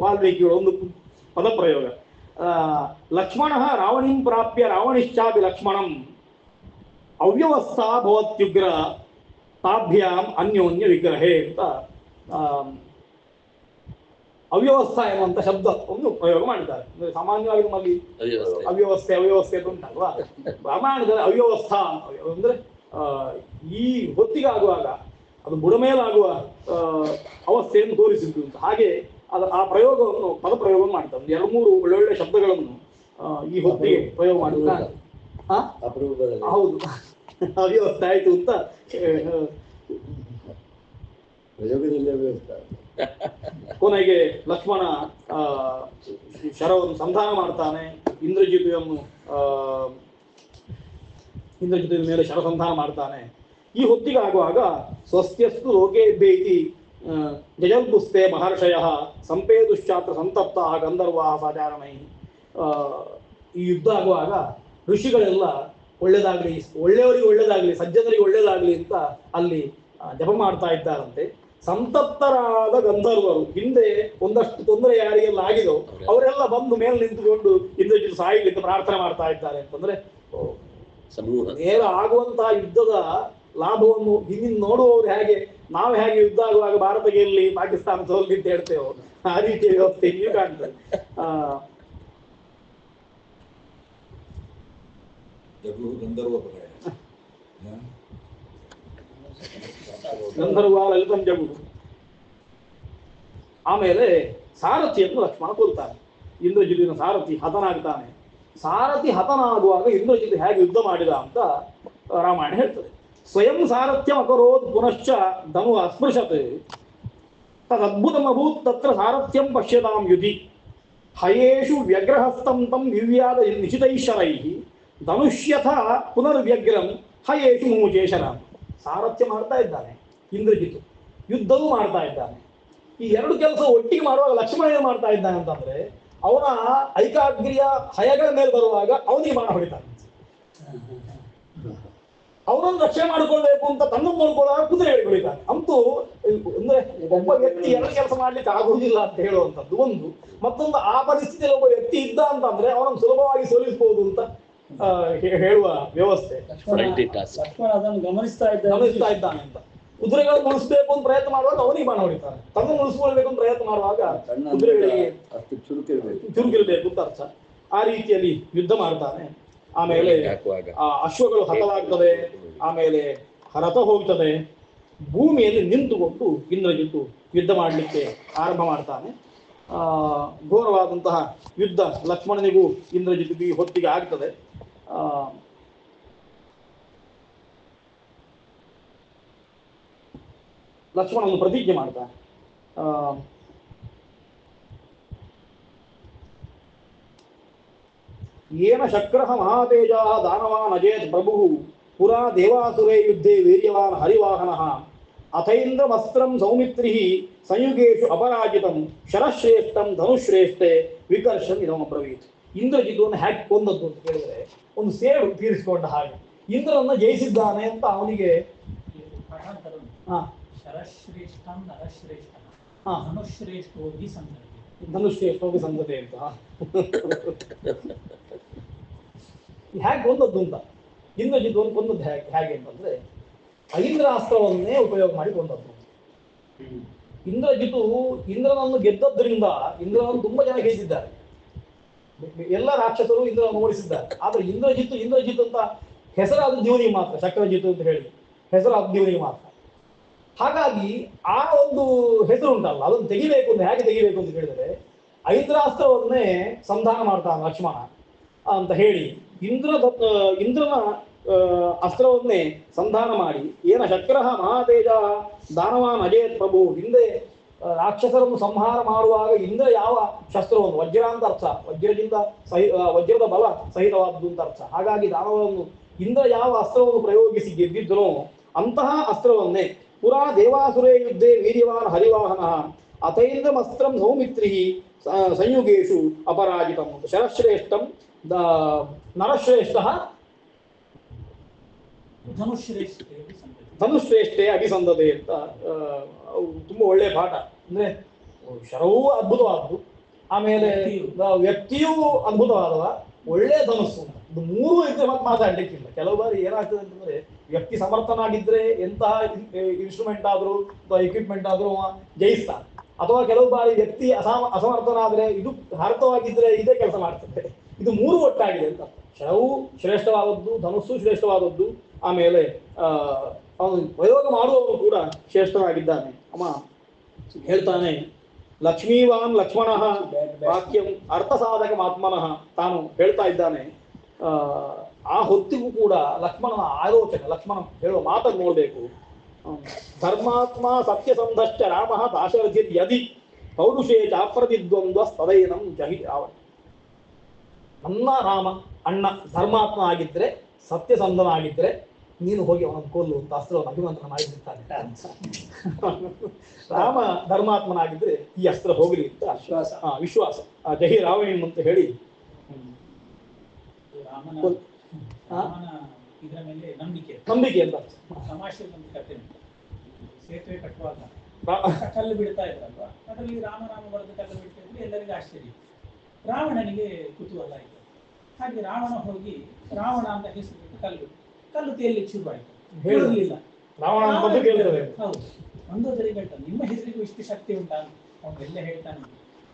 ವಾಲ್ಮೀಕಿಗಳ ಒಂದು ಪದಪ್ರಯೋಗ, ಲಕ್ಷ್ಮಣ ರಾವಣಿಂ ಪ್ರಾಪ್ಯ ರಾವಣಿಶ್ಚಾಪಿ ಲಕ್ಷ್ಮಣಂ ಅವ್ಯವಸ್ಥಾ ಭವತ್ಯುಗ್ರ ತಾಭ್ಯಾಂ ಅನ್ಯೋನ್ಯ ವಿಗ್ರಹೇ ಅಂತ ಅವ್ಯವಸ್ಥಾ ಎನ್ನುವಂತ ಶಬ್ದವನ್ನು ಪ್ರಯೋಗ ಮಾಡಿದ್ದಾರೆ. ಅಂದ್ರೆ ಸಾಮಾನ್ಯವಾಗಿ ನಮ್ಮಲ್ಲಿ ಅವ್ಯವಸ್ಥೆ ಅಂತ ಉಂಟಲ್ವಾ, ರಾಮಾಯಣದಲ್ಲಿ ಅವ್ಯವಸ್ಥಾ ಅಂದ್ರೆ ಈ ಹೊತ್ತಿಗಾಗುವಾಗ ಅದು ಬುಡಮೇಲಾಗುವ ಅವಸ್ಥೆಯನ್ನು ತೋರಿಸಿದ್ದು ಅಂತ. ಹಾಗೆ ಆ ಪ್ರಯೋಗವನ್ನು ಪದಪ್ರಯೋಗವನ್ನು ಮಾಡ್ತಾರೆ. ಒಂದು 2-3 ಒಳ್ಳೊಳ್ಳೆ ಶಬ್ದಗಳನ್ನು ಈ ಹೊತ್ತಿಗೆ ಪ್ರಯೋಗ ಮಾಡಿದ್ದಾರೆ. ಹೌದು, ಅವ್ಯವಸ್ಥೆ ಆಯ್ತು ಅಂತ ಕೊನೆಗೆ ಲಕ್ಷ್ಮಣ ಶರವನ್ನು ಸಂಧಾನ ಮಾಡ್ತಾನೆ, ಇಂದ್ರಜಿತುವಿನ ಮೇಲೆ ಶರ ಸಂಧಾನ ಮಾಡ್ತಾನೆ. ಈ ಹೊತ್ತಿಗಾಗುವಾಗ ಸ್ವಸ್ತ್ಯಸ್ತು ಲೋಕೆ ಬೇತಿ ಜಜಲ್ಪುಸ್ತೆ ಮಹರ್ಷಯ ಸಂಪೇದುಶ್ಚಾತ್ರ ಸಂತಪ್ತ ಗಂಧರ್ವಾ ಸಾಚಾರಣೈ. ಈ ಯುದ್ಧ ಆಗುವಾಗ ಋಷಿಗಳೆಲ್ಲ ಒಳ್ಳೇದಾಗ್ಲಿ, ಒಳ್ಳೆಯವರಿಗೆ ಒಳ್ಳೇದಾಗ್ಲಿ, ಸಜ್ಜನರಿಗೆ ಒಳ್ಳೇದಾಗ್ಲಿ ಅಂತ ಅಲ್ಲಿ ಜಪ ಮಾಡ್ತಾ ಇದ್ದಾರಂತೆ. ಸಂತಪ್ತರಾದ ಗಂಧರ್ವರು, ಹಿಂದೆ ಒಂದಷ್ಟು ತೊಂದರೆ ಯಾರಿಗೆಲ್ಲ ಆಗಿದೋ ಅವರೆಲ್ಲ ಬಂದು ಮೇಲೆ ನಿಂತುಕೊಂಡು ಇಂದ್ರಜಿತ್ ಸಾಯಿಲಿಕ್ಕೆ ಪ್ರಾರ್ಥನೆ ಮಾಡ್ತಾ ಇದ್ದಾರೆ ಅಂತಂದ್ರೆ, ನೇರ ಆಗುವಂತಹ ಯುದ್ಧದ ಲಾಭವನ್ನು ಹಿಂದಿನ ನೋಡುವವರು ಹೇಗೆ, ನಾವು ಹೇಗೆ ಯುದ್ಧ ಆಗುವಾಗ ಭಾರತ ಗೆಲ್ಲಿ ಪಾಕಿಸ್ತಾನ ಸೋಲ್ಲಿ ಅಂತ ಹೇಳ್ತೇವೆ, ಆ ರೀತಿಯ ವ್ಯವಸ್ಥೆ ಇಲ್ಲಿ ಕಾಣ್ತದೆ. ಗಂಧರ್ವ ಲಲಿತಂ ಜಗು. ಆಮೇಲೆ ಸಾರಥಿಯನ್ನು ಲಕ್ಷ್ಮಣ ಕೊಲ್ತಾನೆ. ಇಂದ್ರಜಿತಿನ ಸಾರಥಿ ಹತನಾಗ್ತಾನೆ. ಸಾರಥಿ ಹತನಾಗುವಾಗ ಇಂದ್ರಜಿತ್ ಹೇಗೆ ಯುದ್ಧ ಮಾಡಿದ ಅಂತ ರಾಮಾಯಣ ಹೇಳ್ತದೆ. ಸ್ವಯಂ ಸಾರಥ್ಯಂ ಅಕರೋದ್ ಪುನಶ್ಚ ಧನು ಅಸ್ಪೃಶತ್ ತದದ್ಭುತಮಭೂತ್ ತತ್ರ ಸಾರಥ್ಯಂ ಪಶ್ಯತಾಂ ಯುಧಿ ಹಯೇಷು ವ್ಯಗ್ರಹಸ್ತಂ ತಂ ದಿವ್ಯಾದ ನಿಶಿತೈಶ್ವರೈಃ ಧನುಷ್ಯಥ ಪುನರ್ವ್ಯಗ್ರಂ ಹಯೇಷು ಮುಮುಚೇಶರ. ಸಾರಥ್ಯ ಮಾಡ್ತಾ ಇದ್ದಾನೆ ಇಂದ್ರಜಿತ್, ಯುದ್ಧವೂ ಮಾಡ್ತಾ ಇದ್ದಾನೆ. ಈ ಎರಡು ಕೆಲಸ ಒಟ್ಟಿಗೆ ಮಾಡುವಾಗ ಲಕ್ಷ್ಮಣ ಏನು ಮಾಡ್ತಾ ಇದ್ದಾನೆ ಅಂತಂದ್ರೆ, ಅವನ ಐಕಾಗ್ರಿಯ ಹಯಗಳ ಮೇಲೆ ಬರುವಾಗ ಅವನಿಗೆ ಬಾಣ ಹೊಡಿತಾನೆ. ಅವನನ್ನು ರಕ್ಷಣೆ ಮಾಡಿಕೊಳ್ಬೇಕು ಅಂತ ತನ್ನನ್ನು ನೋಡ್ಕೊಳ್ಳುವಾಗ ಕುದುರೆ ಹೇಳಿಕೊಳ್ತಾನೆ. ಅಂತೂ ಅಂದ್ರೆ ಒಬ್ಬ ವ್ಯಕ್ತಿ ಎರಡು ಕೆಲಸ ಮಾಡ್ಲಿಕ್ಕೆ ಆಗುವುದಿಲ್ಲ ಅಂತ ಹೇಳುವಂಥದ್ದು ಒಂದು. ಮತ್ತೊಂದು, ಆ ಪರಿಸ್ಥಿತಿಯಲ್ಲಿ ಒಬ್ಬ ವ್ಯಕ್ತಿ ಇದ್ದ ಅಂತಂದ್ರೆ ಅವನನ್ನು ಸುಲಭವಾಗಿ ಸೋಲಿಸಬಹುದು ಅಂತ ಹೇಳುವ ವ್ಯವಸ್ಥೆ. ಲಕ್ಷ್ಮಣ ಅದನ್ನು ಗಮನಿಸ್ತಾ ಇದ್ದಾನೆ ಅಂತ. ಕುದುರೆಗಳನ್ನು ಉಳಿಸ್ಬೇಕು ಅಂತ ಪ್ರಯತ್ನ ಮಾಡುವಾಗ ಅವನಿಗೆ ಬಾಣ ಹೊಡಿತಾನೆ. ತನ್ನನ್ನು ಉಳಿಸ್ಕೊಳ್ಬೇಕು ಅಂತ ಪ್ರಯತ್ನ ಮಾಡುವಾಗ ಕುದುರೆಗಳಿಗೆ ಚುರುಕಿರ್ಬೇಕು ಅಂತ ಅರ್ಥ. ಆ ರೀತಿಯಲ್ಲಿ ಯುದ್ಧ ಮಾಡ್ತಾನೆ. ಆಮೇಲೆ ಆ ಅಶ್ವಗಳು ಹತವಾಗ್ತದೆ, ಆಮೇಲೆ ರಥ ಹೋಗ್ತದೆ. ಭೂಮಿಯಲ್ಲಿ ನಿಂತುಕೊಂಡು ಇಂದ್ರಜಿತ್ತು ಯುದ್ಧ ಮಾಡಲಿಕ್ಕೆ ಆರಂಭ ಮಾಡ್ತಾನೆ. ಘೋರವಾದಂತಹ ಯುದ್ಧ ಲಕ್ಷ್ಮಣನಿಗೂ ಇಂದ್ರಜಿತ್ತಿಗೂ ಈ ಹೊತ್ತಿಗೆ ಆಗ್ತದೆ. ಲಕ್ಷ್ಮಣನು ಪ್ರತಿಜ್ಞೆ ಮಾಡ್ತಾನೆ. ಏನ ಶಕ್ರಃ ಮಹಾತೇಜ ದಾನವಾನ್ ಅಜೇತ್ ಪ್ರಭು ಪುರಾ ದೇವಾಸುರೇ ಯುದ್ಧೇ ವೀರ್ಯವಾನ್ ಹರಿವಾಹನಃ ಅಥೈಂದ್ರಮಸ್ತ್ರಂ ಸೌಮಿತ್ರಿಃ ಸಂಯುಗೇಶು ಅಪರಾಜಿತಂ ಶರಶ್ರೇಷ್ಠಂ ಧನುಶ್ರೇಷ್ಠೆ ವಿಕರ್ಷನ್ ಇದಮಬ್ರವೀತ್. ಇಂದ್ರಜಿತುವನ್ನು ಹ್ಯಾಕ್ ಕೊಂದದ್ದು ಅಂತ ಕೇಳಿದ್ರೆ ಒಂದು ಸೇಡು ತೀರಿಸಿಕೊಂಡ ಹಾಗೆ. ಇಂದ್ರನನ್ನ ಜಯಿಸಿದ್ದಾನೆ ಅಂತ ಅವನಿಗೆ ಹಾ ಶರಶ್ರೇಷ್ಠಂ ನರಶ್ರೇಷ್ಠ ಹಾ ಧನುಶ್ರೇಷ್ಠೋಗಿ ಸಂತತಿ ಧನುಶ್ರೇಷ್ಠೋಗಿ ಸಂಗತಿ ಅಂತ ಹೇಗೆ ಕೊಂದದ್ದು ಅಂತ ಇಂದ್ರಜಿತ್ ಕೊಂದದ್ದು ಹೇಗೆ ಅಂತಂದ್ರೆ ಐಂದ್ರಾಸ್ತ್ರವನ್ನೇ ಉಪಯೋಗ ಮಾಡಿ ಕೊಂದದ್ದು. ಇಂದ್ರಜಿತು ಇಂದ್ರನನ್ನು ಗೆದ್ದದ್ರಿಂದ ಇಂದ್ರನನ್ನು ತುಂಬಾ ಜನ ಗೆದ್ದಿದ್ದಾರೆ, ಎಲ್ಲ ರಾಕ್ಷಸರು ಇಂದ್ರನನ್ನು ಓಡಿಸಿದ್ದಾರೆ. ಆದ್ರೆ ಇಂದ್ರಜಿತ್ ಅಂತ ಹೆಸರಾದ ಜೀವನಿಗೆ ಮಾತ್ರ, ಚಕ್ರಜಿತು ಅಂತ ಹೇಳಿ ಹೆಸರಾದ ಜೀವನಿಗೆ ಮಾತ್ರ. ಹಾಗಾಗಿ ಆ ಒಂದು ಹೆಸರು ಉಂಟಲ್ಲ ಅದನ್ನು ತೆಗಿಬೇಕು ಅಂತ ಹೇಗೆ ತೆಗಿಬೇಕು ಅಂತ ಹೇಳಿದರೆ ಐಂದ್ರಾಸ್ತ್ರವನ್ನೇ ಸಂಧಾನ ಮಾಡ್ತಾನೆ ಲಕ್ಷ್ಮಣ ಅಂತ ಹೇಳಿ ಇಂದ್ರನ ಅಸ್ತ್ರವನ್ನೇ ಸಂಧಾನ ಮಾಡಿ ಏನ ಶಕ್ರ ಮಹಾತೇಜ ದಾನವಾನ್ ಅಜೇತ್ ಪ್ರಭು. ಹಿಂದೆ ರಾಕ್ಷಸರನ್ನು ಸಂಹಾರ ಮಾಡುವಾಗ ಇಂದ್ರ ಯಾವ ಶಸ್ತ್ರವನ್ನು, ವಜ್ರ ಅಂತ ಅರ್ಥ, ವಜ್ರದ ಬಲ ಸಹಿತವಾದ್ದು ಅಂತ ಅರ್ಥ. ಹಾಗಾಗಿ ದಾನವರನ್ನು ಇಂದ್ರ ಯಾವ ಅಸ್ತ್ರವನ್ನು ಪ್ರಯೋಗಿಸಿ ಗೆದ್ದಿದ್ದನೋ ಅಂತಹ ಅಸ್ತ್ರವನ್ನೇ ಪುರಾ ದೇವಾಸುರೇ ಯುದ್ಧೇ ವೀರ್ಯವಾನ್ ಹರಿವಾಹನ ಅಥೈಂದ್ರಮಸ್ತ್ರಂ ಸೌಮಿತ್ರಿ ಸಂಯುಗೇಶು ಅಪರಾಜಿತಂ. ಶರಶ್ರೇಷ್ಠಂ ನರಶ್ರೇಷ್ಠ ಧನುಶ್ರೇಷ್ಠೆ ಅಭಿಸಂದದೆ ಅಂತ ತುಂಬಾ ಒಳ್ಳೆಯ ಪಾಠ. ಅಂದ್ರೆ ಶರವೂ ಅದ್ಭುತವಾದ್ದು, ಆಮೇಲೆ ವ್ಯಕ್ತಿಯೂ ಅದ್ಭುತವಾದವ, ಒಳ್ಳೆ ಧನುಸ್ಸು. ಇದು ಮೂರು ಇದ್ರೆ ಮತ್ತೆ ಮಾತಾಡ್ಲಿಕ್ಕಿಲ್ಲ. ಕೆಲವು ಬಾರಿ ಏನಾಗ್ತದೆ ಅಂತಂದ್ರೆ ವ್ಯಕ್ತಿ ಸಮರ್ಥನಾಗಿದ್ರೆ ಎಂತಹ ಇನ್ಸ್ಟ್ರೂಮೆಂಟ್ ಆದ್ರೂ ಅಥವಾ ಎಕ್ವಿಪ್ಮೆಂಟ್ ಆದ್ರೂ ಜಯಿಸ್ತಾನೆ, ಅಥವಾ ಕೆಲವು ಬಾರಿ ವ್ಯಕ್ತಿ ಅಸಮರ್ಥನಾದ್ರೆ ಇದು ಹಾರತವಾಗಿದ್ರೆ ಇದೇ ಕೆಲಸ ಮಾಡ್ತದೆ. ಇದು ಮೂರು ಒಟ್ಟಾಗಿದೆ ಅಂತ. ಶರವು ಶ್ರೇಷ್ಠವಾದದ್ದು, ಧನುಸ್ಸು ಶ್ರೇಷ್ಠವಾದದ್ದು, ಆಮೇಲೆ ಅವನು ಪ್ರಯೋಗ ಮಾಡುವವನು ಕೂಡ ಶ್ರೇಷ್ಠನಾಗಿದ್ದಾನೆ. ಅಮ್ಮ ಹೇಳ್ತಾನೆ ಲಕ್ಷ್ಮೀವಾನ್ ಲಕ್ಷ್ಮಣ ವಾಕ್ಯಂ ಅರ್ಥ ಸಾಧಕ ಆತ್ಮನಃ. ತಾನು ಹೇಳ್ತಾ ಇದ್ದಾನೆ. ಆ ಹೊತ್ತಿಗೂ ಕೂಡ ಲಕ್ಷ್ಮಣನ ಆಲೋಚನೆ, ಲಕ್ಷ್ಮಣ ಹೇಳುವ ಮಾತನ್ನು ನೋಡಬೇಕು. ಧರ್ಮಾತ್ಮ ಸತ್ಯಸಂಧಶ್ಚ ರಾಮ ದಾಶರಥಿರ್ ಯದಿ ಪೌರುಷೇ ಚಾಪ್ರತಿದ್ವಂದ್ವ ಸ್ತದೈನಂ ಜಹಿ ರಾವಣ. ನನ್ನ ರಾಮ ಅಣ್ಣ ಧರ್ಮಾತ್ಮ ಆಗಿದ್ರೆ, ಸತ್ಯಸಂಧನಾಗಿದ್ರೆ ನೀನು ಹೋಗಿ ಅವನನ್ನು ಕೊಲ್ಲು ಅಂತ ಅಸ್ತ್ರವನ್ನು ಅಭಿಮಂತ್ರಣ ಮಾಡಿರ್ತಾನೆ. ರಾಮ ಧರ್ಮಾತ್ಮನಾಗಿದ್ರೆ ಈ ಅಸ್ತ್ರ ಹೋಗಲಿ ಅಂತ ವಿಶ್ವಾಸ ಜಹಿ ರಾವಣಿ ಅಂತ ಹೇಳಿ ಇದರ ಮೇಲೆ ನಂಬಿಕೆ ಅಂತ ತಮಾಷೆ ಕಥೆ. ಸೇತುವೆ ಕಟ್ಟುವಾಗ ಕಲ್ಲು ಬಿಡ್ತಾ ಇದ್ರಲ್ವಾ, ಅದರಲ್ಲಿ ರಾಮ ಬರೆದು ಕಲ್ಲು ಬಿಡ್ತಾ ಇದ್ರೆ ಎಲ್ಲರಿಗೂ ಆಶ್ಚರ್ಯ. ರಾವಣನಿಗೆ ಕುತೂಹಲ ಆಯಿತು. ಹಾಗೆ ರಾವಣ ಹೋಗಿ ರಾವಣ ಅಂತ ಹೆಸರು ಕಲ್ಲು ತೇಲಿಕ್ಕೆ ಶುರುವಾಯಿತು. ಹೇಳಲಿಲ್ಲ ರಾವಣ ಹೌದು, ಒಂದೊಂದರಿಗೆ ಹೇಳ್ತಾನೆ ನಿಮ್ಮ ಹೆಸರಿಗೂ ಇಷ್ಟು ಶಕ್ತಿ ಉಂಟಾ. ಅವನೆಲ್ಲ ಹೇಳ್ತಾನೆ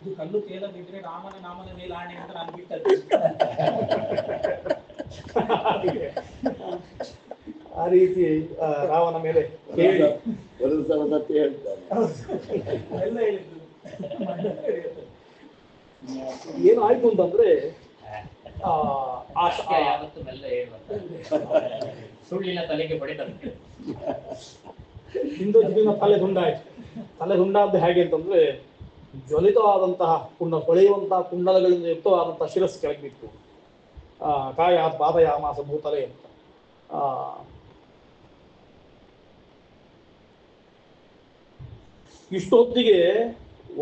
ಇದು ಕಲ್ಲು ತೇಲದಿದ್ರೆ ರಾಮನ ನಾಮನ ಮೇಲೆ ಆಣೆ ಅಂತ ನಾನು ಬಿಟ್ಟದ್ದು. ಆ ರೀತಿ ರಾವಣ ಮೇಲೆ ಹೇಳಿ ಎಲ್ಲ ಹೇಳಿದ್ದು. ಏನಾಯ್ತು ಅಂತಂದ್ರೆ ಯಾವತ್ತು ಮೆಲ್ಲ ಸುಳ್ಳಿನ ತಲೆಗೆ ಬಡಿದಂತೆ ಇಂದ್ರಜಿತಿನ ತಲೆ ದುಂಡಾಯ್ತು. ತಲೆ ದುಂಡಾದ್ದು ಹೇಗೆ ಅಂತಂದ್ರೆ ಜ್ವಲಿತವಾದಂತಹ ಹೊಳೆಯುವಂತಹ ಕುಂಡಲಗಳಿಂದ ಯುಕ್ತವಾದಂತಹ ಶಿರಸ್ಸು ಕೆಳಗೆ ಬಿತ್ತು. ಕಾಯಾತ್ ಪಾದಯಾಮಾಸ ಭೂತಲೆ ಅಂತ. ಇಷ್ಟು ಹೊತ್ತಿಗೆ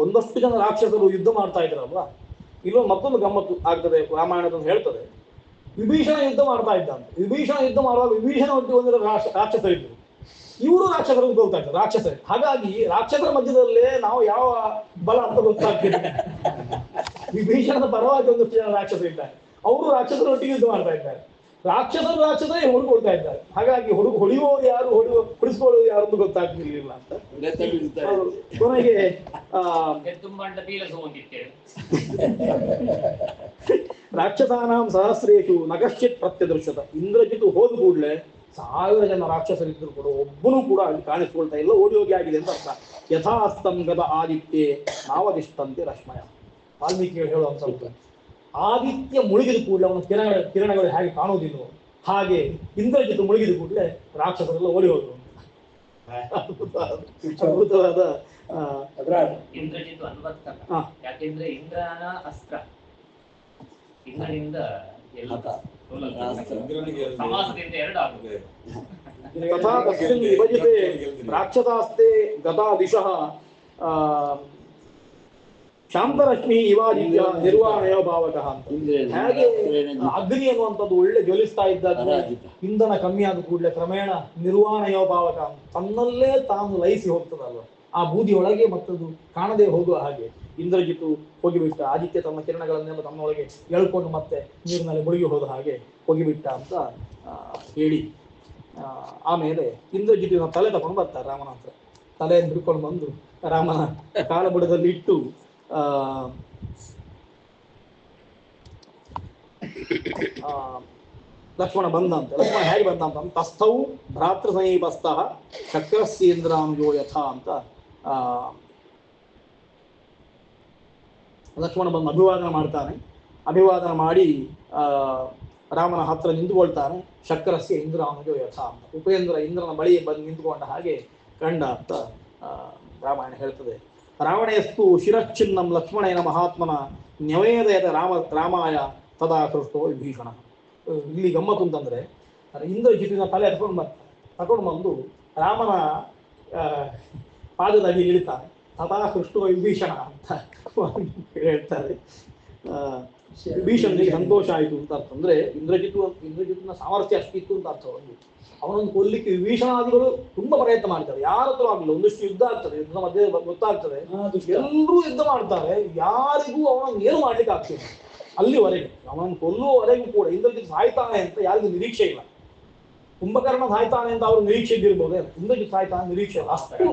ಒಂದಷ್ಟು ಜನ ರಾಕ್ಷಸರು ಯುದ್ಧ ಮಾಡ್ತಾ ಇದ್ರಲ್ವಾ. ಇಲ್ಲೊಂದು ಮತ್ತೊಂದು ಗಮ್ಮತ್ತು ಆಗ್ತದೆ, ರಾಮಾಯಣದಲ್ಲಿ ಹೇಳ್ತದೆ. ವಿಭೀಷಣ ಯುದ್ಧ ಮಾಡ್ತಾ ಇದ್ದಂತೆ. ವಿಭೀಷಣ ಯುದ್ಧ ಮಾಡುವಾಗ ವಿಭೀಷಣ ಒಟ್ಟಿಗೆ ಒಂದಿರೋ ರಾಕ್ಷಸರಿದ್ರು, ಇವರು ರಾಕ್ಷಸರು ಹೋಗ್ತಾ ಇದ್ರು ರಾಕ್ಷಸರು. ಹಾಗಾಗಿ ರಾಕ್ಷಸರ ಮಧ್ಯದಲ್ಲೇ ನಾವು ಯಾವ ಬಲ ಅಂತ ಗೊತ್ತಾಗ್ತಿದೆ. ವಿಭೀಷಣದ ಪರವಾಗಿ ಒಂದಷ್ಟು ಜನ ರಾಕ್ಷಸರಿದ್ದಾರೆ, ಅವರು ರಾಕ್ಷಸರೊಟ್ಟಿಗೆ ಯುದ್ಧ ಮಾಡ್ತಾ ಇದ್ದಾರೆ. ರಾಕ್ಷಸರೇ ಹೊಡ್ಕೊಳ್ತಾ ಇದ್ದಾರೆ. ಹಾಗಾಗಿ ಹೊಡೆಯುವವರು ಯಾರು, ಹೊಡಿಸ್ಕೊಳ್ಳೋರು ಯಾರು ಅಂತ ಗೊತ್ತಾಗ್ತಿರ್ಲಿಲ್ಲ ಅಂತ. ಕೊನೆಗೆ ರಾಕ್ಷಸಾನಾಂ ಸಹಸ್ರೇಶು ನಗಶ್ಚಿತ್ ಪ್ರತ್ಯದೃಶ್ಯತ. ಇಂದ್ರಜಿತು ಹೋದ ಕೂಡಲೇ 1000 ಜನ ರಾಕ್ಷಸರಿದ್ರು ಕೂಡ ಒಬ್ಬನೂ ಕೂಡ ಅಲ್ಲಿ ಕಾಣಿಸ್ಕೊಳ್ತಾ ಇಲ್ಲ, ಓಡಿ ಹೋಗಿ ಆಗಿದೆ ಅಂತ ಅರ್ಥ. ಯಥಾಸ್ತಂ ಗದ ಆದಿತ್ಯೆ ನಾವದಿಷ್ಟಂತೆ ರಶ್ಮಯ. ವಾಲ್ಮೀಕಿ ಹೇಳುವಂತ ಆದಿತ್ಯ ಮುಳುಗಿದ ಕೂಡಲೇ ಅವನ ಕಿರಣಗಳು ಹೇಗೆ ಕಾಣುವುದಿಲ್ಲ ಹಾಗೆ ಇಂದ್ರಜಿತು ಮುಳುಗಿದ ಕೂಡಲೇ ರಾಕ್ಷಸರೆಲ್ಲ ಓಡಿ ಹೋದ್ರು. ಅದ್ಭುತವಾದ ಇಂದ್ರಜಿತು ಅನ್ವರ್ತಕ. ಯಾಕೆಂದ್ರೆ ಇಂದ್ರನ ಅಸ್ತ್ರ ಇಂದ್ರನಿಂದ ಸಮಾಸದಿಂದ ಎರಡು ಆಗುತ್ತದೆ. ತಥಾ ತಸ್ಮಿನ್ ವಿಭಜಿತೆ ರಾಕ್ಷಸಾಸ್ತೆ ಗತಾ ದಿಶಃ ಶಾಂತರಶ್ಮಿ ಇವಾದಿತ್ಯ ನಿರ್ವಾಣಯೋ ಭಾವಕಃ ಅಂತ. ಹೇಗೆ ಅಗ್ನಿ ಅನ್ನುವಂಥದ್ದು ಒಳ್ಳೆ ಜ್ವಲಿಸ್ತಾ ಇದ್ದಾಗ ಇಂಧನ ಕಮ್ಮಿ ಆದ ಕೂಡಲೇ ಕ್ರಮೇಣ ನಿರ್ವಾಣಯೋ ಭಾವಕ ತನ್ನಲ್ಲೇ ತಾನು ಲಯಿಸಿ ಹೋಗ್ತದಲ್ವ, ಆ ಬೂದಿ ಒಳಗೆ ಮತ್ತದು ಕಾಣದೆ ಹೋಗುವ ಹಾಗೆ ಇಂದ್ರಜಿತು ಹೋಗಿಬಿಟ್ಟ, ಆದಿತ್ಯ ತನ್ನ ಕಿರಣಗಳನ್ನೆಲ್ಲ ತನ್ನೊಳಗೆ ಎಳ್ಕೊಂಡು ಮತ್ತೆ ನೀರಿನಲ್ಲಿ ಮುಳುಗಿ ಹೋದ ಹಾಗೆ ಹೋಗಿಬಿಟ್ಟ ಅಂತ ಹೇಳಿ ಆಮೇಲೆ ಇಂದ್ರಜಿತಿನ ತಲೆ ತಗೊಂಡು ಬರ್ತಾರೆ ರಾಮನ ಹತ್ರ. ತಲೆಯನ್ನು ಹಿಡ್ಕೊಂಡು ಬಂದು ರಾಮನ ಕಾಲಬುಡದಲ್ಲಿ ಇಟ್ಟು ಲಕ್ಷ್ಮಣ ಬಂದಂತೆ. ಲಕ್ಷ್ಮಣ ಹೇಗೆ ಬಂದಂತ ತಸ್ಥೌ ಭ್ರಾತೃ ಸಮೀಪಸ್ಥಃ ಶಕ್ರಸ್ಯೇಂದ್ರಾಂಜೋ ಯಥಾ ಅಂತ ಲಕ್ಷ್ಮಣ ಬಂದು ಅಭಿವಾದನ ಮಾಡ್ತಾನೆ. ಅಭಿವಾದನ ಮಾಡಿ ರಾಮನ ಹತ್ರ ನಿಂತುಕೊಳ್ತಾನೆ. ಶಕ್ರಸ್ಯ ಇಂದ್ರಾಂಜೋ ಯಥಾ ಅಂತ, ಉಪೇಂದ್ರ ಇಂದ್ರನ ಬಳಿ ಬಂದು ನಿಂತುಕೊಂಡ ಹಾಗೆ ಕಂಡ ಅಂತ ರಾಮಾಯಣ ಹೇಳ್ತದೆ. ರಾವಣೇಸ್ತು ಶಿರಚ್ಛಿನ್ನಂ ಲಕ್ಷ್ಮಣೇನ ಮಹಾತ್ಮನ ನ್ಯವೇದಯದ ರಾಮಾಯ ತದಾ ಕೃಷ್ಟೋ ವಿಭೀಷಣ. ಇಲ್ಲಿ ಗಮ್ಮತ್ತು ಅಂತಂದ್ರೆ ಇಂದ್ರಜಿತಿನ ತಲೆ ತಗೊಂಡು ಬಂದು ರಾಮನ ಪಾದದಲ್ಲಿ ಇಳಿತಾನೆ. ತದಾ ಕೃಷ್ಟೋ ವಿಭೀಷಣ ಅಂತ ಹೇಳ್ತಾರೆ. ವಿಭೀಷಣನಿಗೆ ಸಂತೋಷ ಆಯಿತು ಅಂತ ಅರ್ಥ. ಅಂದ್ರೆ ಇಂದ್ರಜಿತಿನ ಸಾಮರ್ಥ್ಯ ಅಷ್ಟಿತ್ತು ಅಂತ ಅರ್ಥ. ಅವನನ್ನು ಕೊಲ್ಲಿಕ್ಕೆ ವಿಭೀಷಣಾದಿಗಳು ತುಂಬಾ ಪ್ರಯತ್ನ ಮಾಡ್ತಾರೆ. ಯಾರ ಹತ್ರ ಆಗಲಿಲ್ಲ. ಒಂದಷ್ಟು ಯುದ್ಧ ಆಗ್ತದೆ, ಯುದ್ಧ ಮಧ್ಯೆ ಗೊತ್ತಾಗ್ತದೆ, ಎಲ್ಲರೂ ಯುದ್ಧ ಮಾಡ್ತಾರೆ, ಯಾರಿಗೂ ಅವನನ್ನು ಏನು ಮಾಡ್ಲಿಕ್ಕೆ ಆಗ್ತಿಲ್ಲ. ಅಲ್ಲಿವರೆಗೆ ಅವನನ್ನು ಕೊಲ್ಲುವವರೆಗೂ ಕೂಡ ಇಂದ್ರಜಿತ್ ಸಾಯ್ತಾನೆ ಅಂತ ಯಾರಿಗೂ ನಿರೀಕ್ಷೆ ಇಲ್ಲ. ಕುಂಭಕರ್ಣ ಸಾಯ್ತಾನೆ ಅಂತ ಅವರು ನಿರೀಕ್ಷೆ ಇದ್ದಿರ್ಬೋದೇ, ಇಂದ್ರಜಿತ್ ಸಾಯ್ತಾನೆ ನಿರೀಕ್ಷೆ ಇಲ್ಲ. ಅಷ್ಟು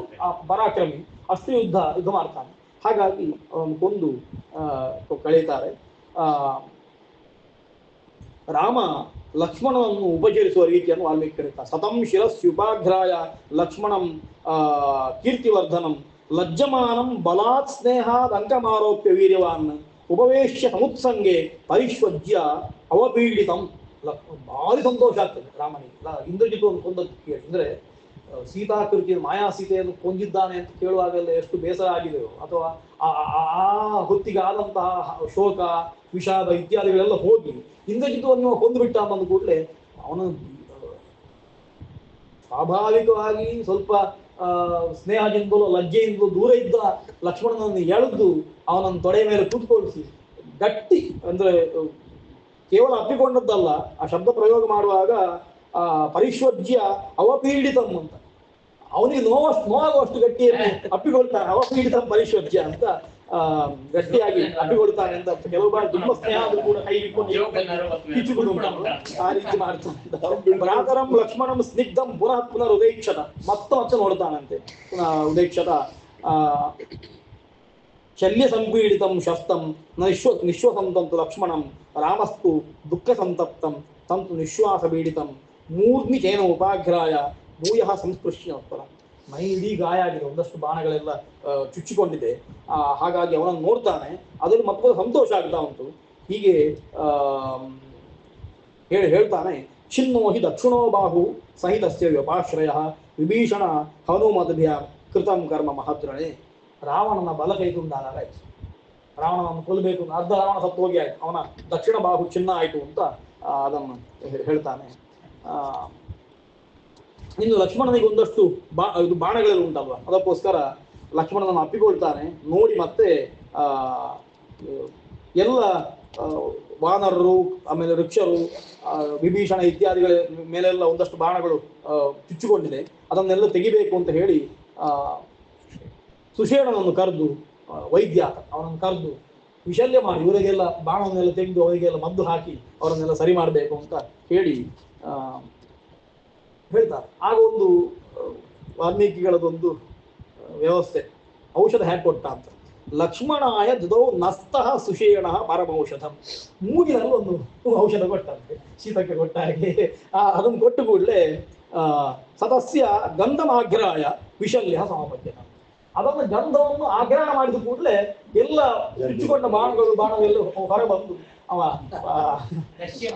ಪರಾಕ್ರಮಿ, ಅಷ್ಟು ಯುದ್ಧ ಮಾಡ್ತಾನೆ. ಹಾಗಾಗಿ ಅವನನ್ನು ಕೊಂದು ಕಳೀತಾರೆ. ರಾಮ ಲಕ್ಷ್ಮಣನನ್ನು ಉಪಚರಿಸುವ ರೀತಿಯನ್ನು ವಾಲ್ಮೀಕಿ ಕರೀತಾರೆ. ಸತಂ ಶಿರಸ್ಯುಪಾಘ್ರಾಯ ಲಕ್ಷ್ಮಣಂ ಕೀರ್ತಿವರ್ಧನಂ ಲಜ್ಜಮಾನಂ ಬಲಾತ್ ಸ್ನೇಹಾದ್ ಅಂಕಮಾರೋಪ್ಯ ವೀರ್ಯವಾನ್ ಉಪವೇಶ್ಯ ಸಮುತ್ಸಂಗೆ ಪರಿಶ್ವಜ್ಯ ಅವಪೀಡಿತಂ. ಭಾರಿ ಸಂತೋಷ ಆಗ್ತದೆ ರಾಮನಿಗೆ ಇಂದ್ರಜಿತವನ್ನು ಕೊಂದದ್ದು ಕೇಳಿ. ಅಂದ್ರೆ ಸೀತಾಕೃತಿಯ ಮಾಯಾ ಸೀತೆಯನ್ನು ಕೊಂದಿದ್ದಾನೆ ಅಂತ ಕೇಳುವಾಗೆಲ್ಲ ಎಷ್ಟು ಬೇಸರ ಆಗಿದೆಯೋ, ಅಥವಾ ಆ ಹೊತ್ತಿಗೆ ಆದಂತಹ ಶೋಕ ವಿಷಾದ ಇತ್ಯಾದಿಗಳೆಲ್ಲ ಹೋಗಿ ಇಂದ್ರಜಿತವನ್ನು ಕೊಂದುಬಿಟ್ಟ ಅನ್ನೋದು ಕೂಡಲೇ ಅವನು ಸ್ವಾಭಾವಿಕವಾಗಿ ಸ್ವಲ್ಪ ಸ್ನೇಹದಿಂದಲೂ ಲಜ್ಜೆಯಿಂದಲೂ ದೂರ ಇದ್ದ ಲಕ್ಷ್ಮಣನನ್ನು ಎಳೆದು ಅವನನ್ನು ತೊಡೆ ಮೇಲೆ ಕೂತ್ಕೊಳಿಸಿ ಗಟ್ಟಿ, ಅಂದ್ರೆ ಕೇವಲ ಅಪ್ಪಿಕೊಂಡದ್ದಲ್ಲ, ಆ ಶಬ್ದ ಪ್ರಯೋಗ ಮಾಡುವಾಗ ಪರಿಶ್ವಜ್ಯ ಅವಪೀಡಿತಂ ಅಂತ, ಅವನಿಗೆ ನೋವಾಗುವಷ್ಟು ಗಟ್ಟಿಯನ್ನು ಅಪ್ಪಿಕೊಳ್ತಾನೆ. ಅವಪೀಡಿತಂ ಪರಿಶ್ವಜ್ಯ ಅಂತ ಗಟ್ಟಿಯಾಗಿ ಅಪ್ಪಿಕೊಳ್ತಾನೆ ಅಂತ. ಕೆಲವು ಬಾರಿ ತುಂಬ ಸ್ನೇಹ ಆದ್ರೂ ಕೂಡ ಕೈ ಹಿಡಿಕೊಂಡು ಆ ರೀತಿ ಮಾಡ್ತಾನೆ. ಭ್ರಾತರಂ ಲಕ್ಷ್ಮಣಂ ಸ್ನಿಗ್ಧಂ ಪುನಃ ಉದೈಕ್ಷತ, ಮತ್ತೆ ನೋಡ್ತಾನಂತೆ. ಪುನಃ ಉದೈಕ್ಷತ ಶಲ್ಯ ಸಂಪೀಡಿತಂ ಶಸ್ತಂ ನಿಶ್ವಸಂತಂತು ಲಕ್ಷ್ಮಣಂ ರಾಮಸ್ತು ದುಃಖ ಸಂತಪ್ತಂ ತಂತು ನಿಶ್ವಾಸ ಪೀಡಿತಂ ಮೂರ್ಧ್ನಿ ಚೇನ ಉಪಾಘ್ರಾಯ ಭೂಯಃ ಸಂಸ್ಪೃಶ್ಯ. ಮೈ ಇಡೀ ಗಾಯ ಆಗಿದೆ, ಒಂದಷ್ಟು ಬಾಣಗಳೆಲ್ಲ ಚುಚ್ಚಿಕೊಂಡಿದೆ. ಹಾಗಾಗಿ ಅವನನ್ನು ನೋಡ್ತಾನೆ, ಅದರಲ್ಲಿ ಮತ್ತೊಂದು ಸಂತೋಷ ಆಗ್ತಾ ಉಂಟು. ಹೀಗೆ ಹೇಳ್ತಾನೆ. ಚಿನ್ನೋ ಹಿ ದಕ್ಷಿಣೋ ಬಾಹು ಸಹಿತಸ್ಯ ವ್ಯಪಾಶ್ರಯ ವಿಭೀಷಣ ಹನುಮದ್ಭ್ಯ ಕೃತಂ ಕರ್ಮ ಮಹದ್ರಣೆ. ರಾವಣನ ಬಲ ಕೈ ತುಂಡಾದಾಗ ಆಯ್ತು, ರಾವಣನನ್ನು ಕೊಲ್ಲಬೇಕು, ಅರ್ಧ ರಾವಣ ಸತ್ತು ಹೋಗಿ ಆಯ್ತು, ಅವನ ದಕ್ಷಿಣ ಬಾಹು ಚಿನ್ನ ಆಯಿತು ಅಂತ ಅದನ್ನು ಹೇಳ್ತಾನೆ. ಇನ್ನು ಲಕ್ಷ್ಮಣನಿಗೆ ಒಂದಷ್ಟು ಬಾಣಗಳೆಲ್ಲ ಉಂಟಲ್ವ, ಅದಕ್ಕೋಸ್ಕರ ಲಕ್ಷ್ಮಣನನ್ನು ಅಪ್ಪಿಕೊಳ್ತಾನೆ. ನೋಡಿ ಮತ್ತೆ ಎಲ್ಲ ವಾನರರು, ಆಮೇಲೆ ವೃಕ್ಷರು, ವಿಭೀಷಣ ಇತ್ಯಾದಿಗಳ ಮೇಲೆಲ್ಲ ಒಂದಷ್ಟು ಬಾಣಗಳು ಚುಚ್ಚಿಕೊಂಡಿದೆ, ಅದನ್ನೆಲ್ಲ ತೆಗಿಬೇಕು ಅಂತ ಹೇಳಿ ಸುಷೇಣನನ್ನು ಕರೆದು, ವೈದ್ಯ ಅವನನ್ನು ಕರೆದು ವಿಶಲ್ಯ ಮಾಡಿ ಇವರಿಗೆಲ್ಲ ಬಾಣವನ್ನೆಲ್ಲ ತೆಗೆದು ಅವರಿಗೆಲ್ಲ ಮದ್ದು ಹಾಕಿ ಅವರನ್ನೆಲ್ಲ ಸರಿ ಮಾಡಬೇಕು ಅಂತ ಹೇಳಿ ಹೇಳ್ತಾರೆ. ಆಗ ಒಂದು ವಾಲ್ಮೀಕಿಗಳದೊಂದು ವ್ಯವಸ್ಥೆ, ಔಷಧ ಹೇಗೆ ಕೊಟ್ಟ ಅಂತ. ಲಕ್ಷ್ಮಣಾಯ ದುದೌ ನಸ್ತಃ ಸುಷೇಣ ಪರಮೌಷಧಂ. ಮೂಗಿನಲ್ಲಿ ಒಂದು ಔಷಧ ಕೊಟ್ಟಂತೆ, ಶೀತಕ್ಕೆ ಕೊಟ್ಟ ಹಾಗೆ. ಅದನ್ನು ಕೊಟ್ಟು ಕೂಡಲೇ ಸದಸ್ಯ ಗಂಧಮಾಗ್ರಾಯ ವಿಶಲ್ಯ ಸಮಪದ್ಯನ. ಅದನ್ನು ಗಂಧವನ್ನು ಆಗ್ರಹಣ ಮಾಡಿದ ಕೂಡಲೇ ಎಲ್ಲ ಚುಚ್ಚಿಕೊಂಡ ಬಾಣವೆಲ್ಲ ಹೊರ ಬಂದು ಅವ ನಸ್ಯ.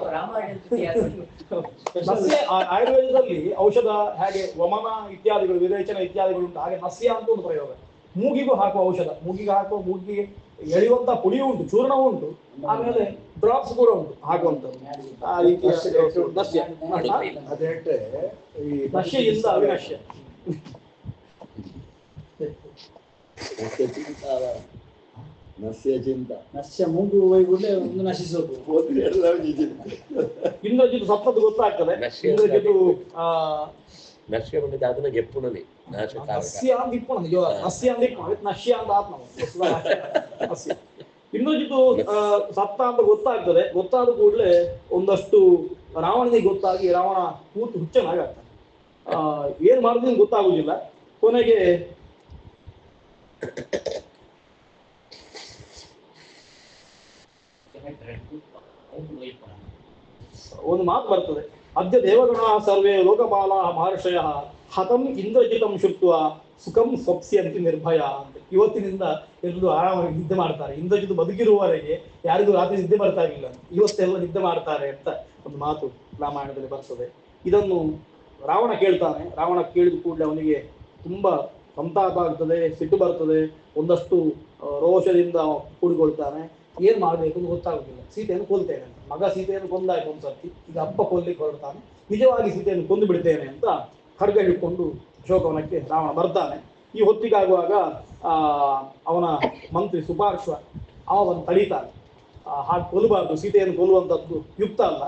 ಆಯುರ್ವೇದದಲ್ಲಿ ಔಷಧ ಹೇಗೆ ವಮನ ಇತ್ಯಾದಿಗಳು, ವಿರೇಚನ ಇತ್ಯಾದಿಗಳು ಉಂಟು, ಹಾಗೆ ನಸ್ಯ ಅಂತ ಒಂದು ಪ್ರಯೋಗ. ಮೂಗಿಗೂ ಹಾಕುವ ಔಷಧ, ಮೂಗಿಗೆ ಎಳೆಯುವಂತಹ ಪುಡಿಯೂ ಉಂಟು, ಚೂರ್ಣವೂ ಉಂಟು, ಆಮೇಲೆ ಡ್ರಾಪ್ಸ್ ಕೂಡ ಉಂಟು ಹಾಕುವಂಥದ್ದು. ಆ ರೀತಿಯ ನಸ್ಯ. ನಶ್ಯದಿಂದ ಅವಿನಶ್ಯ. ನಸ್ಯ ಚಿಂತ ನಶ್ಯ ಮೂಗು ಹೋಗ್ಬಿಟ್ರೆ ಒಂದು ನಶಿಸೋದು. ಇಂದ್ರಜಿತ್ ಸತ್ತದ್ದು ಗೊತ್ತಾಗ್ತದೆ. ಇಂದ್ರಜಿತ್ ನಶ್ಯ ಬಂದಿದ್ದ ಅದನ್ನ ಎಪ್ಪುಣನೆ ನಸ್ಯ ಅಂತ ಇಪ್ಪಣ ನಿಜ ನಸ್ಯ ಅಂತ ಇಪ್ಪಣ ನಶ್ಯ ಅಂತ ಆತ್ಮ ನಸ್ಯ. ಇಂದ್ರಜಿತ್ ಸತ್ತ ಅಂತ ಗೊತ್ತಾಗ್ತದೆ. ಗೊತ್ತಾದ ಕೂಡಲೇ ಒಂದಷ್ಟು ರಾವಣನಿಗೆ ಗೊತ್ತಾಗಿ ರಾವಣ ಕೂತು ಹುಚ್ಚನಾಗ್ತಾನೆ. ಏನ್ ಮಾಡಿದ್ರೆ ಗೊತ್ತಾಗುದಿಲ್ಲ. ಕೊನೆಗೆ ಒಂದು ಮಾತು ಬರ್ತದೆ, ಅದ್ಯ ದೇವಗಣ ಸರ್ವೇ ಲೋಕಪಾಲ ಮಹರ್ಷಯ ಹತಂ ಇಂದ್ರಜಿತಂ ಶುತ್ವ ಸುಖಂ ಸ್ವಪ್ಸ್ಯಂತಿ ನಿರ್ಭಯ ಅಂತ. ಇವತ್ತಿನಿಂದ ಎಲ್ಲರೂ ಆರಾಮಾಗಿ ನಿದ್ದೆ ಮಾಡ್ತಾರೆ. ಇಂದ್ರಜಿತ್ ಬದುಕಿರುವವರೆಗೆ ಯಾರಿಗೂ ರಾತ್ರಿ ನಿದ್ದೆ ಬರ್ತಾ ಇರಲಿಲ್ಲ, ಇವತ್ತೆಲ್ಲ ನಿದ್ದೆ ಮಾಡ್ತಾರೆ ಅಂತ ಒಂದು ಮಾತು ರಾಮಾಯಣದಲ್ಲಿ ಬರ್ತದೆ. ಇದನ್ನು ರಾವಣ ಕೇಳ್ತಾನೆ. ರಾವಣ ಕೇಳಿದ ಕೂಡಲೇ ಅವನಿಗೆ ತುಂಬಾ ಸಂತಾಪ ಆಗ್ತದೆ, ಸಿಟ್ಟು ಬರ್ತದೆ, ಒಂದಷ್ಟು ರೋಷದಿಂದ ಕೂಡಿಕೊಳ್ತಾನೆ. ಏನ್ ಮಾಡ್ಬೇಕು ಅಂತ ಗೊತ್ತಾಗುದಿಲ್ಲ. ಸೀತೆಯನ್ನು ಕೊಲ್ತೇನೆ ಅಂತ. ಮಗ ಸೀತೆಯನ್ನು ಕೊಂದಾಯ್ತು ಒಂದ್ಸರ್ತಿ, ಈಗ ಅಪ್ಪ ಕೊಲ್ಲಿಕ್ಕೆ ಹೊರಡ್ತಾನೆ. ನಿಜವಾಗಿ ಸೀತೆಯನ್ನು ಕೊಂದು ಬಿಡ್ತೇನೆ ಅಂತ ಖಡ್ಗ ಹಿಡ್ಕೊಂಡು ಅಶೋಕವನಕ್ಕೆ ರಾವಣ ಬರ್ತಾನೆ. ಈ ಹೊತ್ತಿಗಾಗುವಾಗ ಅವನ ಮಂತ್ರಿ ಸುಪಾರ್ಶ್ವ ಅವನು ತಡೀತಾನೆ. ಹಾಗೆ ಕೊಲ್ಲಬಾರ್ದು, ಸೀತೆಯನ್ನು ಕೊಲ್ಲುವಂಥದ್ದು ಯುಕ್ತ ಅಲ್ಲ,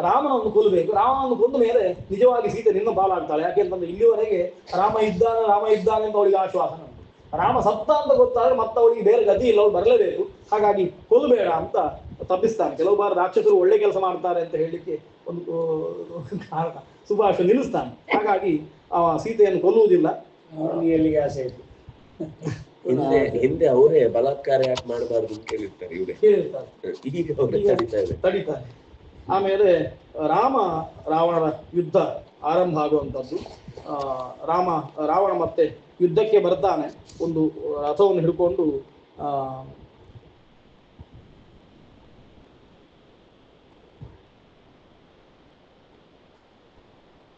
ರಾಮನನ್ನು ಕೊಲ್ಲಬೇಕು. ರಾಮನನ್ನು ಕೊಂದ ಮೇಲೆ ನಿಜವಾಗಿ ಸೀತೆ ನಿನ್ನ ಪಾಲಾಗ್ತಾಳೆ. ಯಾಕೆಂತಂದ್ರೆ ಇಲ್ಲಿವರೆಗೆ ರಾಮ ಇದ್ದಾನೆ ಅಂತ ಅವಳಿಗೆ ಆಶ್ವಾಸನೆ ಉಂಟು. ರಾಮ ಸತ್ತ ಅಂತ ಗೊತ್ತಾದ್ರೆ ಮತ್ತೆ ಅವಳಿಗೆ ಬೇರೆ ಗತಿ ಇಲ್ಲ, ಅವಳು ಬರಲೇಬೇಕು. ಹಾಗಾಗಿ ಕೊಲ್ಲಬೇಡ ಅಂತ ತಪ್ಪಿಸ್ತಾನೆ. ಕೆಲವು ಬಾರಿ ರಾಕ್ಷಸರು ಒಳ್ಳೆ ಕೆಲಸ ಮಾಡ್ತಾರೆ ಅಂತ ಹೇಳಲಿಕ್ಕೆ ಒಂದು ಕಾರಣ ಸುಭಾಷ ನಿಲ್ಲಿಸ್ತಾನೆ. ಹಾಗಾಗಿ ಸೀತೆಯನ್ನು ಕೊಲ್ಲುವುದಿಲ್ಲ. ಎಲ್ಲಿಗೆ ಆಸೆ ಆಯ್ತು. ಹಿಂದೆ ಅವರೇ ಬಲಾತ್ಕಾರ ಯಾಕೆ ಮಾಡಬಾರ್ದು ಅಂತ ಕೇಳಿರ್ತಾರೆ, ಇವರೇ ತಡಿತಾರೆ. ಆಮೇಲೆ ರಾವಣರ ಯುದ್ಧ ಆರಂಭ ಆಗುವಂಥದ್ದು. ರಾವಣ ಮತ್ತೆ ಯುದ್ಧಕ್ಕೆ ಬರ್ತಾನೆ. ಒಂದು ರಥವನ್ನು ಹಿಡ್ಕೊಂಡು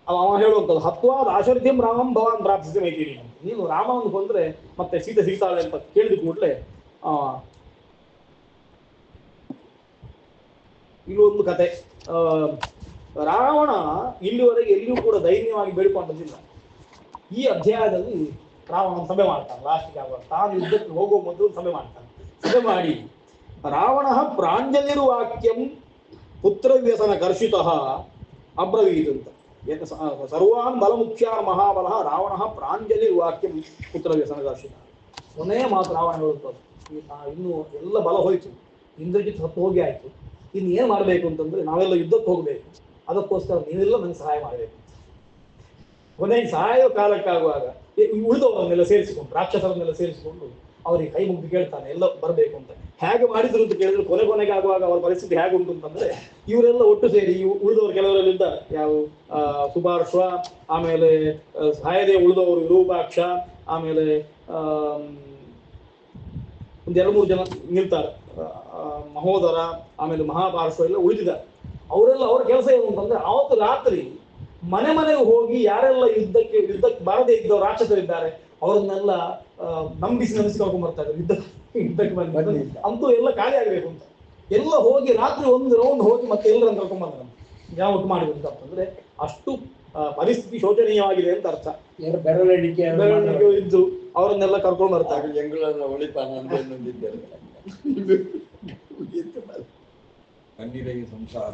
ಅವ ಹೇಳುವಂಥದ್ದು, ಹತ್ವಾದ ಆಶರ್ಧ್ಯಂ ರಾಮಂ ಭವಾನ್ ಪ್ರಾರ್ಥಿಸಿ ಮೈತೀರಿ. ನೀನು ರಾಮವನ್ನು ಕೊಂದ್ರೆ ಮತ್ತೆ ಸೀತೆ ಸಿಗ್ತಾಳೆ ಅಂತ ಕೇಳಿದ ಕೂಡಲೇ ಇಲ್ಲೊಂದು ಕತೆ. ರಾವಣ ಇಲ್ಲಿವರೆಗೆ ಎಲ್ಲಿಯೂ ಕೂಡ ದೈನ್ಯವಾಗಿ ಬೇಡಿಕೊಂಡದಿಲ್ಲ. ಈ ಅಧ್ಯಾಯದಲ್ಲಿ ರಾವಣ ಸಭೆ ಮಾಡ್ತಾನೆ. ಲಾಸ್ಟ್ಗೆ ಆಗುವಾಗ ತಾನು ಯುದ್ಧಕ್ಕೆ ಹೋಗುವ ಮೊದಲು ಸಭೆ ಮಾಡ್ತಾನೆ. ಸಭೆ ಮಾಡಿ ರಾವಣ ಪ್ರಾಂಜಲಿರ್ವಾಕ್ಯಂ ಪುತ್ರವ್ಯಸನ ಕರ್ಷಿತ ಅಬ್ರವೀತ್ ಅಂತ. ಸರ್ವಾನ್ ಬಲ ಮುಖ್ಯ ಮಹಾಬಲ ರಾವಣ ಪ್ರಾಂಜಲಿ ವಾಕ್ಯಂ ಪುತ್ರವ್ಯಸನ ಕರ್ಷಿತ. ಕೊನೆಯ ಮಾತು ರಾವಣ ಹೇಳುತ್ತದೆ, ಇನ್ನು ಎಲ್ಲ ಬಲ ಹೋಯ್ತು, ಇಂದ್ರಜಿತ್ ಸತ್ತು ಹೋಗಿ ಆಯ್ತು, ಇನ್ನು ಏನ್ ಮಾಡ್ಬೇಕು ಅಂತಂದ್ರೆ ನಾವೆಲ್ಲ ಯುದ್ಧಕ್ಕೆ ಹೋಗ್ಬೇಕು, ಅದಕ್ಕೋಸ್ಕರ ನೀವೆಲ್ಲ ನಂಗೆ ಸಹಾಯ ಮಾಡಬೇಕು. ಕೊನೆಗೆ ಸಹಾಯ ಕಾಲಕ್ಕಾಗುವಾಗ ಉಳಿದವರನ್ನೆಲ್ಲ ಸೇರಿಸಿಕೊಂಡು, ರಾಕ್ಷಸರನ್ನೆಲ್ಲ ಸೇರಿಸಿಕೊಂಡು ಅವರಿಗೆ ಕೈ ಮುಗ್ದು ಕೇಳ್ತಾನೆ ಎಲ್ಲ ಬರಬೇಕು ಅಂತ. ಹೇಗೆ ಮಾಡಿದ್ರು ಅಂತ ಕೇಳಿದ್ರೆ ಕೊನೆಗೆ ಆಗುವಾಗ ಅವರ ಪರಿಸ್ಥಿತಿ ಹೇಗೆ ಉಂಟು ಅಂತಂದ್ರೆ ಇವರೆಲ್ಲ ಒಟ್ಟು ಸೇರಿ ಉಳಿದವರು ಕೆಲವರಲ್ಲಿದ್ದ ಯಾವ ಸುಪಾರ್ಶ್ವ, ಆಮೇಲೆ ಸಹಾಯದೇ ಉಳಿದವರು ವಿರೂಪಾಕ್ಷ, ಆಮೇಲೆ ಒಂದ್ 2-3 ಜನ ನಿಲ್ತಾರೆ, ಮಹೋದರ, ಆಮೇಲೆ ಮಹಾಪಾರ್ಶ್ವ ಎಲ್ಲ ಉಳಿದಿದ್ದಾರೆ. ಅವರೆಲ್ಲ ಅವರ ಕೆಲಸ ಏನು ಅಂತಂದ್ರೆ ಅವತ್ತು ರಾತ್ರಿ ಮನೆಗೆ ಹೋಗಿ ಯಾರೆಲ್ಲ ಯುದ್ಧಕ್ಕೆ ಬಾರದೇ ಇದ್ದವರು ರಾಕ್ಷಸರಿದ್ದಾರೆ ಅವರನ್ನೆಲ್ಲ ನಂಬಿಸಿ ಕರ್ಕೊಂಡ್ ಬರ್ತಾ ಇದ್ದಾರೆ. ಯುದ್ಧಕ್ಕೆ ಬಂದ ಅಂತೂ ಎಲ್ಲ ಖಾಲಿ ಆಗ್ಬೇಕು ಅಂತ ಎಲ್ಲ ಹೋಗಿ ರಾತ್ರಿ ಒಂದು ರೌಂಡ್ ಹೋಗಿ ಮತ್ತೆ ಎಲ್ಲರನ್ನು ಕರ್ಕೊಂಡ್ ಬಂದ ಯಾವ ಒಟ್ಟು ಮಾಡಿದ್ರು ಅಂತಂದ್ರೆ ಅಷ್ಟು ಪರಿಸ್ಥಿತಿ ಶೋಚನೀಯವಾಗಿದೆ ಅಂತ ಅರ್ಥ. ಬೆರಳಿಕೆ ಇದ್ದು ಅವರನ್ನೆಲ್ಲ ಕರ್ಕೊಂಡು ಬರ್ತಾರೆ. ಜಂಗಲನ್ನ ಒಳಿಪಾನ ಅಂತ ಕಣ್ಣೀರಿಗೆ ಸಂಸಾರ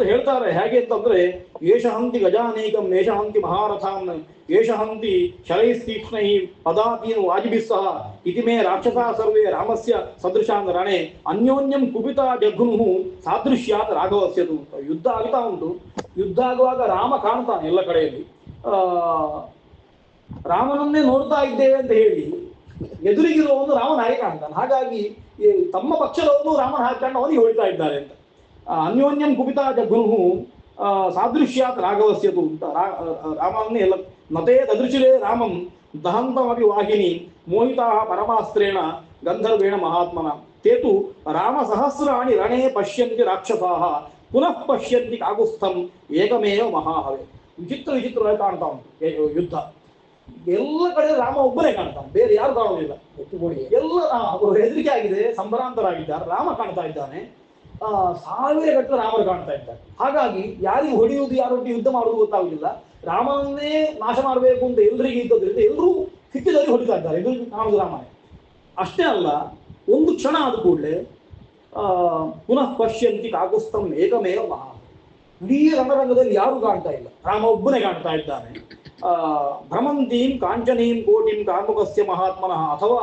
ಹೇಳ್ತಾರೆ ಹೇಗೆ ಅಂತಂದ್ರೆ ಏಷ ಹಂತಿ ಗಜಾನೇಕಂ ಏಷ ಹಂತಿ ಮಹಾರಥಾನ್ ಏಷ ಹಂತಿ ಶರೈಸ್ತೀಕ್ಷ್ಣೈ ಪದಾತೀನ್ ವಾಜಿಭಿಸ್ಸಹ ಇತಿ ಮೇ ರಾಕ್ಷಸಾ ಸರ್ವೇ ರಾಮಸ್ಯ ಸದೃಶಾನ್ ರಣೆ ಅನ್ಯೋನ್ಯಂ ಕುಪಿತ ಜಘ್ನುಃ ಸಾದೃಶ್ಯಾತ್ ರಾಘವಸ್ಯತು. ಯುದ್ಧ ಆಗ್ತಾ ಉಂಟು. ಯುದ್ಧ ಆಗುವಾಗ ರಾಮ ಕಾಣ್ತಾನೆ ಎಲ್ಲ ಕಡೆಯಲ್ಲಿ. ರಾಮನನ್ನೇ ನೋಡ್ತಾ ಇದ್ದೇವೆ ಅಂತ ಹೇಳಿ ಎದುರಿಗಿರುವವನು ರಾಮನ ಹಾಗೆ ಕಾಣ್ತಾನೆ. ಹಾಗಾಗಿ ತಮ್ಮ ಪಕ್ಷದವನು ರಾಮನ ಹಾಕೊಂಡು ಅವನಿಗೆ ಹೊಡಿತಾ ಇದ್ದಾರೆ ಅಂತ. ಅನ್ಯೋನ್ಯಂ ಕುಪಿತ ಜಘ್ನುಃ ಸಾದೃಶ್ಯಾತ್ ರಾಘವಸ್ಯತು ಅಂತ ರಾಮನ್ನೇ ಎಲ್ಲ ನತೇ ದದೃಶಿರೇ ರಾಮಂ ದಹಂತಮಪಿ ವಾಹಿನಿ ಮೋಹಿತಾ ಪರಮಾಸ್ತ್ರೇಣ ಗಂಧರ್ವೇಣ ಮಹಾತ್ಮನ ತೇತು ರಾಮ ಸಹಸ್ರಾಣಿ ರಣೇ ಪಶ್ಯಂತಿ ರಾಕ್ಷಸಾಃ ಪುನಃ ಪಶ್ಯಂತಿ ಕಾಗುಸ್ಥಂ ಏಕಮೇವ ಮಹಾಹವೆ. ವಿಚಿತ್ರವಾಗಿ ಕಾಣ್ತಾ ಉಂಟು ಯುದ್ಧ. ಎಲ್ಲ ಕಡೆ ರಾಮ ಒಬ್ಬನೇ ಕಾಣ್ತಾನೆ, ಬೇರೆ ಯಾರು ಕಾಣೋದಿಲ್ಲ. ಎಲ್ಲ ಅವರು ಹೆದರಿಕೆ ಆಗಿದೆ, ಸಂಭ್ರಾಂತರಾಗಿದ್ದಾರೆ. ರಾಮ ಕಾಣ್ತಾ ಇದ್ದಾನೆ, 1000 ಗಟ್ಟಲೆ ರಾಮರು ಕಾಣ್ತಾ ಇದ್ದಾರೆ. ಹಾಗಾಗಿ ಯಾರಿಗೆ ಹೊಡೆಯುವುದು ಯಾರೊಟ್ಟಿಗೆ ಯುದ್ಧ ಮಾಡುವುದು ಗೊತ್ತಾಗುದಿಲ್ಲ. ರಾಮನನ್ನೇ ನಾಶ ಮಾಡಬೇಕು ಅಂತ ಎಲ್ರಿಗೂ ಇದ್ದದ್ರಿಂದ ಎಲ್ಲರೂ ಸಿಕ್ಕಿದಲ್ಲಿ ಹೊಡಿತಾ ಇದ್ದಾರೆ. ಇದು ಕಾಣುವುದು ರಾಮಾಯಣ. ಅಷ್ಟೇ ಅಲ್ಲ, ಒಂದು ಕ್ಷಣ ಆದ ಕೂಡಲೇ ಪುನಃ ಪಶ್ಯಂತಿ ಕಾಕುಸ್ಥಂ ಏಕಮೇವ ಮಹಾ. ಇಡೀ ರಣರಂಗದಲ್ಲಿ ಯಾರು ಕಾಣ್ತಾ ಇಲ್ಲ, ರಾಮ ಒಬ್ಬನೇ ಕಾಣ್ತಾ ಇದ್ದಾನೆ. ಭ್ರಮಂತೀಂ ಕಾಂಚನೀಂ ಕೋಟಿಂ ಕಾರ್ಮುಕಸ್ಯ ಮಹಾತ್ಮನಃ, ಅಥವಾ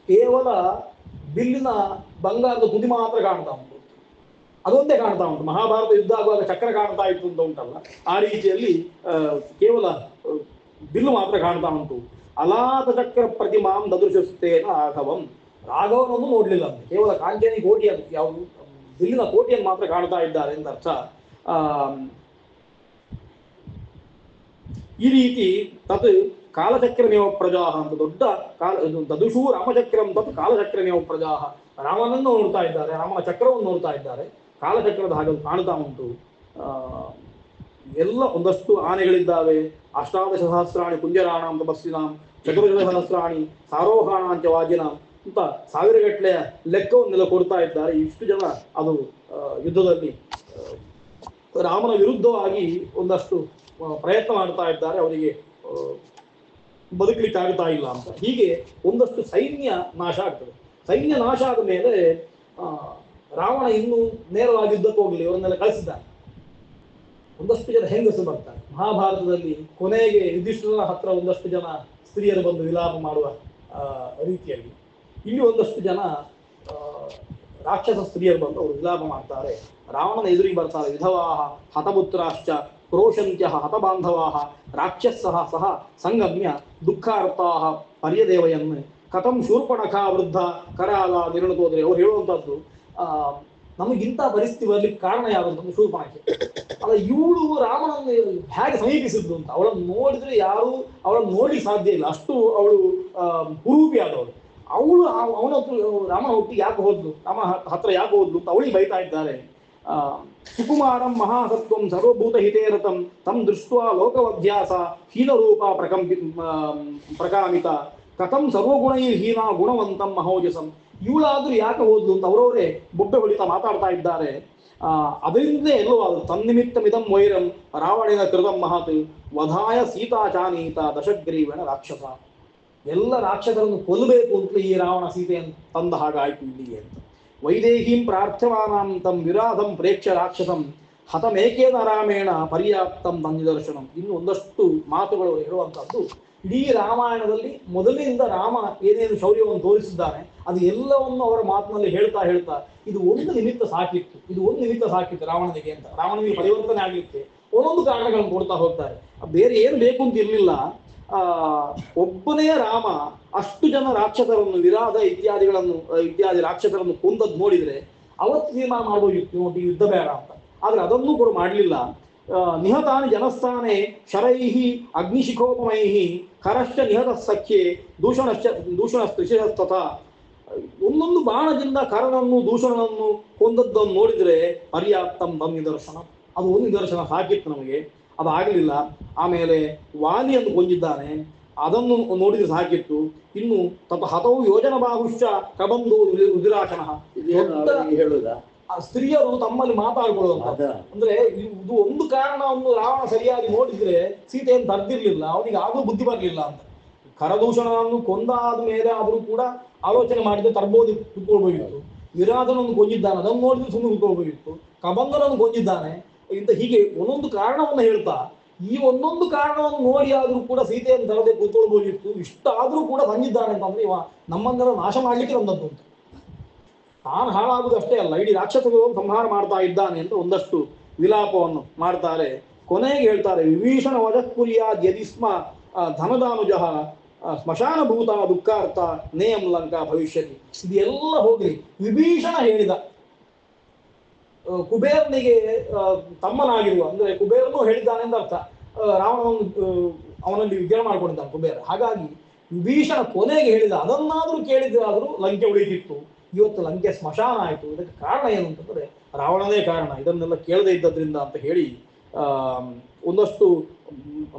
ಕೇವಲ ಬಿಲ್ಲಿನ ಬಂಗಾರದ ತುದಿ ಮಾತ್ರ ಕಾಣ್ತಾ ಉಂಟು, ಅದೊಂದೇ ಕಾಣ್ತಾ ಉಂಟು. ಮಹಾಭಾರತ ಯುದ್ಧ ಆಗುವಾಗ ಚಕ್ರ ಕಾಣ್ತಾ ಇತ್ತು ಅಂತ ಉಂಟಲ್ಲ, ಆ ರೀತಿಯಲ್ಲಿ ಕೇವಲ ಬಿಲ್ಲು ಮಾತ್ರ ಕಾಣ್ತಾ ಉಂಟು. ಅಲಾತ ಚಕ್ರ ಪ್ರತಿಮಾಂ ದದೃಶಸ್ತೇನ ರಾಘವಂ, ರಾಘವನನ್ನು ನೋಡ್ಲಿಲ್ಲ ಅಂತ, ಕೇವಲ ಕಾಂಚನಿ ಕೋಟಿಯನ್ನು, ಯಾವುದು ಬಿಲ್ಲಿನ ಕೋಟಿಯನ್ನು ಮಾತ್ರ ಕಾಣ್ತಾ ಇದ್ದಾರೆ ಅಂತ ಅರ್ಥ. ಈ ರೀತಿ ತತ್ ಕಾಲಚಕ್ರಮೇವ ಪ್ರಜಾಹ ಅಂತ ದೊಡ್ಡ ಕಾಲ, ದದುಷೂ ರಾಮಚಕ್ರಂ ತತ್ ಕಾಲಚಕ್ರಮೇವ ಪ್ರಜಾಹ, ರಾಮನನ್ನು ನೋಡ್ತಾ ಇದ್ದಾರೆ, ರಾಮನ ಚಕ್ರವನ್ನು ನೋಡ್ತಾ ಇದ್ದಾರೆ, ಕಾಲಚಕ್ರದ ಹಾಗೆ ಕಾಣ್ತಾ ಉಂಟು. ಎಲ್ಲ ಒಂದಷ್ಟು ಆನೆಗಳಿದ್ದಾವೆ. ಅಷ್ಟಾದಶ ಸಹಸ್ರಾಣಿ ಕುಂಜರಾಣಾಂ ತಪಸ್ವಿನಾಂ ಚತುರ್ದಶ ಸಹಸ್ರಾಣಿ ಸಾರೋಹಾಣಾಂಚ ವಾಜಿನಾಂ ಅಂತ ಸಾವಿರಗಟ್ಟಲೆಯ ಲೆಕ್ಕವನ್ನೆಲ್ಲ ಕೊಡ್ತಾ ಇದ್ದಾರೆ. ಇಷ್ಟು ಜನ ಅದು ಯುದ್ಧದಲ್ಲಿ ರಾಮನ ವಿರುದ್ಧವಾಗಿ ಒಂದಷ್ಟು ಪ್ರಯತ್ನ ಮಾಡ್ತಾ ಇದ್ದಾರೆ, ಅವರಿಗೆ ಬದುಕಲಿಕ್ಕೆ ಆಗ್ತಾ ಇಲ್ಲ ಅಂತ. ಹೀಗೆ ಒಂದಷ್ಟು ಸೈನ್ಯ ನಾಶ ಆಗ್ತದೆ. ಸೈನ್ಯ ನಾಶ ಆದ ಮೇಲೆ ರಾವಣ ಇನ್ನೂ ನೇರವಾಗಿ ಯುದ್ಧಕ್ಕೆ ಹೋಗಲಿ, ಅವರನ್ನೆಲ್ಲ ಕಳಿಸಿದ್ದಾರೆ. ಒಂದಷ್ಟು ಜನ ಹೆಂಗಸರು ಬರ್ತಾರೆ. ಮಹಾಭಾರತದಲ್ಲಿ ಕೊನೆಗೆ ಯುಧಿಷ್ಠಿರನ ಹತ್ರ ಒಂದಷ್ಟು ಜನ ಸ್ತ್ರೀಯರು ಬಂದು ವಿಲಾಪ ಮಾಡುವ ರೀತಿಯಲ್ಲಿ ಇಲ್ಲಿ ಒಂದಷ್ಟು ಜನ ರಾಕ್ಷಸ ಸ್ತ್ರೀಯರು ಬಂದು ಅವರು ವಿಲಾಪ ಮಾಡ್ತಾರೆ. ರಾವಣನ ಎದುರಿಗೆ ಬರ್ತಾರೆ. ವಿಧವಾಹ ಹತಪುತ್ರಾಶ್ಚ ಕ್ರೋಶಂತ್ಯ ಹತಬಾಂಧವಾಹ ರಾಕ್ಷಸಃ ಸಹ ಸಂಗಮ್ಯ ದುಃಖಾರ್ತಾಹ ಪರ್ಯದೇವಯನ್ ಕಥಂ ಶೂರ್ಪಣಖಾ ವೃದ್ಧ ಕರಾಲ ನಿರ್ಣತೋದ್ರೆ. ಅವ್ರು ಹೇಳುವಂಥದ್ದು, ನಮಗಿಂತ ಪರಿಸ್ಥಿತಿ ಬರ್ಲಿಕ್ಕೆ ಕಾರಣ ಯಾರು ಶೂರ್ಪಣಖೆ ಅಲ್ಲ, ಇವಳು ರಾಮನನ್ನು ಹೇಗೆ ಸಮೀಪಿಸಿದ್ದು ಅಂತ. ಅವಳನ್ನು ನೋಡಿದ್ರೆ ಯಾರು ಅವಳನ್ನು ನೋಡ್ಲಿಕ್ಕೆ ಸಾಧ್ಯ ಇಲ್ಲ, ಅಷ್ಟು ಅವಳು ಕುರೂಪಿ ಆದವಳು. ಅವಳು ಅವನ ರಾಮನ ಒಟ್ಟಿಗೆ ಯಾಕೆ ಹೋದ್ಲು, ರಾಮ ಹತ್ರ ಯಾಕೆ ಹೋದ್ಲು ಅಂತ ಅವಳಿಗೆ ಬೈತಾ ಇದ್ದಾರೆ. ಸುಕುಮಾರಂ ಮಹಾಸತ್ವಂ ಸರ್ವಭೂತ ಹಿತೇರತಂ ತಂ ದೃಷ್ಟ್ವಾ ಲೋಕವಧ್ಯಾಸ ಹೀನರೂಪ ಪ್ರಕಾಮಿತ ಕಥಂ ಸರ್ವಗುಣೈ ಹೀನ ಗುಣವಂತಂ ಮಹೋಜಸಂ. ಇವಳಾದ್ರೂ ಯಾಕೆ ಹೋದ್ಲು ಅಂತ ಅವರವರೇ ಬೊಬ್ಬೆ ಹೊಡಿತಾ ಮಾತಾಡ್ತಾ ಇದ್ದಾರೆ. ಅದರಿಂದಲೇ ಎಲ್ಲವಾದ್ರು ತನ್ನಿಮಿತ್ತ ಮಿದಂ ವೈರಂ ರಾವಣೇನ ಕೃತಂ ಮಹತ್ ವಧಾಯ ಸೀತಾಚಾನೀತ ದಶಗ್ರೀವನ ರಾಕ್ಷಸ. ಎಲ್ಲ ರಾಕ್ಷಸರನ್ನು ಕೊಲ್ಲಬೇಕು ಅಂತಲೇ ಈ ರಾವಣ ಸೀತೆಯನ್ನು ತಂದ ಹಾಗಾಯ್ತು ಇಲ್ಲಿಗೆ ಅಂತ. ವೈದೇಹೀಂ ಪ್ರಾರ್ಥ್ಯಮಾನಂ ತಂ ವಿರಾಧಂ ಪ್ರೇಕ್ಷ ರಾಕ್ಷಸಂ ಹತಮೇಕೇನ ರಾಮೇಣ ಪರ್ಯಾಪ್ತಂ ತನ್ನಿದರ್ಶನಂ. ಇನ್ನು ಒಂದಷ್ಟು ಮಾತುಗಳು ಹೇಳುವಂಥದ್ದು. ಇಡೀ ರಾಮಾಯಣದಲ್ಲಿ ಮೊದಲಿನಿಂದ ರಾಮ ಏನೇನು ಶೌರ್ಯವನ್ನು ತೋರಿಸಿದ್ದಾನೆ ಅದು ಎಲ್ಲವನ್ನು ಅವರ ಮಾತಿನಲ್ಲಿ ಹೇಳ್ತಾ ಹೇಳ್ತಾ ಇದು ಒಂದು ನಿಮಿತ್ತ ಸಾಕಿತ್ತು, ಇದು ಒಂದು ನಿಮಿತ್ತ ಸಾಕಿತ್ತು ರಾವಣನಿಗೆ ಅಂತ. ರಾವಣನಿಗೆ ಪರಿವರ್ತನೆ ಆಗಲಿಕ್ಕೆ ಒಂದೊಂದು ಕಾರಣಗಳನ್ನು ಕೊಡ್ತಾ ಹೋಗ್ತಾರೆ. ಬೇರೆ ಏನು ಬೇಕು ಅಂತ ಇರಲಿಲ್ಲ. ಒಬ್ಬನೇ ರಾಮ ಅಷ್ಟು ಜನ ರಾಕ್ಷಸರನ್ನು ವಿರಾಧ ಇತ್ಯಾದಿ ರಾಕ್ಷಸರನ್ನು ಕೊಂದದ್ದು ನೋಡಿದ್ರೆ ಅವತ್ತು ತೀರ್ಮಾನ ಮಾಡ್ಬೋದಿತ್ತು ನೋಡಿ ಯುದ್ಧ ಬೇಡ ಅಂತ. ಆದ್ರೆ ಅದನ್ನೂ ಕೂಡ ಮಾಡಲಿಲ್ಲ. ನಿಹತಾನಿ ಜನಸ್ಥಾನೆ ಶರೈಹಿ ಅಗ್ನಿಶಿಖೋಪಮೈಹಿ ಕರಶ್ಚ ನಿಹತ ಸಖ್ಯೆ ದೂಷಣಸ್ತಥಾ. ಒಂದೊಂದು ಬಾಣದಿಂದ ಕರನನ್ನು ದೂಷಣನನ್ನು ಕೊಂದದ್ದನ್ನು ನೋಡಿದ್ರೆ ಪರ್ಯಾಪ್ತಂ ತಮ್ ನಿದರ್ಶನ, ಅದು ಒಂದು ನಿದರ್ಶನ ಸಾಕಿತ್ತು ನಮಗೆ. ಅದಾಗಲಿಲ್ಲ. ಆಮೇಲೆ ವಾಲಿಯನ್ನು ಕೊಂದಿದ್ದಾನೆ, ಅದನ್ನು ನೋಡಿದ್ರೆ ಸಾಕಿತ್ತು. ಇನ್ನು ತಪ ಹತವು ಯೋಜನ ಬಾಹುಶ್ಚ ಕಬಂದು ಉದಿರಾಚನ. ಹೇಳುದಾ ಸ್ತ್ರೀಯರು ತಮ್ಮಲ್ಲಿ ಮಾತಾಡ್ಕೊಳ್ಳುವಂತ. ಅಂದ್ರೆ ಇದು ಒಂದು ಕಾರಣವನ್ನು ರಾವಣ ಸರಿಯಾಗಿ ನೋಡಿದ್ರೆ ಸೀತೆಯನ್ನು ತರ್ದಿರ್ಲಿಲ್ಲ, ಅವನಿಗೆ ಆದ್ರೂ ಬುದ್ಧಿ ಬರಲಿಲ್ಲ ಅಂತ. ಕರದೂಷಣವನ್ನು ಕೊಂದಾದ ಮೇಲೆ ಆದ್ರೂ ಕೂಡ ಆಲೋಚನೆ ಮಾಡಿದ್ರೆ ತರ್ಬೋದು, ಕುತ್ಕೊಳ್ಬೋದಿತ್ತು. ವಿರಾಧನನ್ನು ಕೊಂದಿದ್ದಾನೆ, ಅದನ್ನು ನೋಡಿದ್ರೆ ಸುಮ್ಮನೆ ಕುತ್ಕೊಳ್ಬೋದಿತ್ತು. ಕಬಂಧನನ್ನು ಕೊಂದಿದ್ದಾನೆ ಇಂತ ಹೀಗೆ ಒಂದೊಂದು ಕಾರಣವನ್ನು ಹೇಳ್ತಾ ಈ ಒಂದೊಂದು ಕಾರಣವನ್ನು ನೋಡಿ ಆದ್ರೂ ಕೂಡ ಸೀತೆಯನ್ನು ತರದೆ ಕೂತ್ಕೊಳ್ಬೋದಿತ್ತು. ಇಷ್ಟಾದ್ರೂ ಕೂಡ ಬಂದಿದ್ದಾನೆ ಅಂತಂದ್ರೆ ಇವ ನಮ್ಮನ್ನೆಲ್ಲ ನಾಶ ಮಾಡ್ಲಿಕ್ಕೆ ಬಂದದ್ದು ಅಂತ. ತಾನು ಹಾಳಾಗುವುದು ಅಷ್ಟೇ ಅಲ್ಲ, ಇಡೀ ರಾಕ್ಷಸಗಳನ್ನು ಸಂಹಾರ ಮಾಡ್ತಾ ಇದ್ದಾನೆ ಅಂತ ಒಂದಷ್ಟು ವಿಲಾಪವನ್ನು ಮಾಡ್ತಾರೆ. ಕೊನೆಗೆ ಹೇಳ್ತಾರೆ, ವಿಭೀಷಣ ವಜಃಕುರ್ಯಾದ್ ಯದಿಸ್ಮ ಧನದಾನುಜ ಸ್ಮಶಾನ ಭೂತ ದುಃಖಾರ್ಥ ನೇಯಂ ಲಂಕಾ ಭವಿಷ್ಯತಿ. ಇದೆಲ್ಲ ಹೋಗ್ಲಿ, ವಿಭೀಷಣ ಹೇಳಿದ ಕುಬೇರನಿಗೆ ತಮ್ಮನಾಗಿರುವ, ಅಂದ್ರೆ ಕುಬೇರನು ಹೇಳಿದ್ದಾನೆ ಅಂತ ಅರ್ಥ. ರಾವಣವನ್ನು ಅವನಲ್ಲಿ ವಿದ್ಯೆ ಮಾಡ್ಕೊಂಡಿದ್ದಾನೆ ಕುಬೇರ. ಹಾಗಾಗಿ ವಿಭೀಷಣ ಕೊನೆಗೆ ಹೇಳಿದ, ಅದನ್ನಾದ್ರೂ ಕೇಳಿದ್ರಾದ್ರೂ ಲಂಕೆ ಉಳಿದಿತ್ತು. ಇವತ್ತು ಲಂಕೆ ಸ್ಮಶಾನ ಆಯಿತು. ಇದಕ್ಕೆ ಕಾರಣ ಏನು ಅಂತಂದ್ರೆ ರಾವಣನೇ ಕಾರಣ, ಇದನ್ನೆಲ್ಲ ಕೇಳದೇ ಇದ್ದದ್ರಿಂದ ಅಂತ ಹೇಳಿ ಒಂದಷ್ಟು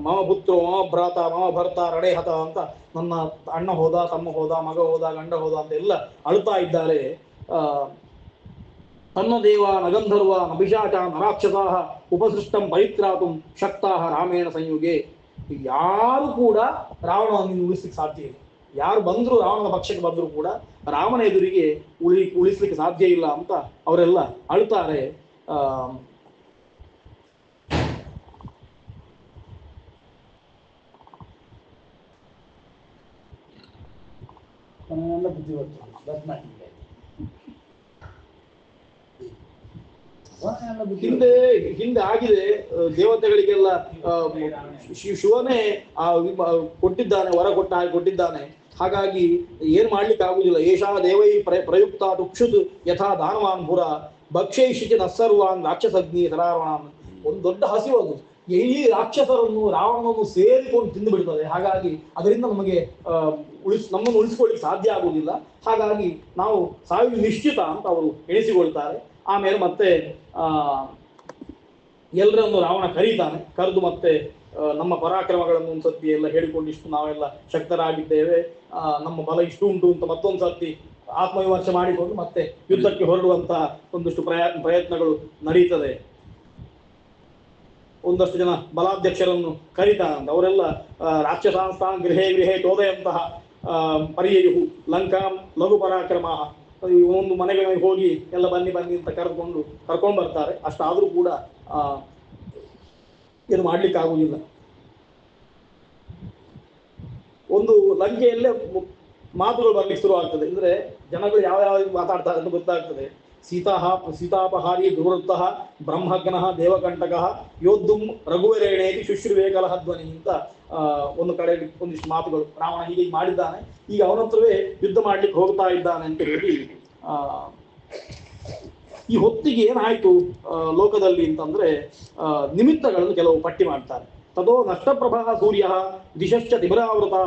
ಮಮ ಪುತ್ರ ಮಮ ಭ್ರಾತ ಮಮ ಭರ್ತ ರಣೇ ಹತ ಅಂತ, ನನ್ನ ಅಣ್ಣ ಹೋದ, ತಮ್ಮ ಹೋದ, ಮಗ ಹೋದ, ಗಂಡ ಹೋದ ಅಂತ ಎಲ್ಲ ಅಳುತ್ತಾ ಇದ್ದಾರೆ. ತನ್ನ ದೇವ ನಗಂಧರ್ವ ನಭಿಷಾಚ ನರಾಕ್ಷಸಾ ಉಪಸೃಷ್ಟಂ ಪರಿತ್ರಾತುಂ ಶಕ್ತಾ ರಾಮೇಣ ಸಂಯುಗೆ. ಯಾರು ಕೂಡ ರಾವಣನನ್ನು ಉಳಿಸ್ಲಿಕ್ಕೆ ಸಾಧ್ಯ ಇಲ್ಲ. ಯಾರು ಬಂದ್ರು ರಾವಣನ ಪಕ್ಷಕ್ಕೆ ಬಂದ್ರು ಕೂಡ ರಾಮನ ಎದುರಿಗೆ ಉಳಿಸ್ಲಿಕ್ಕೆ ಸಾಧ್ಯ ಇಲ್ಲ ಅಂತ ಅವರೆಲ್ಲ ಅಳ್ತಾರೆ. ಹಿಂದೆ ಆಗಿದೆ, ದೇವತೆಗಳಿಗೆಲ್ಲ ಶಿವನೇ ಕೊಟ್ಟಿದ್ದಾನೆ, ವರ ಕೊಟ್ಟಿದ್ದಾನೆ. ಹಾಗಾಗಿ ಏನ್ ಮಾಡ್ಲಿಕ್ಕೆ ಆಗುದಿಲ್ಲ. ಏಷಾ ದೇವೈ ಪ್ರಯುಕ್ತ ತುಕ್ಷುತ್ ಯಥಾ ದಾನವಾನ್ ಪುರ ಭಕ್ಷೈಷಿಚ ನಸ್ಸರ್ವಾನ್ ರಾಕ್ಷಸಗ್ನಿ ಸರಾವಣಾನ್. ಒಂದು ದೊಡ್ಡ ಹಸಿವು ಅದು. ಈ ರಾಕ್ಷಸರನ್ನು ರಾವಣನನ್ನು ಸೇರಿಕೊಂಡು ತಿಂದು ಬಿಡ್ತದೆ. ಹಾಗಾಗಿ ಅದರಿಂದ ನಮಗೆ ನಮ್ಮನ್ನು ಉಳಿಸ್ಕೊಳ್ಳಿಕ್ಕೆ ಸಾಧ್ಯ ಆಗುವುದಿಲ್ಲ. ಹಾಗಾಗಿ ನಾವು ಸಾವಿನ ನಿಶ್ಚಿತ ಅಂತ ಅವರು ಎಣಿಸಿಕೊಳ್ತಾರೆ. ಆಮೇಲೆ ಮತ್ತೆ ಎಲ್ಲರನ್ನು ರಾವಣ ಕರೀತಾನೆ. ಕರೆದು ಮತ್ತೆ ನಮ್ಮ ಪರಾಕ್ರಮಗಳನ್ನು ಒಂದ್ಸತಿ ಎಲ್ಲ ಹೇಳಿಕೊಂಡಿಷ್ಟು ನಾವೆಲ್ಲ ಶಕ್ತರಾಗಿದ್ದೇವೆ, ನಮ್ಮ ಬಲ ಇಷ್ಟು ಉಂಟು ಅಂತ ಮತ್ತೊಂದು ಸರ್ತಿ ಆತ್ಮವಿಮರ್ಶೆ ಮಾಡಿಕೊಂಡು ಮತ್ತೆ ಯುದ್ಧಕ್ಕೆ ಹೊರಡುವಂತಹ ಒಂದಷ್ಟು ಪ್ರಯತ್ನಗಳು ನಡೀತದೆ. ಒಂದಷ್ಟು ಜನ ಬಲಾಧ್ಯಕ್ಷರನ್ನು ಕರೀತಾನಂತ. ಅವರೆಲ್ಲ ರಾಕ್ಷಸಾಂಸ್ಥಾನ್ ಗೃಹೇ ಚೋದೆಯಂತಹ ಪರಿಯು ಲಂಕಾಂ ಲಘು ಪರಾಕ್ರಮ, ಒಂದು ಮನೆಗೆ ಹೋಗಿ ಎಲ್ಲ ಬನ್ನಿ ಅಂತ ಕರ್ಕೊಂಡು ಬರ್ತಾರೆ. ಅಷ್ಟಾದ್ರೂ ಕೂಡ ಏನು ಮಾಡ್ಲಿಕ್ಕೆ ಆಗುವುದಿಲ್ಲ. ಒಂದು ಲಂಕೆಯಲ್ಲೇ ಮಾತುಗಳು ಬರ್ಲಿಕ್ಕೆ ಶುರು ಆಗ್ತದೆ. ಅಂದ್ರೆ ಜನಗಳು ಯಾವ ಮಾತಾಡ್ತಾರೆ ಅಂತ ಗೊತ್ತಾಗ್ತದೆ. ಸೀತಾಪಹಾರಿ ದುರ್ವೃತ್ತ ಬ್ರಹ್ಮಗ್ನ ದೇವಕಂಟಕ ಯೋದ್ದುಂ ರಘುವರೇಣೇತಿ ಶುಶ್ರುವೇ ಕಲಹ ಧ್ವನಿ ಅಂತ ಒಂದು ಕಡೆ ಒಂದಿಷ್ಟು ಮಾತುಗಳು. ರಾವಣ ಹೀಗೆ ಮಾಡಿದ್ದಾನೆ, ಈಗ ಅವನತ್ರವೇ ಯುದ್ಧ ಮಾಡ್ಲಿಕ್ಕೆ ಹೋಗ್ತಾ ಇದ್ದಾನೆ ಅಂತ ಹೇಳಿ ಈ ಹೊತ್ತಿಗೆ ಏನಾಯ್ತು ಲೋಕದಲ್ಲಿ ಅಂತಂದ್ರೆ ನಿಮಿತ್ತಗಳನ್ನು ಕೆಲವು ಪಟ್ಟಿ ಮಾಡ್ತಾರೆ. ತದೋ ನಷ್ಟಪ್ರಭಾ ಸೂರ್ಯ ದಿಶಶ್ಚ ತಿಮಿರಾವೃತ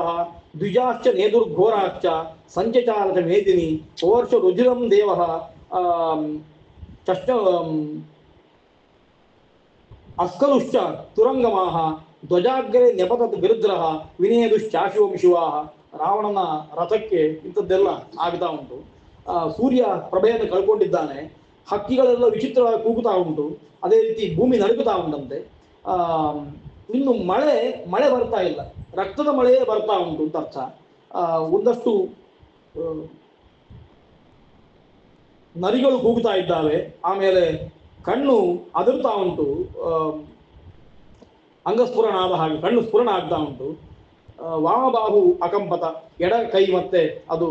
ದ್ವಿಜಾಶ್ಚ ನೇದುರ್ಘೋರಾಶ್ಚ ಸಂಚಚಾರಚ ಮೇದಿನಿ ಪೋರ್ಷ ರುಜಿರಂ ದೇವ ಚಷ್ಟ ಅಸ್ಕಲುಶ್ಚ ತುರಂಗಮಾಹ ಧ್ವಜಾಗ್ರೆ ನೆಪತತ್ ಗಿರುದ್ರಹ ವಿನೇದುಶ್ಚಾಶಿವಂ ಶಿವಾಹ. ರಾವಣನ ರಥಕ್ಕೆ ಇಂಥದ್ದೆಲ್ಲ ಆಗ್ತಾ ಉಂಟು. ಸೂರ್ಯ ಪ್ರಭೆಯನ್ನು ಕಳ್ಕೊಂಡಿದ್ದಾನೆ. ಹಕ್ಕಿಗಳೆಲ್ಲ ವಿಚಿತ್ರವಾಗಿ ಕೂಗುತ್ತಾ ಉಂಟು. ಅದೇ ರೀತಿ ಭೂಮಿ ನಡುಗುತ್ತಾ ಉಂಟಂತೆ. ಇನ್ನು ಮಳೆ ಬರ್ತಾ ಇಲ್ಲ, ರಕ್ತದ ಮಳೆಯೇ ಬರ್ತಾ ಉಂಟು ಅಂತ ಅರ್ಥ. ಒಂದಷ್ಟು ನರಿಗಳು ಕೂಗುತ್ತಾ ಇದ್ದಾವೆ. ಆಮೇಲೆ ಕಣ್ಣು ಅದರ್ತಾ ಉಂಟು, ಅಂಗಸ್ಫುರಣ ಆದ ಹಾಗೆ ಕಣ್ಣು ಸ್ಫುರಣ ಆಗ್ತಾ ಉಂಟು. ವಾಮಬಾಹು ಅಕಂಪತ, ಎಡ ಕೈ ಮತ್ತೆ ಅದು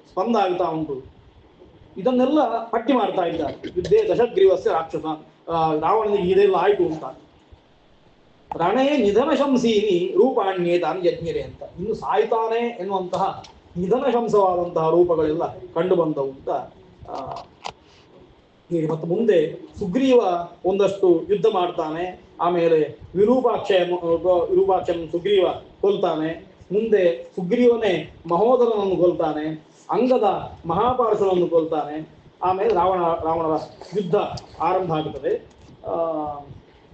ಸ್ಪಂದ ಆಗ್ತಾ ಉಂಟು. ಇದನ್ನೆಲ್ಲ ಪಟ್ಟಿ ಮಾಡ್ತಾ ಇದ್ದಾರೆ. ಯುದ್ಧೇ ದಶಗ್ರೀವಸ್ಯ ರಾಕ್ಷಸ, ರಾವಣನಿಗೆ ಇದೆಲ್ಲ ಆಯ್ತು ಅಂತ. ರಣೇ ನಿಧನ ಶಂಸೀನಿ ರೂಪಾಣ್ಯೇ ತಾನು ಯಜ್ಞರೆ ಅಂತ. ಇನ್ನು ಸಾಯ್ತಾನೆ ಎನ್ನುವಂತಹ ನಿಧನ ಶಂಸವಾದಂತಹ ರೂಪಗಳೆಲ್ಲ ಕಂಡು ಬಂದವು ಅಂತ ಹೀಗೆ. ಮತ್ತು ಮುಂದೆ ಸುಗ್ರೀವ ಒಂದಷ್ಟು ಯುದ್ಧ ಮಾಡ್ತಾನೆ. ಆಮೇಲೆ ವಿರೂಪಾಕ್ಷನ ಸುಗ್ರೀವ ಕೊಲ್ತಾನೆ. ಮುಂದೆ ಸುಗ್ರೀವನೇ ಮಹೋದರನನ್ನು ಕೊಲ್ತಾನೆ. ಅಂಗದ ಮಹಾಪಾರ್ಶ್ವನನ್ನು ಕೊಲ್ತಾನೆ. ಆಮೇಲೆ ರಾವಣರ ಯುದ್ಧ ಆರಂಭ ಆಗುತ್ತದೆ.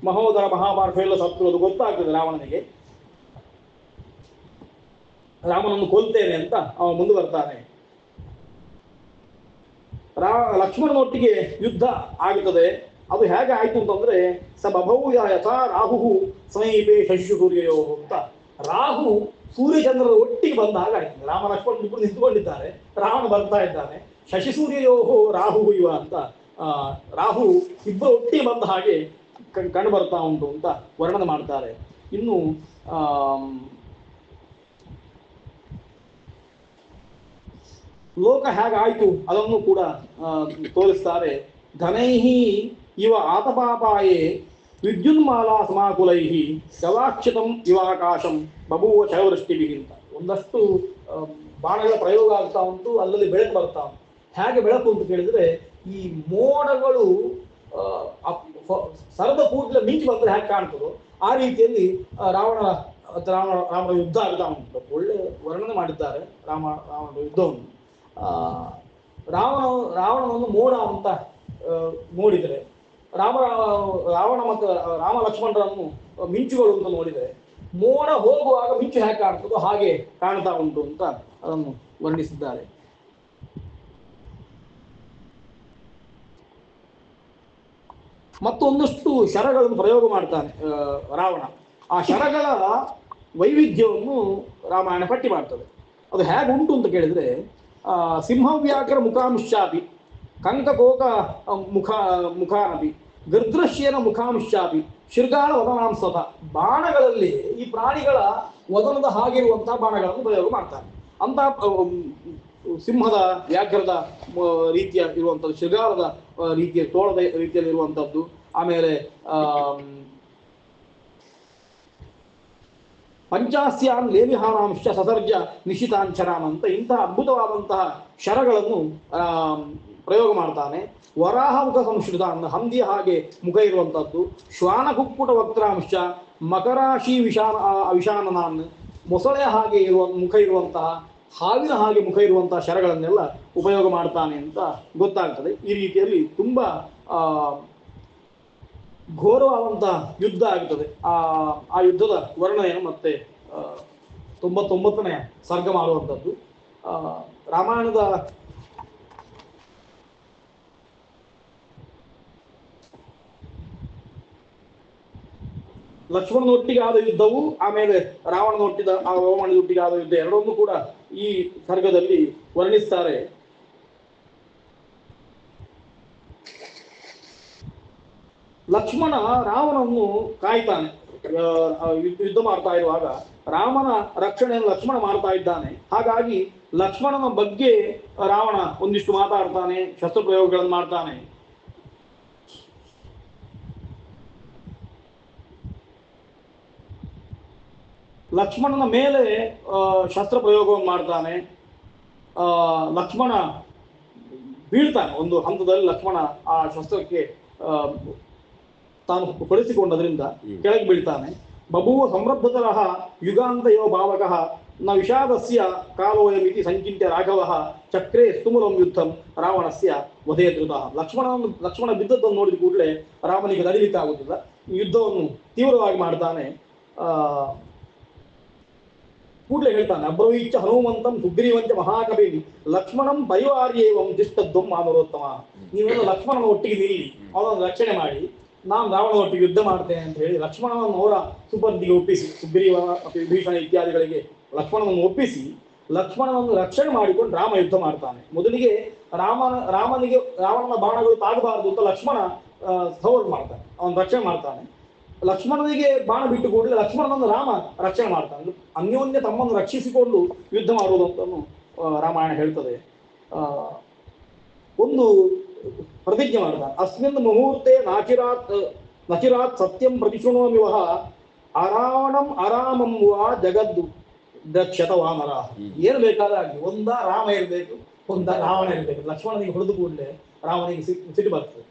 ಮಹೋದರ ಮಹಾಪಾರ್ಶ್ವ ಎಲ್ಲ ಸತ್ತು ಅದು ಗೊತ್ತಾಗ್ತದೆ ರಾವಣನಿಗೆ. ರಾಮನನ್ನು ಕೊಲ್ತೇನೆ ಅಂತ ಅವ ಮುಂದುವರ್ತಾನೆ. ಲಕ್ಷ್ಮಣನೊಟ್ಟಿಗೆ ಯುದ್ಧ ಆಗುತ್ತದೆ. ಅದು ಹೇಗೆ ಆಯ್ತು ಅಂತಂದ್ರೆ ಬಭೌ ಯಥಾ ರಾಹು ಸಮೀಪೆ ಶಶಿ ಸೂರ್ಯಯೋ ಅಂತ. ರಾಹು ಸೂರ್ಯಚಂದ್ರರ ಒಟ್ಟಿಗೆ ಬಂದ ಹಾಗಾಯ್ತು. ರಾಮ ಲಕ್ಷ್ಮಣ ಇಬ್ಬರು ನಿಂತುಕೊಂಡಿದ್ದಾರೆ, ರಾವಣ ಬರ್ತಾ ಇದ್ದಾನೆ. ಶಶಿ ಸೂರ್ಯಯೋ ರಾಹು ಇವ ಅಂತ ರಾಹು ಇಬ್ಬರು ಒಟ್ಟಿಗೆ ಬಂದ ಹಾಗೆ ಕಂಡು ಬರ್ತಾ ಉಂಟು ಅಂತ ವರ್ಣನೆ ಮಾಡ್ತಾರೆ. ಇನ್ನು ಲೋಕ ಹೇಗಾಯ್ತು ಅದನ್ನು ಕೂಡ ತೋರಿಸ್ತಾರೆ. ಧನೈಹಿ ಇವ ಆತಪಾಪಾಯೇ ವಿದ್ಯುನ್ಮಾಲಾ ಸಮಾಕುಲೈಹಿ ಗವಾಕ್ಷಿತಂ ಇವಾಕಾಶಂ ಬಭೂವ ಚವೃಷ್ಟಿಭಿ ಅಂತ. ಒಂದಷ್ಟು ಬಾಣಗಳ ಪ್ರಯೋಗ ಆಗ್ತಾ ಉಂಟು, ಅಲ್ಲಲ್ಲಿ ಬೆಳಕು ಬರ್ತಾ ಉಂಟು. ಹೇಗೆ ಬೆಳಕು ಅಂತ ಕೇಳಿದ್ರೆ, ಈ ಮೋಡಗಳು ಸರದ ಕೂಡಲೇ ಮಿಂಚಿ ಬಂದ್ರೆ ಹೇಗೆ ಕಾಣ್ತದೋ ಆ ರೀತಿಯಲ್ಲಿ ರಾಮನ ಯುದ್ಧ ಆಗ್ತಾ ಉಂಟು. ಒಳ್ಳೆ ವರ್ಣನೆ ಮಾಡಿದ್ದಾರೆ ರಾವಣನ ಯುದ್ಧವನ್ನು. ರಾವಣನನ್ನು ಮೋಡ ಅಂತ ನೋಡಿದರೆ, ರಾವಣ ಮತ್ತು ರಾಮ ಲಕ್ಷ್ಮಣರನ್ನು ಮಿಂಚುಗಳು ಅಂತ ನೋಡಿದರೆ, ಮೋಡ ಹೋಗುವಾಗ ಮಿಂಚು ಹೇಗೆ ಕಾಣ್ತದೋ ಹಾಗೆ ಕಾಣ್ತಾ ಉಂಟು ಅಂತ ಅದನ್ನು ವರ್ಣಿಸಿದ್ದಾರೆ. ಮತ್ತೊಂದಷ್ಟು ಶರಗಳನ್ನು ಪ್ರಯೋಗ ಮಾಡ್ತಾನೆ ರಾವಣ. ಆ ಶರಗಳ ವೈವಿಧ್ಯವನ್ನು ರಾಮಾಯಣ ಪಟ್ಟಿ ಮಾಡ್ತದೆ. ಅದು ಹೇಗೆ ಉಂಟು ಅಂತ ಕೇಳಿದರೆ, ಸಿಂಹವ್ಯಾಘ್ರ ಮುಖಾಂಶಾಪಿ ಕಂಕಕೋಕ ಮುಖಾನಪಿ ಗರ್ದೃಶ್ಯನ ಮುಖಾಂಶಾಪಿ ಶೃಗಾಳ ವದನಾಂಸತ. ಬಾಣಗಳಲ್ಲಿ ಈ ಪ್ರಾಣಿಗಳ ವದನದ ಹಾಗಿರುವಂತಹ ಬಾಣಗಳನ್ನು ಪ್ರಯೋಗ ಮಾಡ್ತಾರೆ. ಅಂತ ಸಿಂಹದ ವ್ಯಾಘ್ರದ ರೀತಿಯ ಇರುವಂಥದ್ದು, ಶೃಗಾಲದ ರೀತಿಯ ತೋಳದ ರೀತಿಯಲ್ಲಿ ಇರುವಂಥದ್ದು, ಆಮೇಲೆ ಪಂಚಾಸ್ಯಾನ್ ಲೇವಿಹಾನಾಂಶ ಸಸರ್ಜ ನಿಶಿತಾಂಚರಾನ್ ಅಂತ ಇಂತಹ ಅದ್ಭುತವಾದಂತಹ ಶರಗಳನ್ನು ಪ್ರಯೋಗ ಮಾಡ್ತಾನೆ. ವರಾಹ ಮುಖ ಸಂಶ್ರಿತ ಅನ್ನ ಹಂದಿಯ ಹಾಗೆ ಮುಖ ಇರುವಂಥದ್ದು, ಶ್ವಾನ ಕುಕ್ಕುಟ ವಕ್ರಾಂಶ ಮಕರಾಶಿ ವಿಷಾನನಾನ್ ಮೊಸಳೆಯ ಹಾಗೆ ಇರುವ ಮುಖ ಇರುವಂತಹ, ಹಾವಿನ ಹಾಗೆ ಮುಖ ಇರುವಂತಹ ಶರಗಳನ್ನೆಲ್ಲ ಉಪಯೋಗ ಮಾಡ್ತಾನೆ ಅಂತ ಗೊತ್ತಾಗ್ತದೆ. ಈ ರೀತಿಯಲ್ಲಿ ತುಂಬ ಘೋರವಾದಂತಹ ಯುದ್ಧ ಆಗ್ತದೆ. ಆ ಯುದ್ಧದ ವರ್ಣನೆಯನ್ನು ಮತ್ತೆ 99ನೇ ಸರ್ಗ ಮಾಡುವಂಥದ್ದು. ರಾಮಾಯಣದ ಲಕ್ಷ್ಮಣನೊಟ್ಟಿಗೆ ಆದ ಯುದ್ಧವು, ಆಮೇಲೆ ರಾವಣನೊಟ್ಟಿಗೆ ಆದ ಯುದ್ಧ ಎರಡನ್ನೂ ಕೂಡ ಈ ಸರ್ಗದಲ್ಲಿ ವರ್ಣಿಸ್ತಾರೆ. ಲಕ್ಷ್ಮಣ ರಾವಣನ್ನು ಕಾಯ್ತಾನೆ. ಯುದ್ಧ ಮಾಡ್ತಾ ಇರುವಾಗ ರಾಮನ ರಕ್ಷಣೆಯನ್ನು ಲಕ್ಷ್ಮಣ ಮಾಡ್ತಾ ಇದ್ದಾನೆ. ಹಾಗಾಗಿ ಲಕ್ಷ್ಮಣನ ಬಗ್ಗೆ ರಾವಣ ಒಂದಿಷ್ಟು ಮಾತಾಡ್ತಾನೆ, ಶಸ್ತ್ರ ಪ್ರಯೋಗಗಳನ್ನು ಮಾಡ್ತಾನೆ. ಲಕ್ಷ್ಮಣನ ಮೇಲೆ ಶಸ್ತ್ರ ಪ್ರಯೋಗವನ್ನು ಮಾಡ್ತಾನೆ. ಲಕ್ಷ್ಮಣ ಬೀಳ್ತಾನೆ. ಒಂದು ಹಂತದಲ್ಲಿ ಲಕ್ಷ್ಮಣ ಆ ಶಸ್ತ್ರಕ್ಕೆ ತಾನು ಪಡಿಸಿಕೊಂಡದ್ರಿಂದ ಕೆಳಗೆ ಬೀಳ್ತಾನೆ. ಬಭೂವ ಸಂರಬ್ಧತರಃ ಯುಗಾಂತಯೋ ಭಾವಕಃ ನ ವಿಷಾದಸ್ಯ ಕಾಲೋಯಮಿತಿ ಸಂಚಿತ್ಯ ರಾಘವಃ ಚಕ್ರೇ ಸ್ತುಮುಲಂ ಯುದ್ಧಂ ರಾವಣಸ್ಯ ವಧೇ ಧೃತಃ. ಲಕ್ಷ್ಮಣ ಬಿದ್ದದ್ದನ್ನು ನೋಡಿದ ಕೂಡಲೇ ರಾಮನಿಗೆ ತಡಿಲಿಕ್ಕಾಗುತ್ತಿಲ್ಲ. ಯುದ್ಧವನ್ನು ತೀವ್ರವಾಗಿ ಮಾಡ್ತಾನೆ. ಕೂಡಲೇ ಹೇಳ್ತಾನೆ, ಅಬ್ರವೀಚ್ಯ ಹನುಮಂತಂ ಸುಗ್ರೀವಂಚ ಮಹಾಕವಿ ಲಕ್ಷ್ಮಣಂ ಪರಿವಾರ್ಯೇವಂ ದಿಷ್ಟದ್ವಂ ಮಾನರೋತ್ತಮ. ನೀವೆಲ್ಲ ಲಕ್ಷ್ಮಣನ ಒಟ್ಟಿಗೆ ನಿಲ್ಲಿ, ಅವನನ್ನು ರಕ್ಷಣೆ ಮಾಡಿ, ನಾನು ರಾವಣ ಒಟ್ಟಿಗೆ ಯುದ್ಧ ಮಾಡ್ತೇನೆ ಅಂತ ಹೇಳಿ ಲಕ್ಷ್ಮಣನನ್ನು ಅವರ ಸುಪರ್ದಿಗೆ ಒಪ್ಪಿಸಿ, ಸುಗ್ರೀವ ವಿಭೀಷಣ ಇತ್ಯಾದಿಗಳಿಗೆ ಲಕ್ಷ್ಮಣನನ್ನು ಒಪ್ಪಿಸಿ ಲಕ್ಷ್ಮಣನನ್ನು ರಕ್ಷಣೆ ಮಾಡಿಕೊಂಡು ರಾಮ ಯುದ್ಧ ಮಾಡ್ತಾನೆ. ಮೊದಲಿಗೆ ರಾವಣನ ಬಾಣಗಳು ತಾಗಬಾರದು ಅಂತ ಲಕ್ಷ್ಮಣ ಸವರ್ಡ್ ಮಾಡ್ತಾನೆ, ಅವನು ರಕ್ಷಣೆ ಮಾಡ್ತಾನೆ. ಲಕ್ಷ್ಮಣನಿಗೆ ಬಾಣ ಬಿಟ್ಟು ಕೂಡಲೇ ಲಕ್ಷ್ಮಣನನ್ನು ರಾಮ ರಕ್ಷಣೆ ಮಾಡ್ತಾನೆ. ಅನ್ಯೋನ್ಯ ತಮ್ಮನ್ನು ರಕ್ಷಿಸಿಕೊಂಡು ಯುದ್ಧ ಮಾಡುವುದಂತನ್ನು ರಾಮಾಯಣ ಹೇಳ್ತದೆ. ಒಂದು ಪ್ರತಿಜ್ಞೆ ಮಾಡ್ತಾನೆ, ಅಸ್ಮಿನ್ ಮುಹೂರ್ತೆ ನಚಿರಾತ್ ಸತ್ಯಂ ಪ್ರತಿಶೃಣೋಮಿ ವಹ ಅರಾವಣಂ ಅರಾಮಂ ವಾ ಜಗದ್ದು ದಕ್ಷತ ವಾನರ. ಏನು ಬೇಕಾದಾಗಿ ಒಂದ ರಾಮ ಇರಬೇಕು, ಒಂದ ರಾವಣ ಇರಬೇಕು. ಲಕ್ಷ್ಮಣನಿಗೆ ಹೊಡೆದು ಕೂಡಲೇ ರಾಮನಿಗೆ ಸಿಟ್ಟು ಬರ್ತದೆ.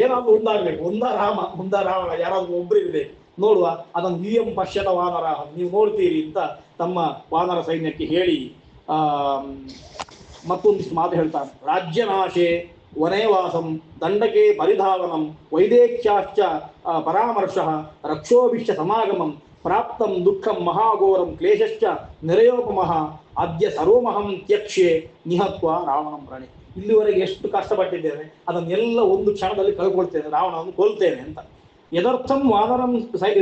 ಏನಾದ್ರೂ ಒಂದಾಗಬೇಕು, ಒಂದ ರಾಮ ಒಂದ ರಾವಣ, ಯಾರಾದ್ರೂ ಒಬ್ರು ಇರಬೇಕು. ನೋಡುವ ಅದನ್ನು ನಿಯಂ ಪಶ್ಯತ ವಾನರ, ನೀವು ನೋಡ್ತೀರಿ ಅಂತ ತಮ್ಮ ವಾನರ ಸೈನ್ಯಕ್ಕೆ ಹೇಳಿ ಮತ್ತೊಂದಿಷ್ಟು ಮಾತು ಹೇಳ್ತಾನೆ. ರಾಜ್ಯನಾಶೆ ವನೇವಾಸಂ ದಂಡಕೆ ಪರಿಧಾವನಂ ವೈದೇಕ್ಷ್ಯಾಶ್ಚ ಪರಾಮರ್ಶ ರಕ್ಷೋಭಿಷ್ಯ ಸಮಾಗಮಂ ಪ್ರಾಪ್ತಂ ದುಃಖಂ ಮಹಾಘೋರಂ ಕ್ಲೇಶಶ್ಚ ನಿರಯೋಪಮಃ ಅದ್ಯ ಸರ್ವಮಹಂ ತ್ಯಕ್ಷೆ ನಿಹತ್ವ ರಾವಣಂ ಪ್ರಣಿ. ಇಲ್ಲಿವರೆಗೆ ಎಷ್ಟು ಕಷ್ಟಪಟ್ಟಿದ್ದೇನೆ ಅದನ್ನೆಲ್ಲ ಒಂದು ಕ್ಷಣದಲ್ಲಿ ಕಳ್ಕೊಳ್ತೇನೆ, ರಾವಣವನ್ನು ಕೊಲ್ತೇನೆ ಅಂತ. ಯದರ್ಥಂ ವಾನರಂ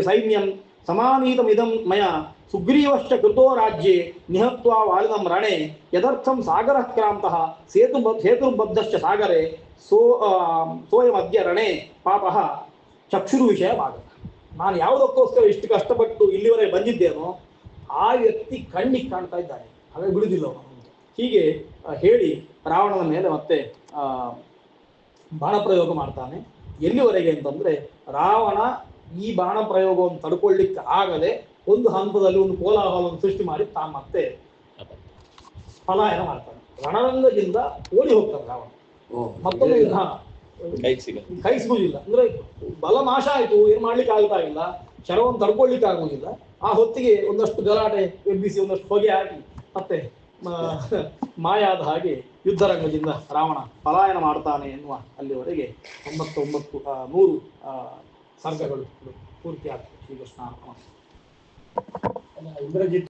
ಸೈನ್ಯಂ ಸಮಾನೀತಮಿದಂ ಮಯ ಸುಗ್ರೀವಶ್ಚ ಕೃತೋ ರಾಜ್ಯೆ ನಿಹತ್ವಾ ವಾಲಿನಂ ರಣೆ ಯದರ್ಥಂ ಸಾಗರ ಕ್ರಾಂತಃ ಸೇತುರ್ಬದ್ಧಶ್ಚ ಸಾಗರೆ ಸೋಯಮದ್ಯ ರಣೆ ಪಾಪಃ ಚಕ್ಷುರು ವಿಷಯ ಭಾಗ. ನಾನು ಯಾವುದಕ್ಕೋಸ್ಕರ ಇಷ್ಟು ಕಷ್ಟಪಟ್ಟು ಇಲ್ಲಿವರೆಗೆ ಬಂದಿದ್ದೇನೋ ಆ ವ್ಯಕ್ತಿ ಕಣ್ಣಿಗೆ ಕಾಣ್ತಾ ಇದ್ದಾನೆ, ಹಾಗಾಗಿ ಬಿಡುವುದಿಲ್ಲ ಅವನು. ಹೀಗೆ ಹೇಳಿ ರಾವಣನ ಮೇಲೆ ಮತ್ತೆ ಬಾಣ ಪ್ರಯೋಗ ಮಾಡ್ತಾನೆ. ಎಲ್ಲಿವರೆಗೆ ಅಂತಂದ್ರೆ ರಾವಣ ಈ ಬಾಣ ಪ್ರಯೋಗವನ್ನು ತಡ್ಕೊಳ್ಳಿಕ್ಕೆ ಆಗದೆ ಒಂದು ಹಂತದಲ್ಲಿ ಒಂದು ಕೋಲಾಹಲವನ್ನು ಸೃಷ್ಟಿ ಮಾಡಿ ತಾನು ಮತ್ತೆ ಪಲಾಯನ ಮಾಡ್ತಾನೆ. ರಣರಂಗದಿಂದ ಓಡಿ ಹೋಗ್ತಾನೆ ರಾವಣ. ಮತ್ತೊಂದು ಕೈ ಸಿಗುವುದಿಲ್ಲ, ಅಂದ್ರೆ ಬಲ ನಾಶ ಆಯ್ತು, ಏನ್ ಮಾಡ್ಲಿಕ್ಕೆ ಆಗ್ತಾ ಇಲ್ಲ, ಶರವನ್ನು ತಡ್ಕೊಳ್ಲಿಕ್ಕೆ ಆಗುವುದಿಲ್ಲ. ಆ ಹೊತ್ತಿಗೆ ಒಂದಷ್ಟು ಗಲಾಟೆ ಎಬ್ಬಿಸಿ ಒಂದಷ್ಟು ಹೊಗೆ ಹಾಕಿ ಮತ್ತೆ ಮಾಯಾದ ಹಾಗೆ ಯುದ್ಧರಂಗದಿಂದ ರಾವಣ ಪಲಾಯನ ಮಾಡ್ತಾನೆ ಎನ್ನುವ ಅಲ್ಲಿವರೆಗೆ 99 100 ಸರ್ಗಗಳು ಪೂರ್ತಿ ಆಗ್ತದೆ. ಶ್ರೀಕೃಷ್ಣ. ಇಂದ್ರಜಿತ್